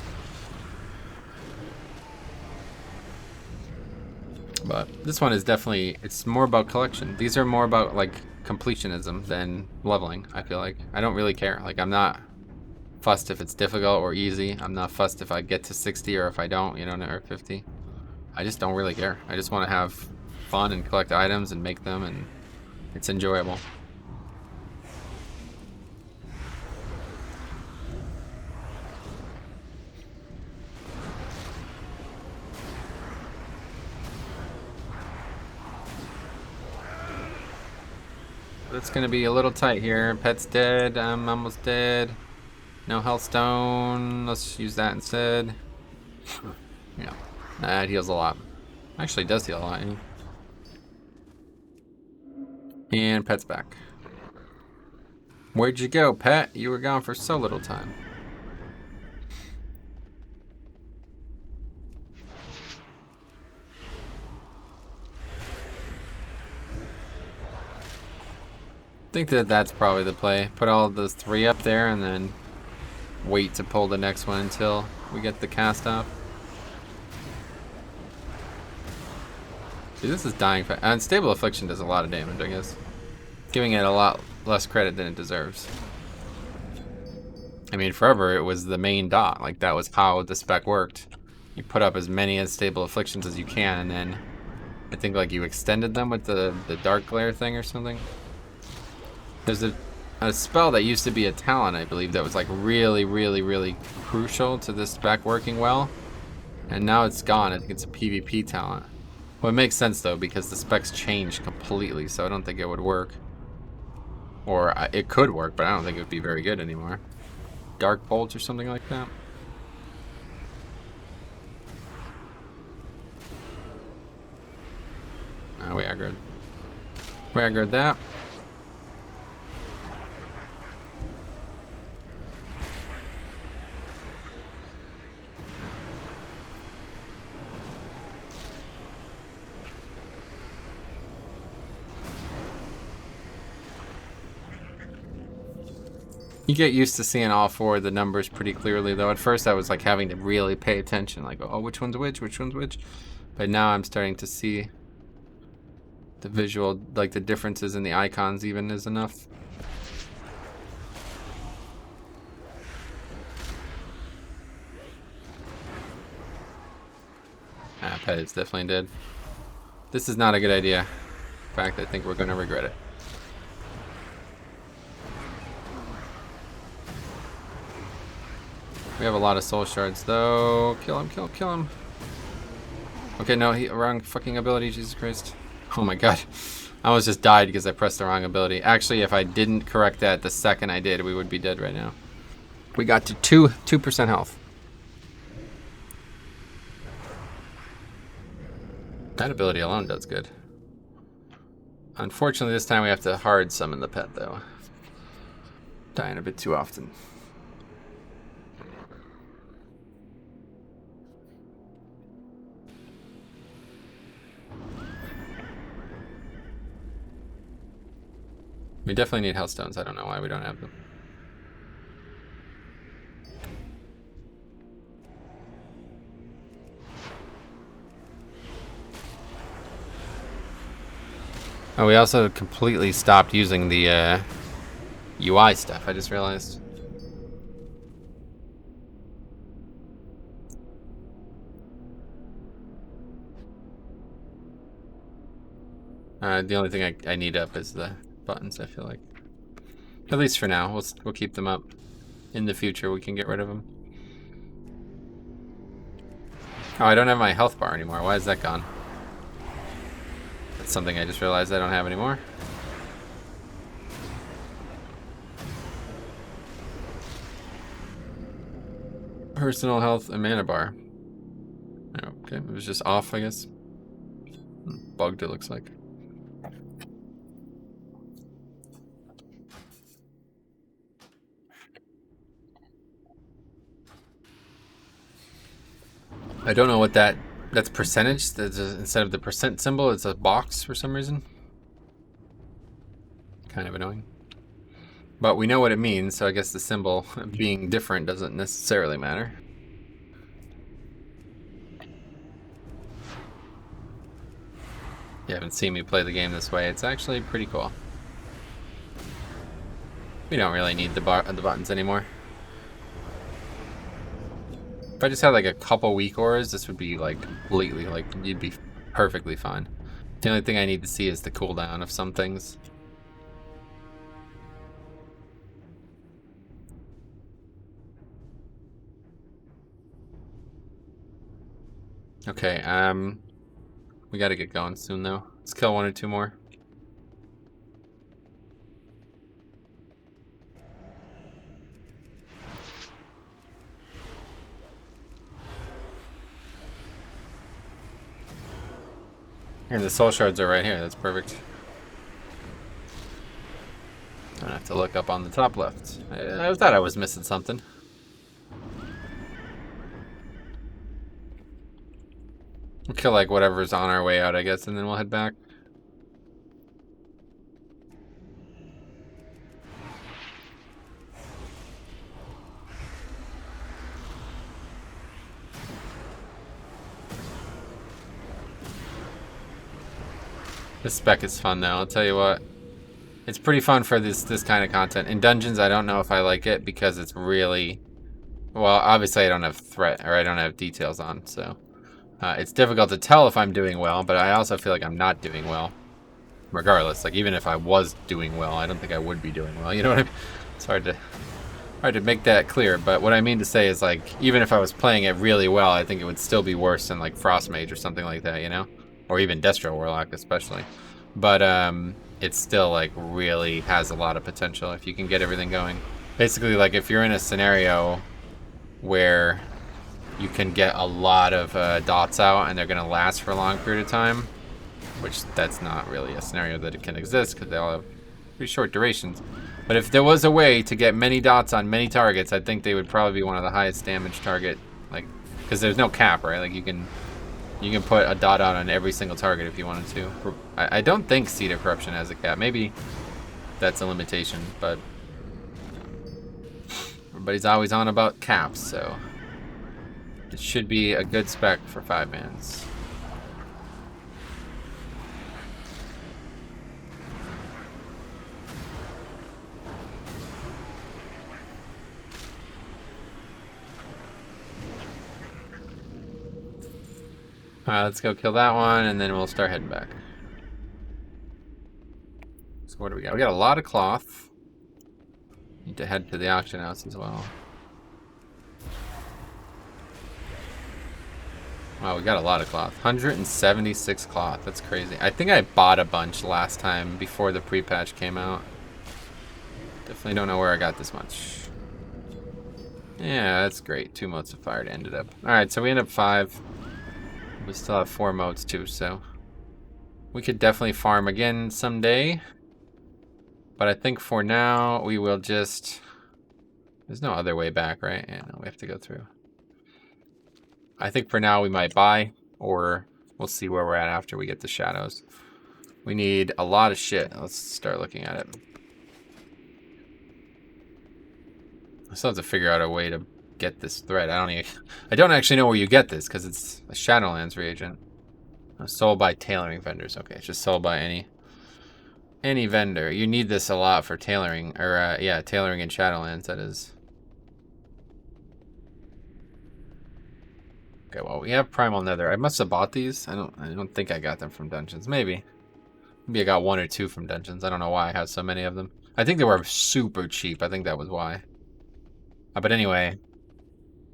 But this one is definitely, it's more about collection. These are more about like completionism than leveling, I feel like. I don't really care. Like, I'm not fussed if it's difficult or easy. I'm not fussed if I get to 60 or if I don't, you know, or 50. I just don't really care. I just want to have fun and collect items and make them, and it's enjoyable. But it's gonna be a little tight here. Pet's dead. I'm almost dead. No health stone. Let's use that instead. Yeah. That heals a lot. Actually, does heal a lot. Yeah. And Pet's back. Where'd you go, Pet? You were gone for so little time. think that that's probably the play. Put all those 3 up there and then wait to pull the next one until we get the cast off. See, this is dying fast. Unstable Affliction does a lot of damage, I guess. Giving it a lot less credit than it deserves. I mean, forever it was the main dot. Like, that was how the spec worked. You put up as many Unstable Afflictions as you can, and then I think, like, you extended them with the Dark Glare thing or something. There's a spell that used to be a talent, I believe, that was, like, really, really, really crucial to this spec working well. And now it's gone. I think it's a PvP talent. Well, it makes sense, though, because the specs changed completely, so I don't think it would work. Or it could work, but I don't think it would be very good anymore. Dark Bolt or something like that. Oh, we aggroed. We aggroed that. You get used to seeing all 4 of the numbers pretty clearly, though. At first I was like having to really pay attention, like, oh, which one's which one's which. But now I'm starting to see the visual, like the differences in the icons even is enough. Ah, Pet is definitely dead. This is not a good idea. In fact, I think we're going to regret it. We have a lot of soul shards, though. Kill him, kill him, kill him. Okay, no, wrong fucking ability, Jesus Christ. Oh my god. I almost just died because I pressed the wrong ability. Actually, if I didn't correct that the second I did, we would be dead right now. We got to 2% health. That ability alone does good. Unfortunately, this time we have to hard summon the pet, though. Dying a bit too often. We definitely need Hellstones. I don't know why we don't have them. Oh, we also completely stopped using the UI stuff, I just realized. The only thing I need up is the buttons, I feel like. At least for now. We'll keep them up. In the future, we can get rid of them. Oh, I don't have my health bar anymore. Why is that gone? That's something I just realized I don't have anymore. Personal health and mana bar. Okay, it was just off, I guess. Bugged, it looks like. I don't know what that's percentage. Instead of the percent symbol, it's a box for some reason. Kind of annoying. But we know what it means, so I guess the symbol being different doesn't necessarily matter. You haven't seen me play the game this way. It's actually pretty cool. We don't really need the buttons anymore. If I just had like a couple weak auras, this would be like completely, like, you'd be perfectly fine. The only thing I need to see is the cooldown of some things. Okay, we gotta get going soon though. Let's kill 1 or 2 more. And the soul shards are right here. That's perfect. I don't have to look up on the top left. I thought I was missing something. We'll kill like whatever's on our way out, I guess, and then we'll head back. This spec is fun though, I'll tell you what. It's pretty fun for this kind of content. In dungeons, I don't know if I like it because it's really... Well, obviously I don't have threat, or I don't have details on, so... it's difficult to tell if I'm doing well, but I also feel like I'm not doing well. Regardless, like even if I was doing well, I don't think I would be doing well, you know what I mean? It's hard to make that clear, but what I mean to say is like, even if I was playing it really well, I think it would still be worse than like Frost Mage or something like that, you know? Or even Destro Warlock especially. But it still like really has a lot of potential if you can get everything going. Basically, like if you're in a scenario where you can get a lot of dots out and they're gonna last for a long period of time, which that's not really a scenario that it can exist because they all have pretty short durations. But if there was a way to get many dots on many targets, I think they would probably be one of the highest damage target, like, because there's no cap, right? Like you can put a dot out on every single target if you wanted to. I don't think Seed of Corruption has a cap. Maybe that's a limitation, but everybody's always on about caps, so it should be a good spec for 5-mans. Alright, let's go kill that one, and then we'll start heading back. So what do we got? We got a lot of cloth. Need to head to the auction house as well. Wow, we got a lot of cloth. 176 cloth. That's crazy. I think I bought a bunch last time before the pre-patch came out. Definitely don't know where I got this much. Yeah, that's great. 2 motes of fire ended up. Alright, so we end up 5. We still have 4 motes too, so we could definitely farm again someday. But I think for now we will just... There's no other way back, right? Yeah, no, we have to go through. I think for now we might buy, or we'll see where we're at after we get the shadows. We need a lot of shit. Let's start looking at it. I still have to figure out a way to get this thread. I don't actually know where you get this because it's a Shadowlands reagent. Sold by tailoring vendors. Okay, it's just sold by any vendor. You need this a lot for tailoring, or yeah, tailoring in Shadowlands. That is. Okay, well we have Primal Nether. I must have bought these. I don't think I got them from dungeons. Maybe I got 1 or 2 from dungeons. I don't know why I have so many of them. I think they were super cheap. I think that was why. But anyway,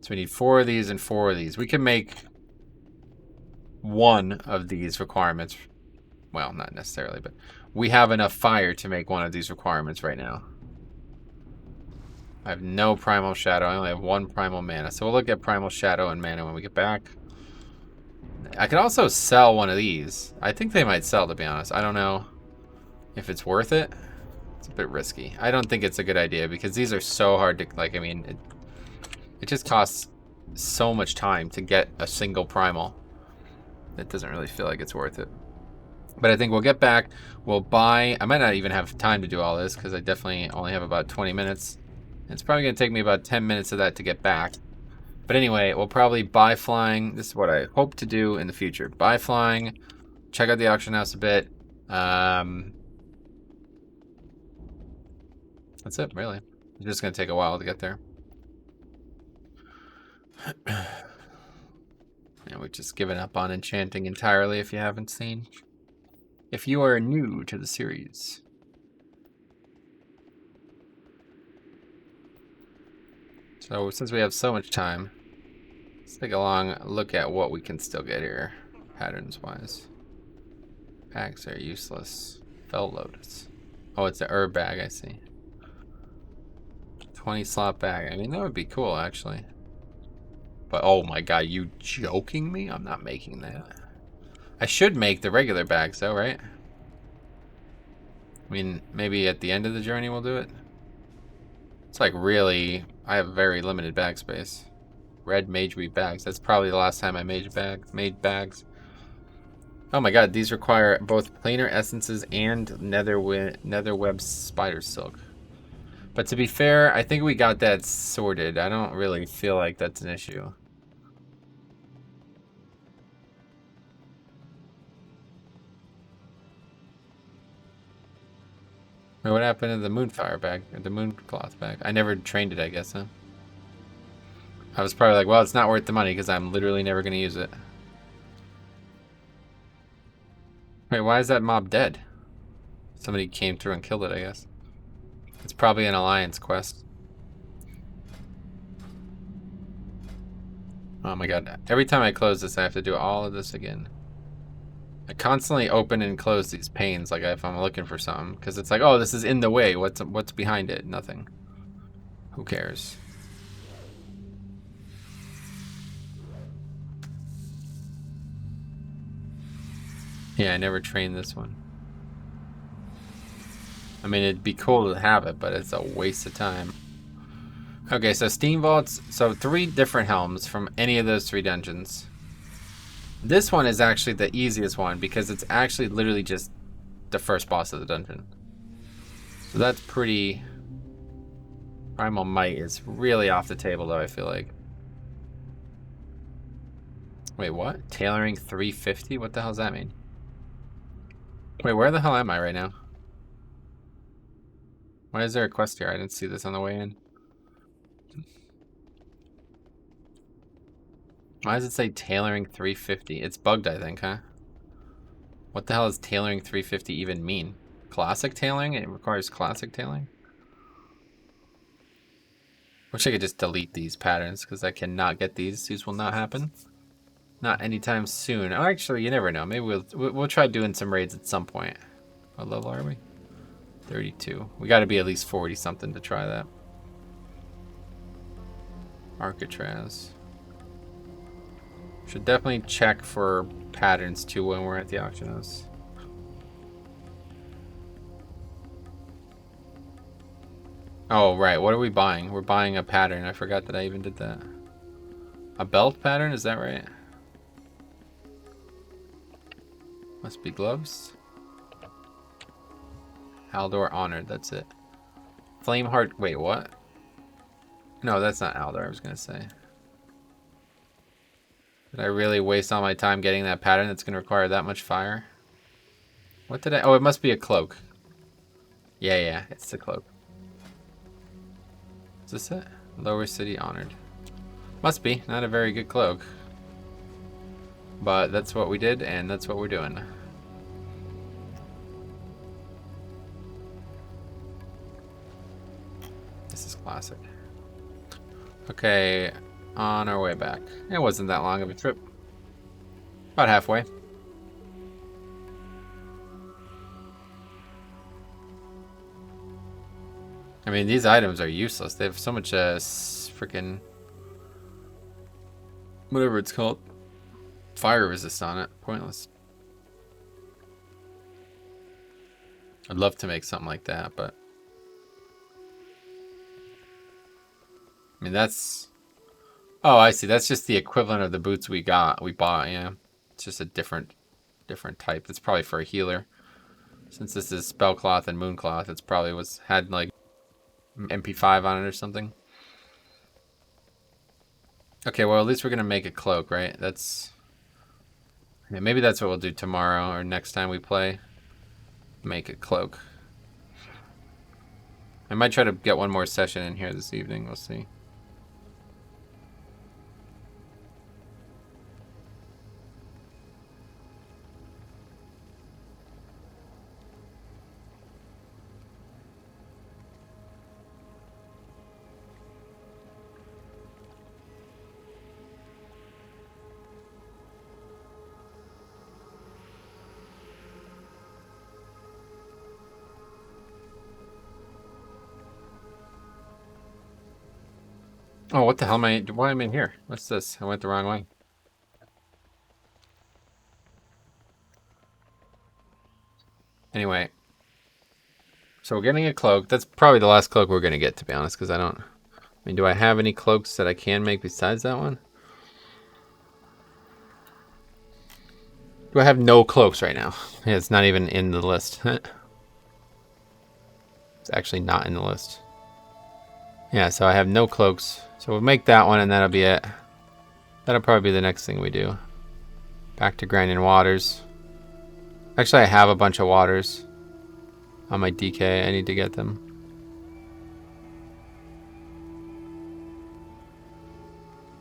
so we need 4 of these and 4 of these. We can make 1 of these requirements. Well, not necessarily, but we have enough fire to make 1 of these requirements right now. I have no Primal Shadow. I only have 1 Primal Mana. So we'll look at Primal Shadow and Mana when we get back. I could also sell 1 of these. I think they might sell, to be honest. I don't know if it's worth it. It's a bit risky. I don't think it's a good idea because these are so hard to, like, I mean, it just costs so much time to get a single Primal. It doesn't really feel like it's worth it. But I think we'll get back. We'll buy. I might not even have time to do all this because I definitely only have about 20 minutes. It's probably going to take me about 10 minutes of that to get back. But anyway, we'll probably buy flying. This is what I hope to do in the future. Buy flying. Check out the auction house a bit. That's it, really. It's just going to take a while to get there. And we've just given up on enchanting entirely if you haven't seen. If you are new to the series. So since we have so much time, let's take a long look at what we can still get here, patterns-wise. Bags are useless. Fell Lotus. Oh, it's an herb bag, I see. 20 slot bag. I mean, that would be cool, actually. But, oh my god, you joking me? I'm not making that. I should make the regular bags, though, right? I mean, maybe at the end of the journey we'll do it. It's like really... I have very limited bag space. Red Mage Weave bags. That's probably the last time I made bags. Oh my god, these require both planar essences and netherweb spider silk. But to be fair, I think we got that sorted. I don't really feel like that's an issue. Wait, what happened to the moonfire bag? Or the mooncloth bag? I never trained it, I guess, huh? I was probably like, well, it's not worth the money because I'm literally never going to use it. Wait, why is that mob dead? Somebody came through and killed it, I guess. It's probably an alliance quest. Oh my god. Every time I close this, I have to do all of this again. I constantly open and close these panes like if I'm looking for something. Because it's like, oh, this is in the way. What's behind it? Nothing. Who cares? Yeah, I never trained this one. I mean, it'd be cool to have it, but it's a waste of time. Okay, so Steam Vaults. So 3 different helms from any of those 3 dungeons. This one is actually the easiest one because it's actually literally just the first boss of the dungeon. So that's pretty... Primal Might is really off the table though, I feel like. Wait, what? Tailoring 350? What the hell does that mean? Wait, where the hell am I right now? Why is there a quest here? I didn't see this on the way in. Why does it say tailoring 350? It's bugged, I think, huh? What the hell does tailoring 350 even mean? Classic tailoring? It requires classic tailoring? Wish I could just delete these patterns because I cannot get these. These will not happen. Not anytime soon. Oh, actually, you never know. Maybe we'll try doing some raids at some point. What level are we? 32. We got to be at least 40 something to try that. Arcatraz. Should definitely check for patterns too when we're at the auction house. Oh, right. What are we buying? We're buying a pattern. I forgot that I even did that. A belt pattern? Is that right? Must be gloves. Aldor Honored. That's it. Flameheart. Wait, what? No, that's not Aldor, I was going to say. Did I really waste all my time getting that pattern that's going to require that much fire? What did I... Oh, it must be a cloak. Yeah, it's the cloak. Is this it? Lower City Honored. Must be. Not a very good cloak. But that's what we did, and that's what we're doing. This is classic. Okay, on our way back. It wasn't that long of a trip. About halfway. I mean, these items are useless. They have so much freaking whatever it's called, fire resist on it. Pointless. I'd love to make something like that, but I mean that's... Oh, I see. That's just the equivalent of the boots we bought, yeah. It's just a different type. It's probably for a healer. Since this is Spellcloth and Mooncloth, it's probably had like MP5 on it or something. Okay, well at least we're gonna make a cloak, right? That's... Yeah, maybe that's what we'll do tomorrow or next time we play. Make a cloak. I might try to get one more session in here this evening. We'll see. Oh, what the hell why am I in here? What's this? I went the wrong way. Anyway. So we're getting a cloak. That's probably the last cloak we're going to get, to be honest, because I mean, do I have any cloaks that I can make besides that one? Do I have no cloaks right now? Yeah, it's not even in the list. It's actually not in the list. Yeah, so I have no cloaks. So we'll make that one and that'll be it. That'll probably be the next thing we do. Back to grinding waters. Actually, I have a bunch of waters. on my DK. I need to get them.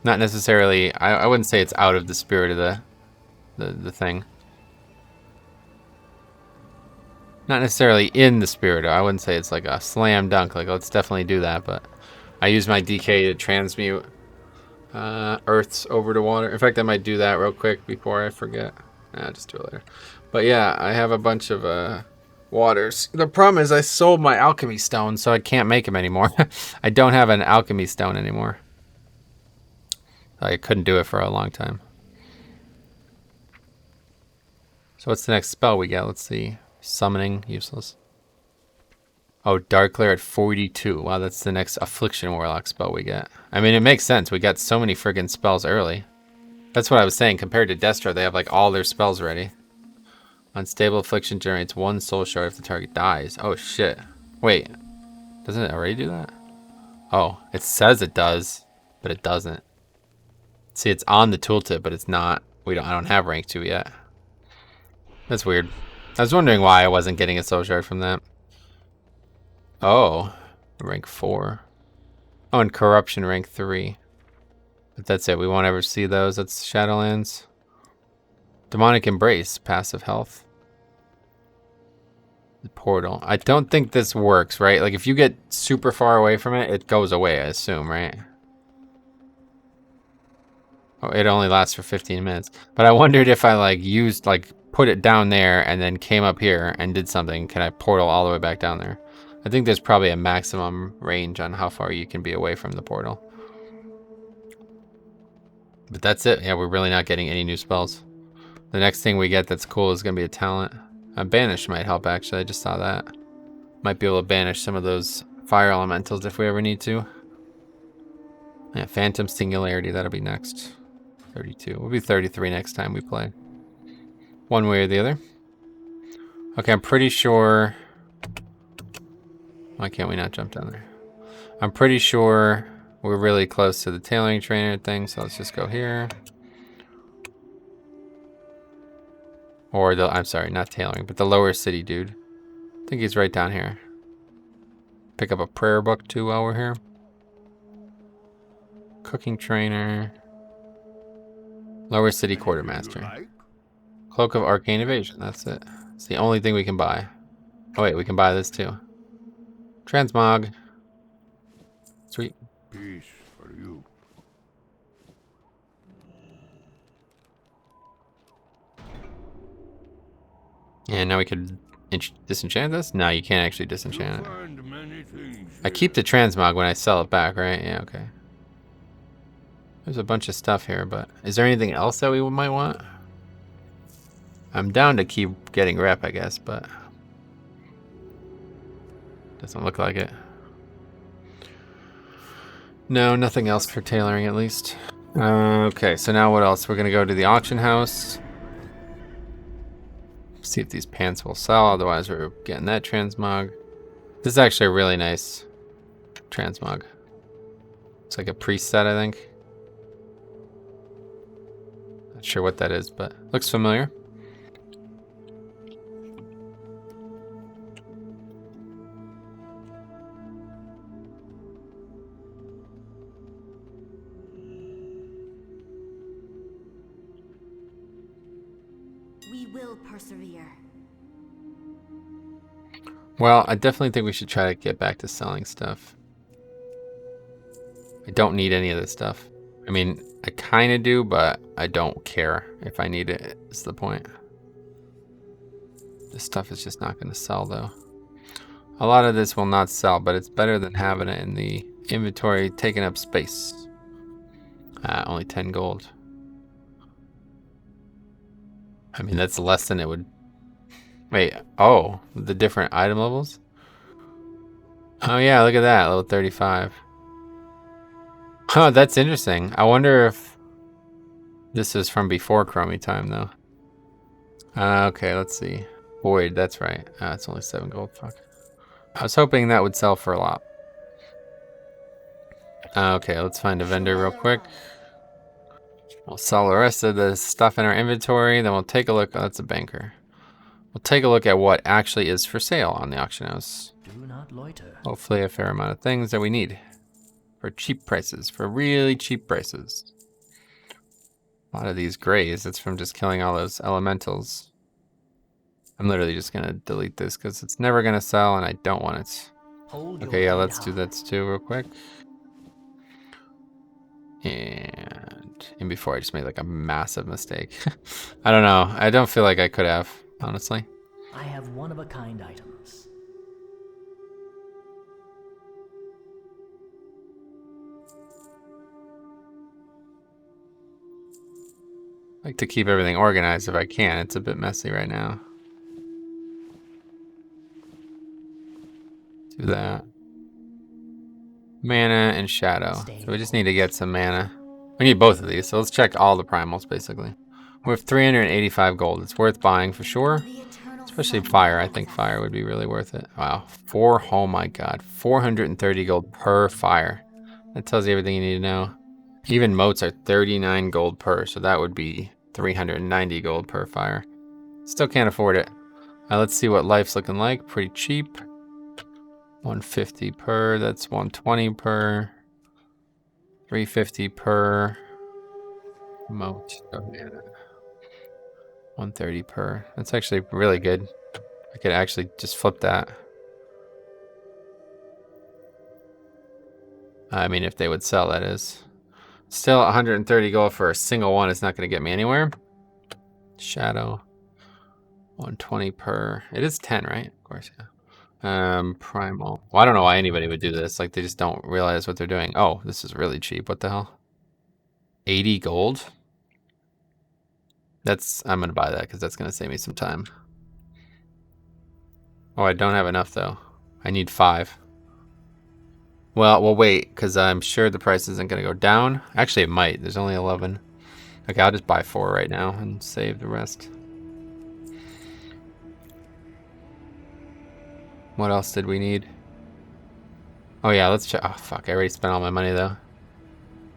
Not necessarily. I wouldn't say it's out of the spirit of the thing. Not necessarily in the spirit. I wouldn't say it's like a slam dunk. Like, let's definitely do that. But I use my DK to transmute Earths over to water. In fact, I might do that real quick before I forget. Nah, just do it later. But yeah, I have a bunch of waters. The problem is I sold my alchemy stone, so I can't make them anymore. I don't have an alchemy stone anymore. I couldn't do it for a long time. So what's the next spell we get? Let's see. Summoning, useless. Oh, Dark Lair at 42. Wow, that's the next Affliction Warlock spell we get. I mean, it makes sense. We got so many friggin' spells early. That's what I was saying. Compared to Destro, they have like all their spells ready. Unstable Affliction generates 1 soul shard if the target dies. Oh, shit. Wait. Doesn't it already do that? Oh, it says it does, but it doesn't. See, it's on the tooltip, but it's not. I don't have rank 2 yet. That's weird. I was wondering why I wasn't getting a soul shard from that. Oh, rank 4. Oh, and corruption rank 3. But that's it. We won't ever see those. That's Shadowlands. Demonic Embrace, passive health. The portal. I don't think this works, right? Like if you get super far away from it, it goes away, I assume, right? Oh, it only lasts for 15 minutes. But I wondered if I like used, like put it down there and then came up here and did something. Can I portal all the way back down there? I think there's probably a maximum range on how far you can be away from the portal. But that's it. Yeah, we're really not getting any new spells. The next thing we get that's cool is going to be a talent. A banish might help, actually. I just saw that. Might be able to banish some of those fire elementals if we ever need to. Yeah, Phantom Singularity. That'll be next. 32. We'll be 33 next time we play. One way or the other. Okay, I'm pretty sure... Why can't we not jump down there? I'm pretty sure we're really close to the tailoring trainer thing, so let's just go here. Or the, I'm sorry, not tailoring, but the lower city dude. I think he's right down here. Pick up a prayer book too while we're here. Cooking trainer. Lower city quartermaster. Cloak of arcane evasion, that's it. It's the only thing we can buy. Oh wait, we can buy this too. Transmog. Sweet. Peace for you. And now we could disenchant this? No, you can't actually disenchant it. I keep the transmog when I sell it back, right? Yeah, okay. There's a bunch of stuff here, but is there anything else that we might want? I'm down to keep getting rep, I guess, but doesn't look like it. No, nothing else for tailoring at least. Okay, so now what else? We're gonna go to the auction house. See if these pants will sell, otherwise we're getting that transmog. This is actually a really nice transmog. It's like a priest set, I think. Not sure what that is, but looks familiar. We will persevere. Well, I definitely think we should try to get back to selling stuff. I don't need any of this stuff. I mean, I kind of do, but I don't care if I need it, is the point. This stuff is just not going to sell, though. A lot of this will not sell, but it's better than having it in the inventory taking up space. Only 10 gold. I mean, that's less than it would... Wait, oh, the different item levels? Oh yeah, look at that, level 35. Huh, that's interesting. I wonder if this is from before Chromie time, though. Okay, let's see. Void, that's right. It's only 7 gold, fuck. I was hoping that would sell for a lot. Okay, let's find a vendor real quick. We'll sell the rest of the stuff in our inventory, then we'll take a look. Oh, that's a banker. We'll take a look at what actually is for sale on the auction house. Do not loiter. Hopefully a fair amount of things that we need for cheap prices, for really cheap prices. A lot of these grays, it's from just killing all those elementals. I'm literally just gonna delete this because it's never gonna sell and I don't want it. Hold your Okay, yeah, head let's do high. that too real quick. And before I just made like a massive mistake. I don't know. I don't feel like I could have, honestly. I have one-of-a-kind items. I like to keep everything organized if I can. It's a bit messy right now. Do that. Mana and shadow. So we just need to get some mana. We need both of these, so let's check all the primals basically. We have 385 gold. It's worth buying for sure. The eternal Especially sun fire. I guides think us. fire would be really worth it. Wow. Oh my god. 430 gold per fire. That tells you everything you need to know. Even moats are 39 gold per, so that would be 390 gold per fire. Still can't afford it. Let's see what life's looking like. Pretty cheap. 150 per. That's 120 per. 350 per. Moat. Oh, yeah. 130 per. That's actually really good. I could actually just flip that. I mean, if they would sell, that is. Still 130 gold for a single one is not going to get me anywhere. Shadow. 120 per. It is 10, right? Of course, yeah. Primal. Well, I don't know why anybody would do this. Like, they just don't realize what they're doing. Oh, this is really cheap. What the hell? 80 gold? I'm going to buy that because that's going to save me some time. Oh, I don't have enough, though. I need 5. Well, we'll wait because I'm sure the price isn't going to go down. Actually, it might. There's only 11. Okay, I'll just buy 4 right now and save the rest. What else did we need? Oh yeah, let's check. Oh fuck, I already spent all my money though.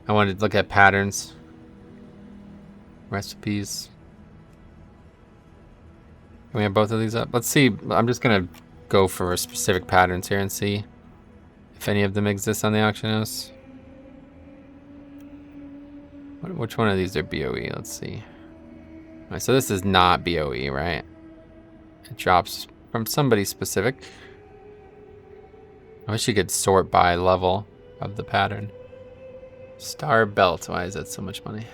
I wanted to look at patterns. Recipes. Can we have both of these up? Let's see. I'm just gonna go for specific patterns here and see if any of them exist on the auction house. Which one of these are BOE? Let's see. Alright, so this is not BOE, right? It drops from somebody specific. I wish you could sort by level of the pattern. Star belt. Why is that so much money?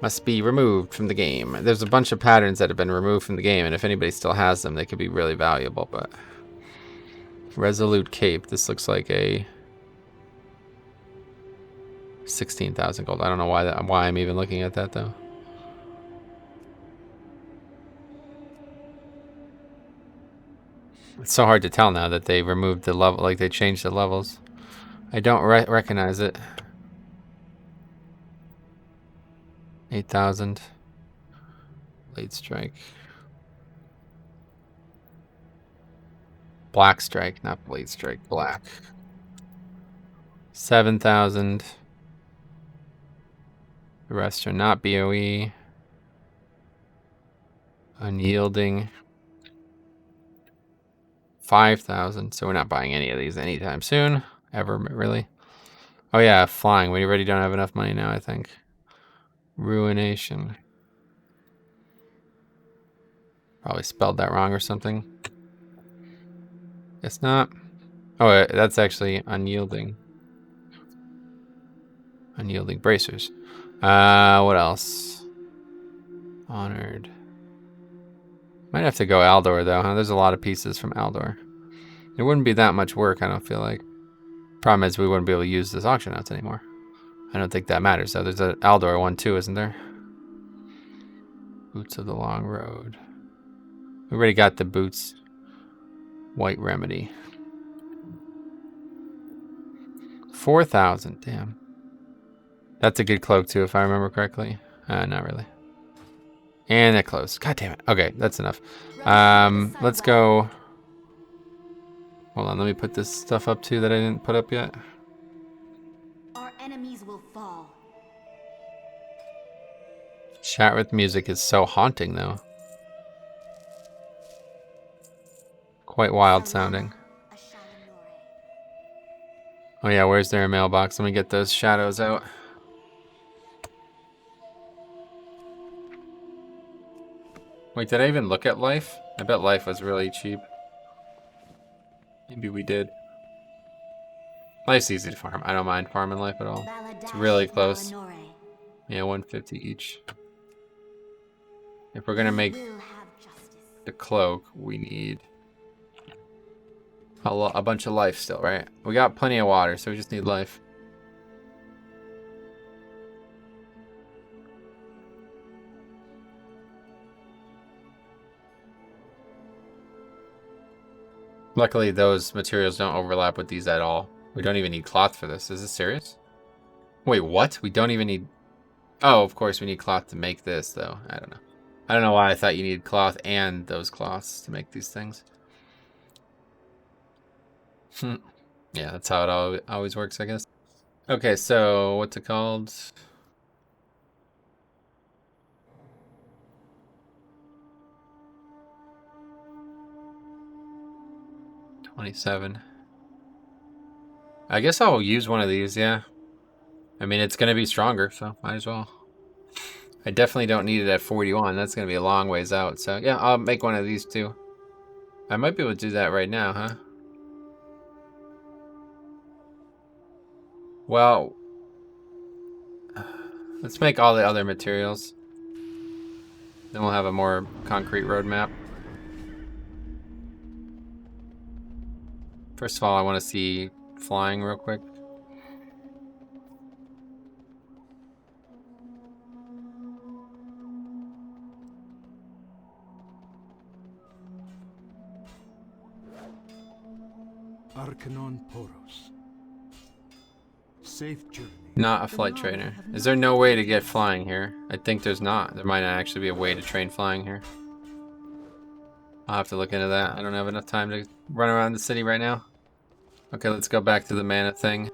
Must be removed from the game. There's a bunch of patterns that have been removed from the game, and if anybody still has them, they could be really valuable, but... Resolute Cape. This looks like a... 16,000 gold. I don't know why I'm even looking at that, though. It's so hard to tell now that they removed the level, like they changed the levels. I don't recognize it. 8,000. Blade Strike. Black Strike, not Blade Strike, black. 7,000. The rest are not BOE. Unyielding. 5,000. So we're not buying any of these anytime soon. Ever, really. Oh yeah, flying. We already don't have enough money now, I think. Ruination. Probably spelled that wrong or something. Guess not. Oh, that's actually unyielding. Unyielding bracers. What else? Honored. Might have to go Aldor though, huh? There's a lot of pieces from Aldor. It wouldn't be that much work, I don't feel like. Problem is we wouldn't be able to use this auction house anymore. I don't think that matters though. There's an Aldor one too, isn't there? Boots of the Long Road. We already got the boots. White Remedy. 4,000, damn. That's a good cloak too, if I remember correctly. Not really. And it closed. God damn it. Okay, that's enough. Let's go. Hold on, let me put this stuff up too that I didn't put up yet. Our enemies will fall. Chat with music is so haunting though. quite wild sounding. Oh yeah, where's their mailbox? Let me get those shadows out. Wait, did I even look at life? I bet life was really cheap. Maybe we did. Life's easy to farm. I don't mind farming life at all. It's really close. Yeah, 150 each. If we're gonna make the cloak, we need a bunch of life still, right? We got plenty of water, so we just need life. Luckily, those materials don't overlap with these at all. We don't even need cloth for this. Is this serious? Wait, what? We don't even need... Oh, of course we need cloth to make this, though. I don't know. I don't know why I thought you needed cloth and those cloths to make these things. Yeah, that's how it always works, I guess. Okay, so what's it called? $27. I guess I'll use one of these, yeah. I mean, it's going to be stronger, so might as well. I definitely don't need it at 41. That's going to be a long ways out. So, yeah, I'll make one of these, too. I might be able to do that right now, huh? Well, let's make all the other materials. Then we'll have a more concrete roadmap. First of all, I want to see flying real quick. Arcanon Poros. Safe journey. Not a flight trainer. Is there no way to get flying here? I think there's not. There might not actually be a way to train flying here. I'll have to look into that. I don't have enough time to run around the city right now. Okay, let's go back to the mana thing.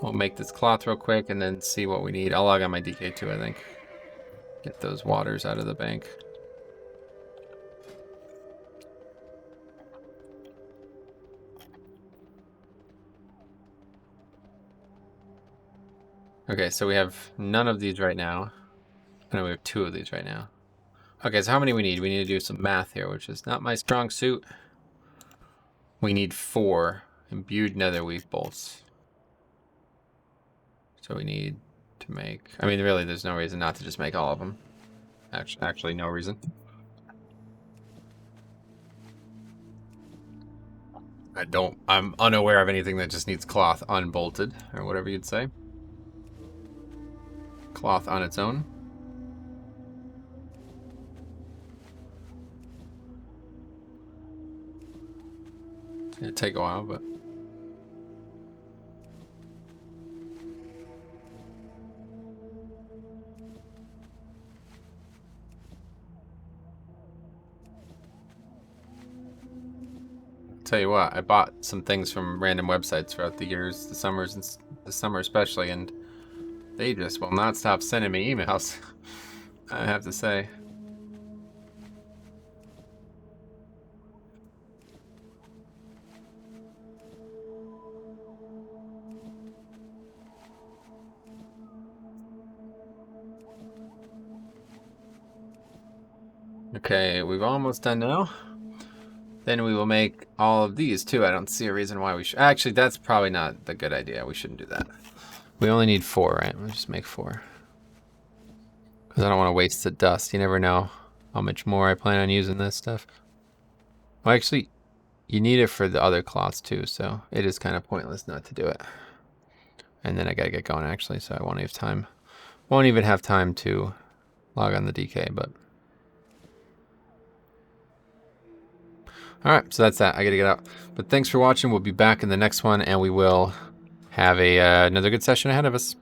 We'll make this cloth real quick and then see what we need. I'll log on my DK2, I think. Get those waters out of the bank. Okay, so we have none of these right now. No, we have 2 of these right now. Okay, so how many we need? We need to do some math here, which is not my strong suit. We need 4 imbued netherweave bolts. So we need to make... I mean, really, there's no reason not to just make all of them. Actually, no reason. I'm unaware of anything that just needs cloth unbolted, or whatever you'd say. Cloth on its own. It'd take a while, but... Tell you what, I bought some things from random websites throughout the years, the summer especially, and they just will not stop sending me emails, I have to say. Okay, we've almost done now. Then we will make all of these too. I don't see a reason why we should. Actually, that's probably not the good idea. We shouldn't do that. We only need 4, right? We'll just make 4. Because I don't want to waste the dust. You never know how much more I plan on using this stuff. Well, actually, you need it for the other cloths too, so it is kind of pointless not to do it. And then I gotta get going actually, so I won't have time. Won't even have time to log on the DK, but... Alright, so that's that. I gotta get out. But thanks for watching. We'll be back in the next one, and we will have another good session ahead of us.